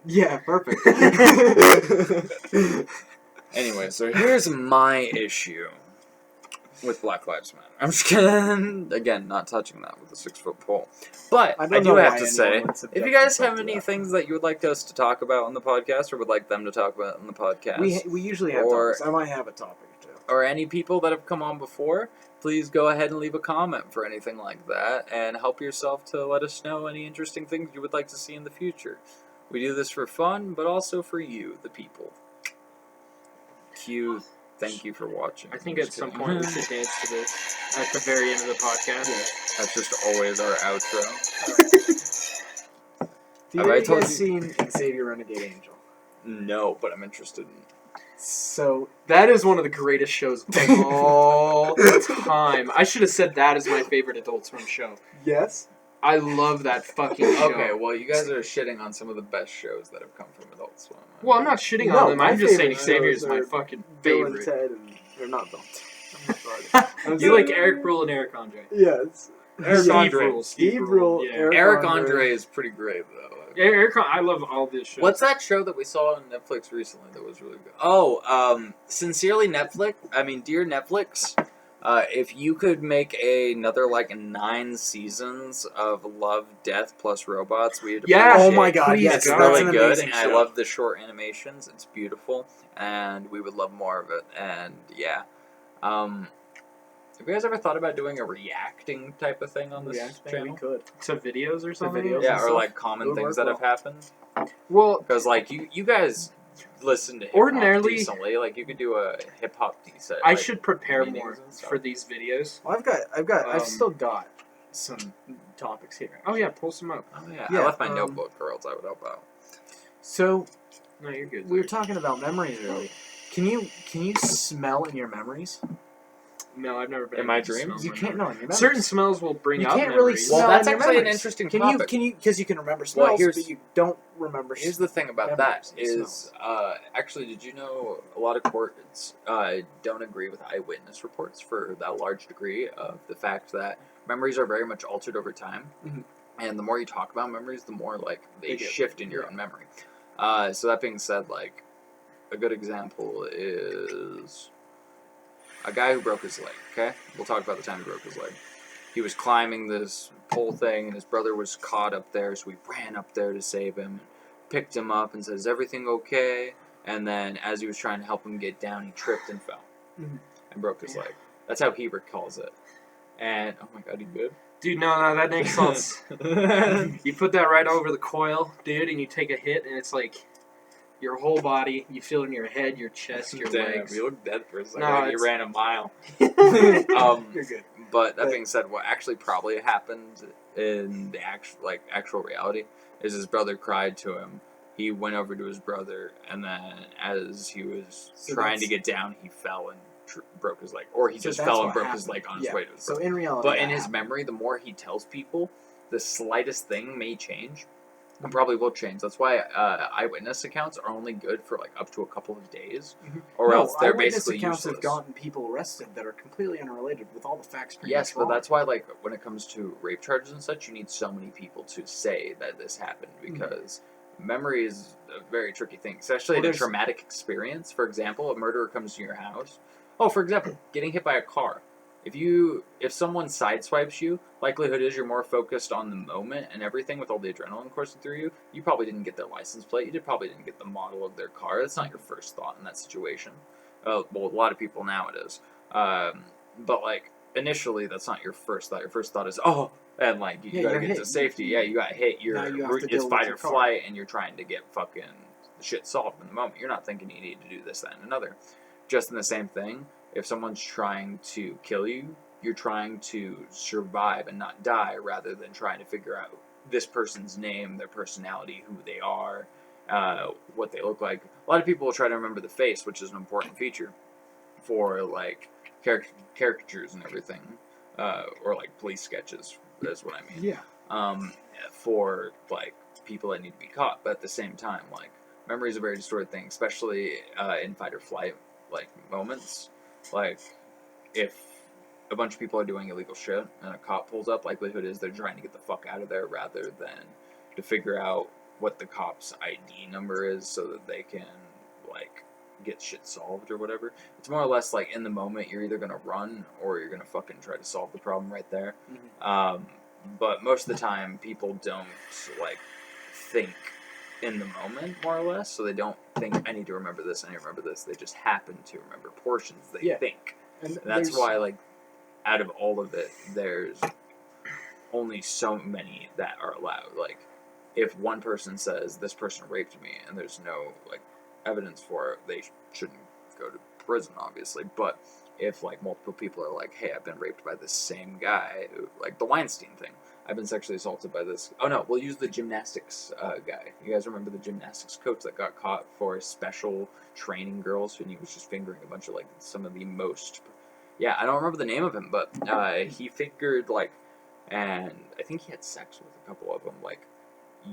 C: Yeah, perfect.
A: Anyway, so here's my issue with Black Lives Matter. I'm just kidding. Again, not touching that with a 6-foot pole. But
C: I
A: I,
C: don't
A: do
C: know
A: have
C: why
A: to
C: anyone
A: say,
C: would subject
A: if you guys
C: themselves
A: have
C: to
A: any
C: that.
A: things that you would like us to talk about on the podcast or would like them to talk about on the podcast,
C: we usually have
A: Or-
C: topics. I might have a topic too.
A: or any people that have come on before, please go ahead and leave a comment for anything like that and help yourself to let us know any interesting things you would like to see in the future. We do this for fun, but also for you, the people. Q, thank you for watching.
E: I think
A: I'm
E: at
A: just
E: some
A: kidding.
E: point we should dance to this at the very end of the podcast.
A: That's just always our outro.
C: Have
A: Have I
C: you
A: told
C: guys
A: you-
C: seen Xavier Renegade Angel?
A: No, but I'm interested in.
C: So
E: That is one of the greatest shows of all time. I should have said that is my favorite Adult Swim show.
C: yes,
E: I love that fucking show.
A: Okay, well, you guys are shitting on some of the best shows that have come from Adult Swim.
E: Well, I'm not shitting
C: No,
E: on them.
C: my
E: I'm just saying
C: favorite
E: Xavier
C: shows
E: is my
C: are
E: fucking
C: Bill and
E: favorite.
C: Ted and they're not Bill. I'm sorry.
E: You like Eric Brule and Eric Andre.
C: Yes.
A: Eric
E: Steve
A: Andre.
E: Brule,
C: Steve Brule,
E: yeah.
A: Eric Andre is pretty great, though.
E: I love all this shows.
A: What's that show that we saw on Netflix recently that was really good? Oh, sincerely Netflix. I mean, dear Netflix, if you could make another like 9 seasons of Love, Death plus Robots, we'd
E: Yeah.
A: appreciate
C: Oh my God,
E: Please,
C: yes,
A: It's
E: God.
C: that's
A: really
C: an
A: good,
C: amazing
A: and
C: show.
A: I love the short animations. It's beautiful, and we would love more of it. And yeah, have you guys ever thought about doing a reacting type of thing on this
C: We
A: channel?
C: could.
E: to videos or something?
C: videos.
A: Yeah,
C: and
A: or
C: stuff.
A: like common
C: It would
A: things
C: work
A: that have happened.
E: Well,
A: Because like you guys listen to hip hop
E: Ordinarily-
A: decently. Like you could do a hip hop decent.
E: I
A: like,
E: should prepare
A: meetings
E: more
A: and stuff.
E: for these videos.
C: Well, I've
E: Um,
C: still got some topics here.
E: Oh yeah, pull some up.
A: Oh yeah,
C: Yeah,
A: I left my
C: um,
A: notebook, or else I would help out.
C: So
E: No, you're good.
C: we were
E: Zach.
C: talking about memories earlier. Can you smell in your memories?
E: No, I've never been
A: In my
E: able to
A: dreams?
E: smell
C: You
E: my
C: can't know in
E: memories.
C: your memories.
E: Certain smells will bring
C: You
E: up
C: can't really
E: memories.
C: smell
A: Well, that's
C: in your
A: actually an
C: memories.
A: interesting
C: Can
A: topic.
C: you because you can remember
A: Well,
C: smells,
A: here's-
C: but you don't remember.
A: Here's the thing about
C: memories
A: that
C: and
A: is,
C: smells.
A: actually, did you know a lot of courts don't agree with eyewitness reports for that large degree of the fact that memories are very much altered over time,
C: Mhm.
A: and the more you talk about memories, the more like they
C: They get-
A: shift in your
C: yeah.
A: own memory. So that being said, like a good example is a guy who broke his leg. Okay, we'll talk about the time he broke his leg. He was climbing this pole thing, and his brother was caught up there, so he ran up there to save him, picked him up, and said, "Is everything okay?" And then, as he was trying to help him get down, he tripped and fell,
C: Mhm.
A: and broke his leg. That's how he recalls it. And oh my god, you good?
E: Dude, no, that makes sense. You put that right over the coil, dude, and you take a hit, and it's like your whole body. You feel it in your head, your chest, your
A: Damn,
E: legs.
A: you look dead for a second.
E: No,
A: Like you
E: it's-
A: ran a mile.
C: You're good.
A: But that
C: But-
A: being said, what actually probably happened in the actual reality is his brother cried to him. He went over to his brother, and then as he was
C: So
A: trying to
C: that's-
A: get down, he fell and broke his leg, or he
C: So
A: just
C: that's
A: fell and
C: what
A: broke his
C: happened.
A: leg on his
C: Yeah.
A: way to his
C: So
A: brother.
C: in reality,
A: But
C: that
A: in his
C: happened.
A: memory, the more he tells people, the slightest thing may change, and probably will change. That's why eyewitness accounts are only good for like up to a couple of days,
C: Mhm.
A: or
C: No,
A: else they're
C: eyewitness
A: basically
C: accounts
A: useless.
C: have gotten people arrested that are completely unrelated with all the facts. pretty
A: Yes,
C: much
A: but
C: wrong.
A: that's why, like, when it comes to rape charges and such, you need so many people to say that this happened
C: Mm-hmm.
A: because memory is a very tricky thing, especially
C: Well,
A: in a
C: there's-
A: traumatic experience. For example, a murderer comes to your house. Oh, for example, getting hit by a car. If someone sideswipes you, likelihood is you're more focused on the moment and everything with all the adrenaline coursing through you. You probably didn't get their license plate. You probably didn't get the model of their car. That's not your first thought in that situation. Well, a lot of people now it is. But like initially, that's not your first thought. Your first thought is, oh, and like you
C: Yeah,
A: gotta
C: you're
A: get
C: hit.
A: to safety. Yeah, you got hit.
C: Now you have to
A: It's
C: deal with
A: fight
C: your
A: or
C: car.
A: flight, and you're trying to get fucking shit solved in the moment. You're not thinking you need to do this, that, and another. Just in the same thing, if someone's trying to kill you, you're trying to survive and not die, rather than trying to figure out this person's name, their personality, who they are, what they look like. A lot of people will try to remember the face, which is an important feature for like caricatures and everything, or like police sketches. That's what I mean.
C: Yeah.
A: For like people that need to be caught, but at the same time, like memory is a very distorted thing, especially in fight or flight like moments. Like if a bunch of people are doing illegal shit and a cop pulls up, likelihood is they're trying to get the fuck out of there rather than to figure out what the cop's ID number is so that they can like get shit solved or whatever. It's more or less like in the moment you're either gonna run or you're gonna fucking try to solve the problem right there. But most of the time people don't like think in the moment more or less, so they don't think I need to remember this, I need to remember this. They just happen to remember portions they
C: Yeah.
A: think.
C: And
A: And that's
C: there's-
A: why, like, out of all of it, there's only so many that are allowed. Like, if one person says, this person raped me, and there's no, like, evidence for it, they shouldn't go to prison, obviously. But if, like, multiple people are like, hey, I've been raped by this same guy, like the Weinstein thing. I've been sexually assaulted by this. Oh, no, we'll use the gymnastics guy. You guys remember the gymnastics coach that got caught for special training girls, and he was just fingering a bunch of, like, some of the most... Yeah, I don't remember the name of him, but he fingered, like, and I think he had sex with a couple of them, like,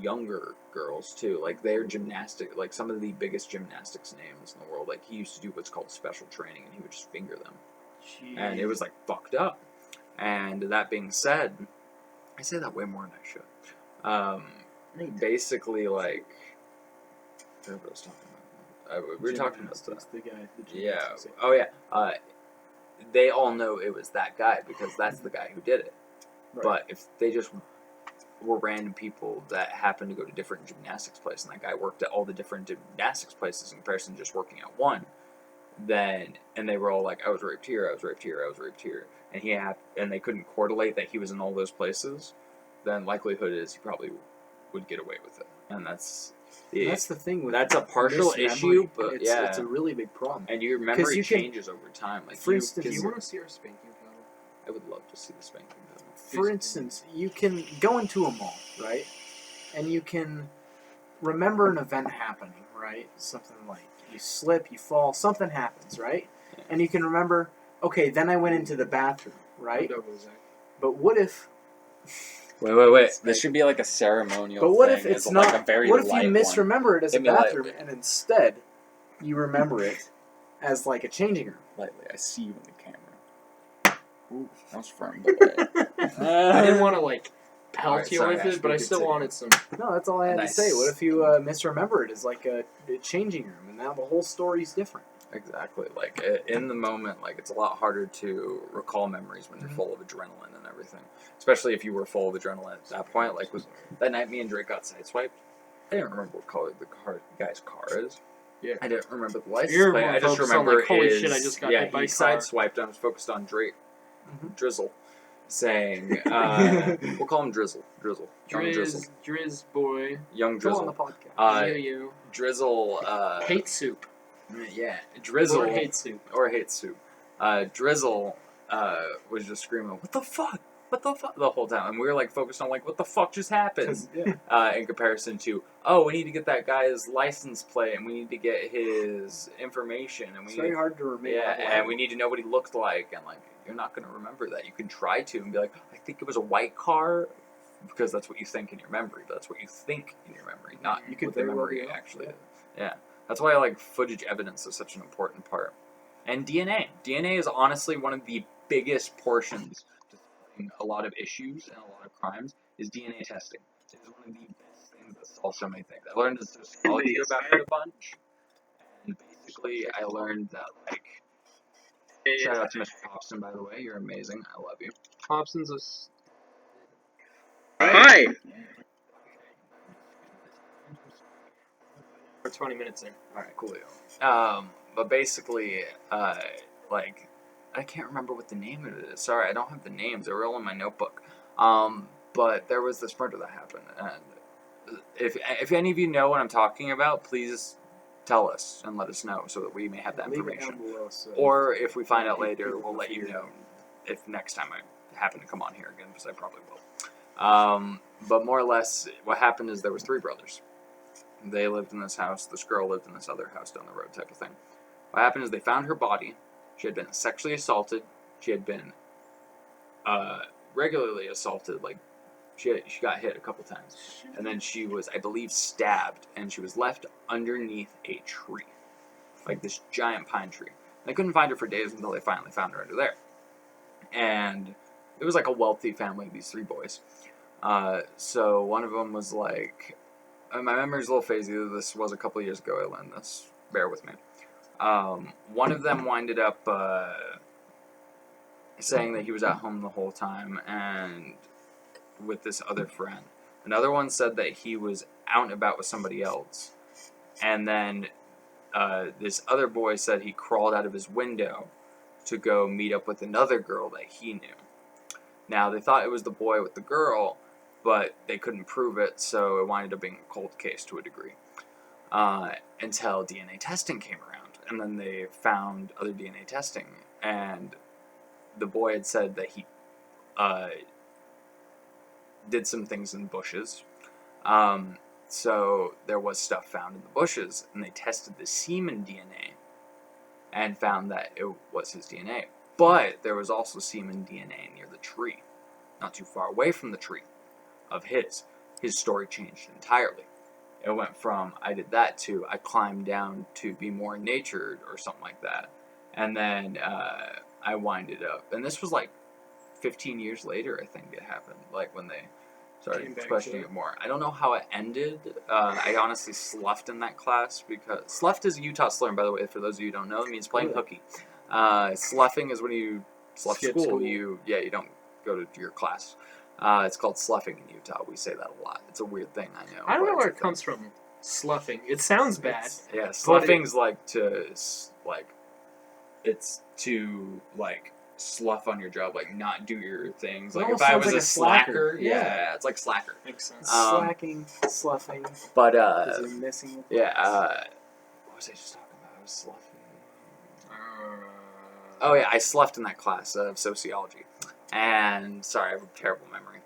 A: younger girls, too. Like, they're gymnastic, like, some of the biggest gymnastics names in the world. Like, he used to do what's called special training, and he would just finger them. And it was, like, fucked up. And that being said, I say that way more than I should. Basically, like, I forgot what I was talking about. We were talking about
C: Gymnastics,
A: that.
C: the guy. The
A: Yeah.
C: gymnastics.
A: Oh, yeah. They all know it was that guy because that's the guy who did it.
C: Right.
A: But if they just were random people that happened to go to different gymnastics places, and that guy worked at all the different gymnastics places in comparison to just working at one, and they were all like, I was raped here, I was raped here, I was raped here, and they couldn't correlate that he was in all those places, then likelihood is he probably would get away with it. And that's
C: That's the thing with
A: That's a partial
C: mismemory.
A: issue, but
C: It's a really big problem.
A: and your memory
C: you can-
A: changes over time. Like
C: for instance,
E: Do you want to see our spanking paddle?
A: I would love to see the spanking paddle.
C: For instance, you can go into a mall, right? And you can remember an event happening, right? Something like you slip, you fall, something happens, right?
A: Yeah.
C: And you can remember, okay, then I went into the bathroom, right?
E: Double Zach.
C: But what if...
A: Wait. This should be like a ceremonial
C: But what
A: thing.
C: if it's
A: like
C: not...
A: a very
C: what if
A: light
C: you misremember it as a
A: Hit me lightly.
C: bathroom, and instead you remember it as like a changing room?
A: Lightly. I see you in the camera. Ooh, that was firm. But
E: I didn't want to like pelt
A: Alright,
E: you
A: sorry,
E: with it,
A: Ashley,
E: but I
A: good
E: still
A: to-
E: wanted some.
C: No, that's all I had
A: Nice.
C: to say. What if you misremember it as like a changing room, and now the whole story's different?
A: Exactly. Like in the moment, like it's a lot harder to recall memories when you're full of adrenaline and everything. Especially if you were full of adrenaline at that point. Like was that night me and Drake got sideswiped. I didn't remember what color the guy's car is.
E: Yeah.
A: I didn't remember the license
E: You're
A: plate.
E: more
A: I just
E: focused on,
A: remember
E: like, holy
A: his,
E: shit, I just got
A: yeah,
E: hit by
A: he
E: a car.
A: sideswiped and I was focused on Drake.
C: Mhm.
A: Drizzle. Saying, we'll call him Drizzle. Drizzle. Young Drizzle.
E: Drizz boy.
A: Young
C: Go on the
A: Drizzle.
C: podcast.
E: You.
A: Drizzle.
E: Hate soup.
A: Yeah. Drizzle.
E: Or hate soup.
A: Or hate soup. Drizzle was just screaming, "What the fuck? What the fuck?" the whole time, and we were like focused on like, "What the fuck just happened?"
C: Yeah.
A: In comparison to, "Oh, we need to get that guy's license plate, and we need to get his information, and we
C: It's very hard to remember.
A: yeah, and we need to know what he looked like." And like, you're not gonna remember that. You can try to and be like, "I think it was a white car," because that's what you think in your memory. But that's what you think in your memory, not
C: You could
A: what the
C: very well
A: memory
C: be wrong,
A: actually
C: yeah.
A: is. Yeah, that's why like footage evidence is such an important part. And DNA. DNA is honestly one of the biggest portions to solving a lot of issues and a lot of crimes is DNA testing. It is one of the best things that solves so many things. I learned sociology about it a bunch. And basically I learned that like shout out to Mr. Hobson, by the way, you're amazing. I love you.
E: Hobson's a.
D: Hi.
E: We're 20 minutes in.
A: Alright, cool. But basically, like, I can't remember what the name of it is. Sorry, I don't have the names. They were all in my notebook. But there was this murder that happened, and if any of you know what I'm talking about, please tell us and let us know so that we may have that
C: Leave it
A: information.
C: down below, so
A: Or if we find out later,
C: people
A: we'll
C: can
A: let you
C: figure it
A: know
C: out.
A: if next time I happen to come on here again, because I probably will. But more or less, what happened is there was 3 brothers. They lived in this house. This girl lived in this other house down the road type of thing. What happened is they found her body. She had been sexually assaulted. She had been regularly assaulted. Like, she got hit a couple times. And then she was, I believe, stabbed. And she was left underneath a tree. Like this giant pine tree. They couldn't find her for days until they finally found her under there. And it was like a wealthy family, these 3 boys. So one of them was like, my memory's a little fuzzy. This was a couple years ago I learned this. Bear with me. One of them winded up saying that he was at home the whole time and with this other friend. Another one said that he was out and about with somebody else. And then this other boy said he crawled out of his window to go meet up with another girl that he knew. Now, they thought it was the boy with the girl, but they couldn't prove it, so it winded up being a cold case to a degree. Until DNA testing came around, and then they found other DNA testing, and the boy had said that he did some things in bushes. So there was stuff found in the bushes, and they tested the semen DNA and found that it was his DNA. But there was also semen DNA near the tree, not too far away from the tree, of his. His story changed entirely. It went from, I did that, to I climbed down to be more natured, or something like that. And then I winded up. And this was like 15 years later, I think it happened, like when they started
E: Came back
A: questioning
E: to it.
A: it more. I don't know how it ended. I honestly sloughed in that class, because sloughed is a Utah slur, and by the way, for those of you who don't know, it means playing hooky. Sloughing is when you slough
E: Skip
A: school.
E: school.
A: You don't go to your class. It's called sloughing in Utah. We say that a lot. It's a weird thing, I know.
E: I don't
A: but
E: know
A: it's
E: where
A: a
E: it
A: thing.
E: comes from. Sloughing. It sounds bad.
A: Yeah, sloughing's like to like, it's to like slough on your job, like not do your things.
C: It
A: Like
C: almost
A: if I
C: sounds
A: was
C: like
A: a
C: a slacker.
A: slacker,
C: Yeah.
A: yeah, it's like slacker.
E: Makes sense.
C: Slacking, sloughing,
A: But
C: because you're missing.
A: yeah. What was I just talking about? I was sloughing. Oh yeah, I slept in that class of sociology, and sorry, I have a terrible memory.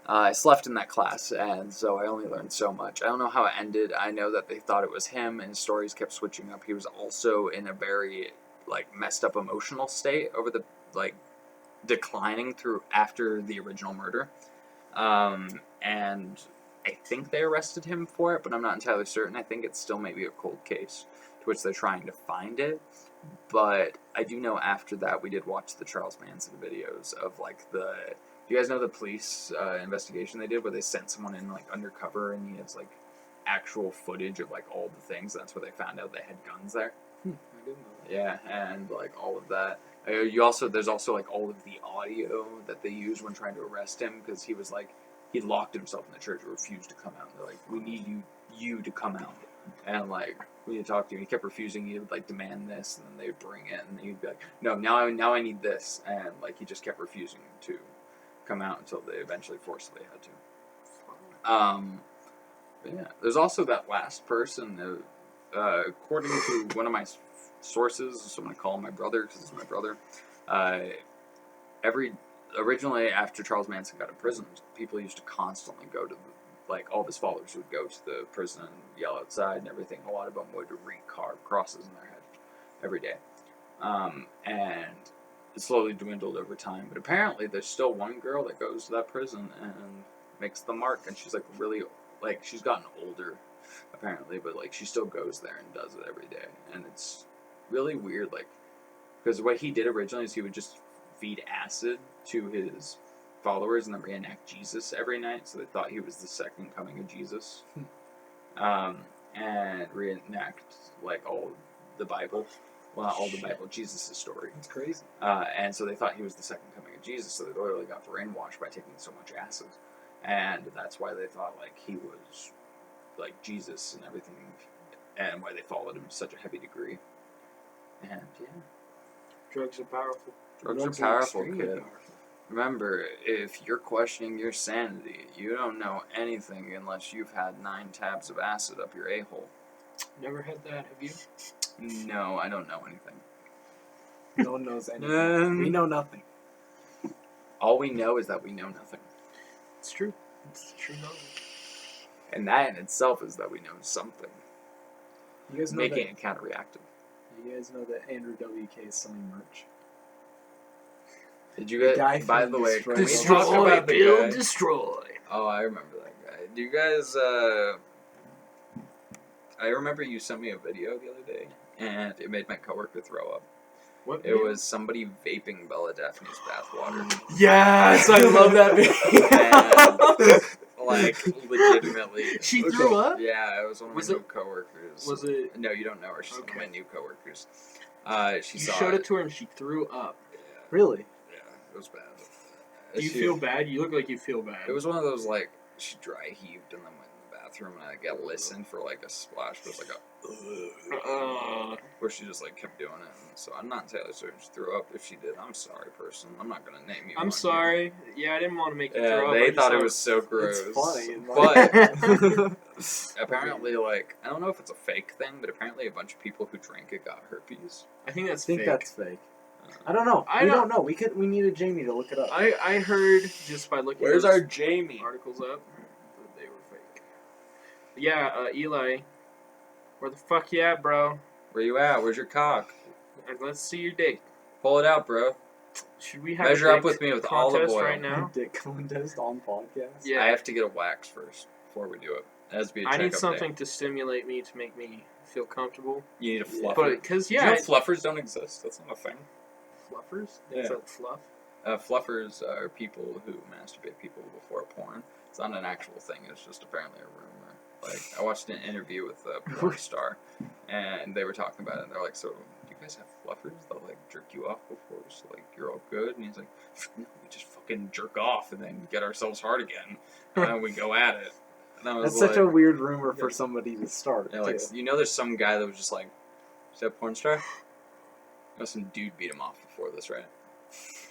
A: I slept in that class, and so I only learned so much. I don't know how it ended. I know that they thought it was him, and his stories kept switching up. He was also in a very like messed up emotional state over the like declining through after the original murder, and I think they arrested him for it, but I'm not entirely certain. I think it's still maybe a cold case to which they're trying to find it. But I do know after that we did watch the Charles Manson videos of like the. Do you guys know the police investigation they did where they sent someone in like undercover and he has like actual footage of like all the things? That's where they found out they had guns there.
C: I didn't know that.
A: Yeah, and like all of that. There's also like all of the audio that they used when trying to arrest him because he was like he locked himself in the church and refused to come out. And they're like, we need you to come out. And like we had talked to him, he kept refusing. He would like demand this, and then they would bring it, and he'd be like, no, now I need this, and like he just kept refusing to come out until they eventually forcibly had to. But yeah, there's also that last person. According to one of my sources, so I'm gonna call him my brother because it's my brother. Originally after Charles Manson got imprisoned, people used to constantly go to like all of his followers would go to the prison and yell outside and everything. A lot of them would recarve crosses in their head every day, and it slowly dwindled over time. But apparently, there's still one girl that goes to that prison and makes the mark, and she's like really like she's gotten older, apparently, but like she still goes there and does it every day, and it's really weird, like because what he did originally is he would just feed acid to his followers and then reenact Jesus every night, so they thought he was the second coming of Jesus, and reenact like all the Bible. Well, not all the Bible, Jesus' story.
C: It's crazy.
A: And so they thought he was the second coming of Jesus, so they literally got brainwashed by taking so much acid. And that's why they thought, like, he was, like, Jesus and everything, and why they followed him to such a heavy degree. And, yeah.
E: Drugs are powerful.
A: Drugs are powerful,
C: extremely
A: kid.
C: powerful.
A: Remember, if you're questioning your sanity, you don't know anything unless you've had 9 tabs of acid up your a-hole.
E: Never had that, have you?
A: No, I don't know anything.
C: No one knows anything. We know nothing.
A: All we know is that we know nothing.
E: It's true. It's true knowledge.
A: And that in itself is that we know something.
C: You guys know
A: Making it counterreactive.
C: You guys know that Andrew WK is selling merch.
A: Did you
C: The guy
A: guys, by
C: from
A: the way,
C: Destroy
A: can we
C: Destroy,
A: talk about the guy?
E: destroy.
A: Oh, I remember that guy. Do you guys, I remember you sent me a video the other day, and it made my coworker throw up.
E: What?
A: It was somebody vaping Bella Daphne's bathwater.
E: Yes, I love that video.
A: And, like, legitimately.
E: She threw up?
A: Yeah, it was one of my
E: Was
A: new
E: it-
A: coworkers.
E: Was it?
A: No, you don't know her. She's one of
E: Okay.
A: my new coworkers. She
E: You
A: saw
E: showed it to her and she threw up.
A: Yeah,
C: Really?
A: yeah, it was bad.
E: Do you feel bad? You look like you feel bad.
A: It was one of those, like, she dry heaved and then went in the bathroom, and I got listened for, like, a splash, but it was like a... where she just, like, kept doing it. And so I'm not entirely certain she threw up. If she did, I'm sorry, person. I'm not going to name you.
E: I'm
A: on
E: sorry. Yeah, I didn't want to make you
A: here.
E: throw up.
A: Yeah,
E: I
A: they
E: just
A: thought it was so gross.
C: It's funny.
A: But apparently, like, I don't know if it's a fake thing, but apparently a bunch of people who drank it got herpes.
E: I think that's
C: I think
E: fake.
C: that's fake. I don't know.
E: I
C: We
E: don't-
C: don't know. We needed Jamie to look it up.
E: I heard just by looking
A: Where's
E: those
A: our Jamie?
E: articles up that they were fake. Yeah, Eli. Where the fuck you at, bro?
A: Where you at? Where's your cock?
E: Let's see your dick.
A: Pull it out, bro.
E: Should we have
A: Measure
E: a
A: up
E: dick
A: with me with olive
E: contest
A: oil.
E: right now?
C: Dick contest on podcast.
E: Yeah.
A: I have to get a wax first before we do it. It has to be a
E: I need
A: checkup
E: something
A: day.
E: to stimulate me to make me feel comfortable.
A: You need a fluffer.
E: But because
A: Did you know
E: yeah,
A: fluffers don't exist? That's not a thing.
E: fluffers.
A: Yeah.
E: Is that fluff?
A: Fluffers are people who masturbate people before porn. It's not an actual thing. It's just apparently a rumor. Like, I watched an interview with a porn star, and they were talking about it, and they're like, so, do you guys have fluffers that, like, jerk you off before, so, like, you're all good? And he's like, no, we just fucking jerk off and then get ourselves hard again, and then we go at it. And I was
C: That's such a
A: like,
C: weird rumor for somebody to start.
A: yeah, like,
C: too.
A: you know there's some guy that was just like, is that a porn star? You know, some dude beat him off before this, right?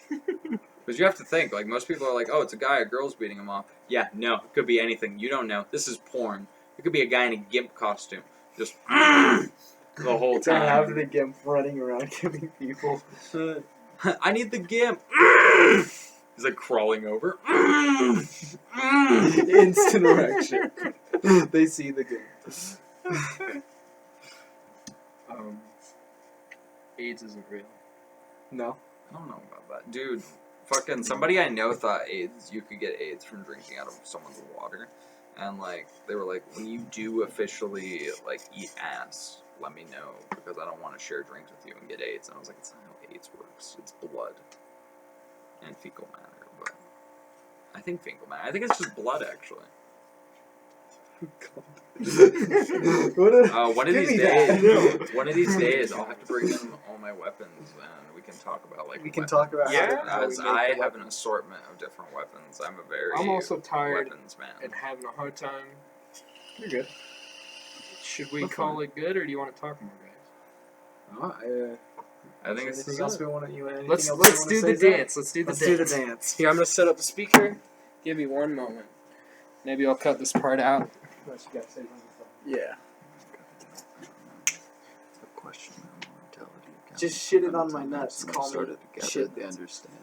A: Because you have to think, like, most people are like, oh, it's a guy, a girl's beating him up. Yeah, no, it could be anything. You don't know. This is porn. It could be a guy in a gimp costume. Just the whole
C: To have
A: time.
C: the gimp running around killing people.
A: I need the gimp. He's like crawling over.
C: Instant erection. They see the gimp.
E: AIDS isn't real.
C: No.
A: I don't know about that. Dude, fucking somebody I know thought AIDS, you could get AIDS from drinking out of someone's water. And, like, they were like, when you do officially, like, eat ass, let me know, because I don't want to share drinks with you and get AIDS. And I was like, it's not how AIDS works. It's blood. And fecal matter, but I think fecal matter. I think it's just blood, actually. One of these days, I'll have to bring in all my weapons, and we can talk about like.
C: We can
A: weapons.
C: talk about
E: how
A: as I have an assortment of different weapons. I'm a very.
E: I'm also tired
A: weapons man.
E: and having a hard time.
C: You're good.
E: Should we
C: That's
E: call
C: fine.
E: it good, or do you want to talk more, guys?
A: I think it's.
C: Anything else we want to?
E: Let's do the dance. Let's do the
C: Let's
E: dance.
C: do the dance.
E: Here, I'm gonna set up the speaker. Give me one moment. Maybe I'll cut this part out. Unless you guys say something.
C: Yeah.
A: The question of mortality.
C: Just shit it on my nuts. Call me
A: Started together,
C: shit.
A: they understand.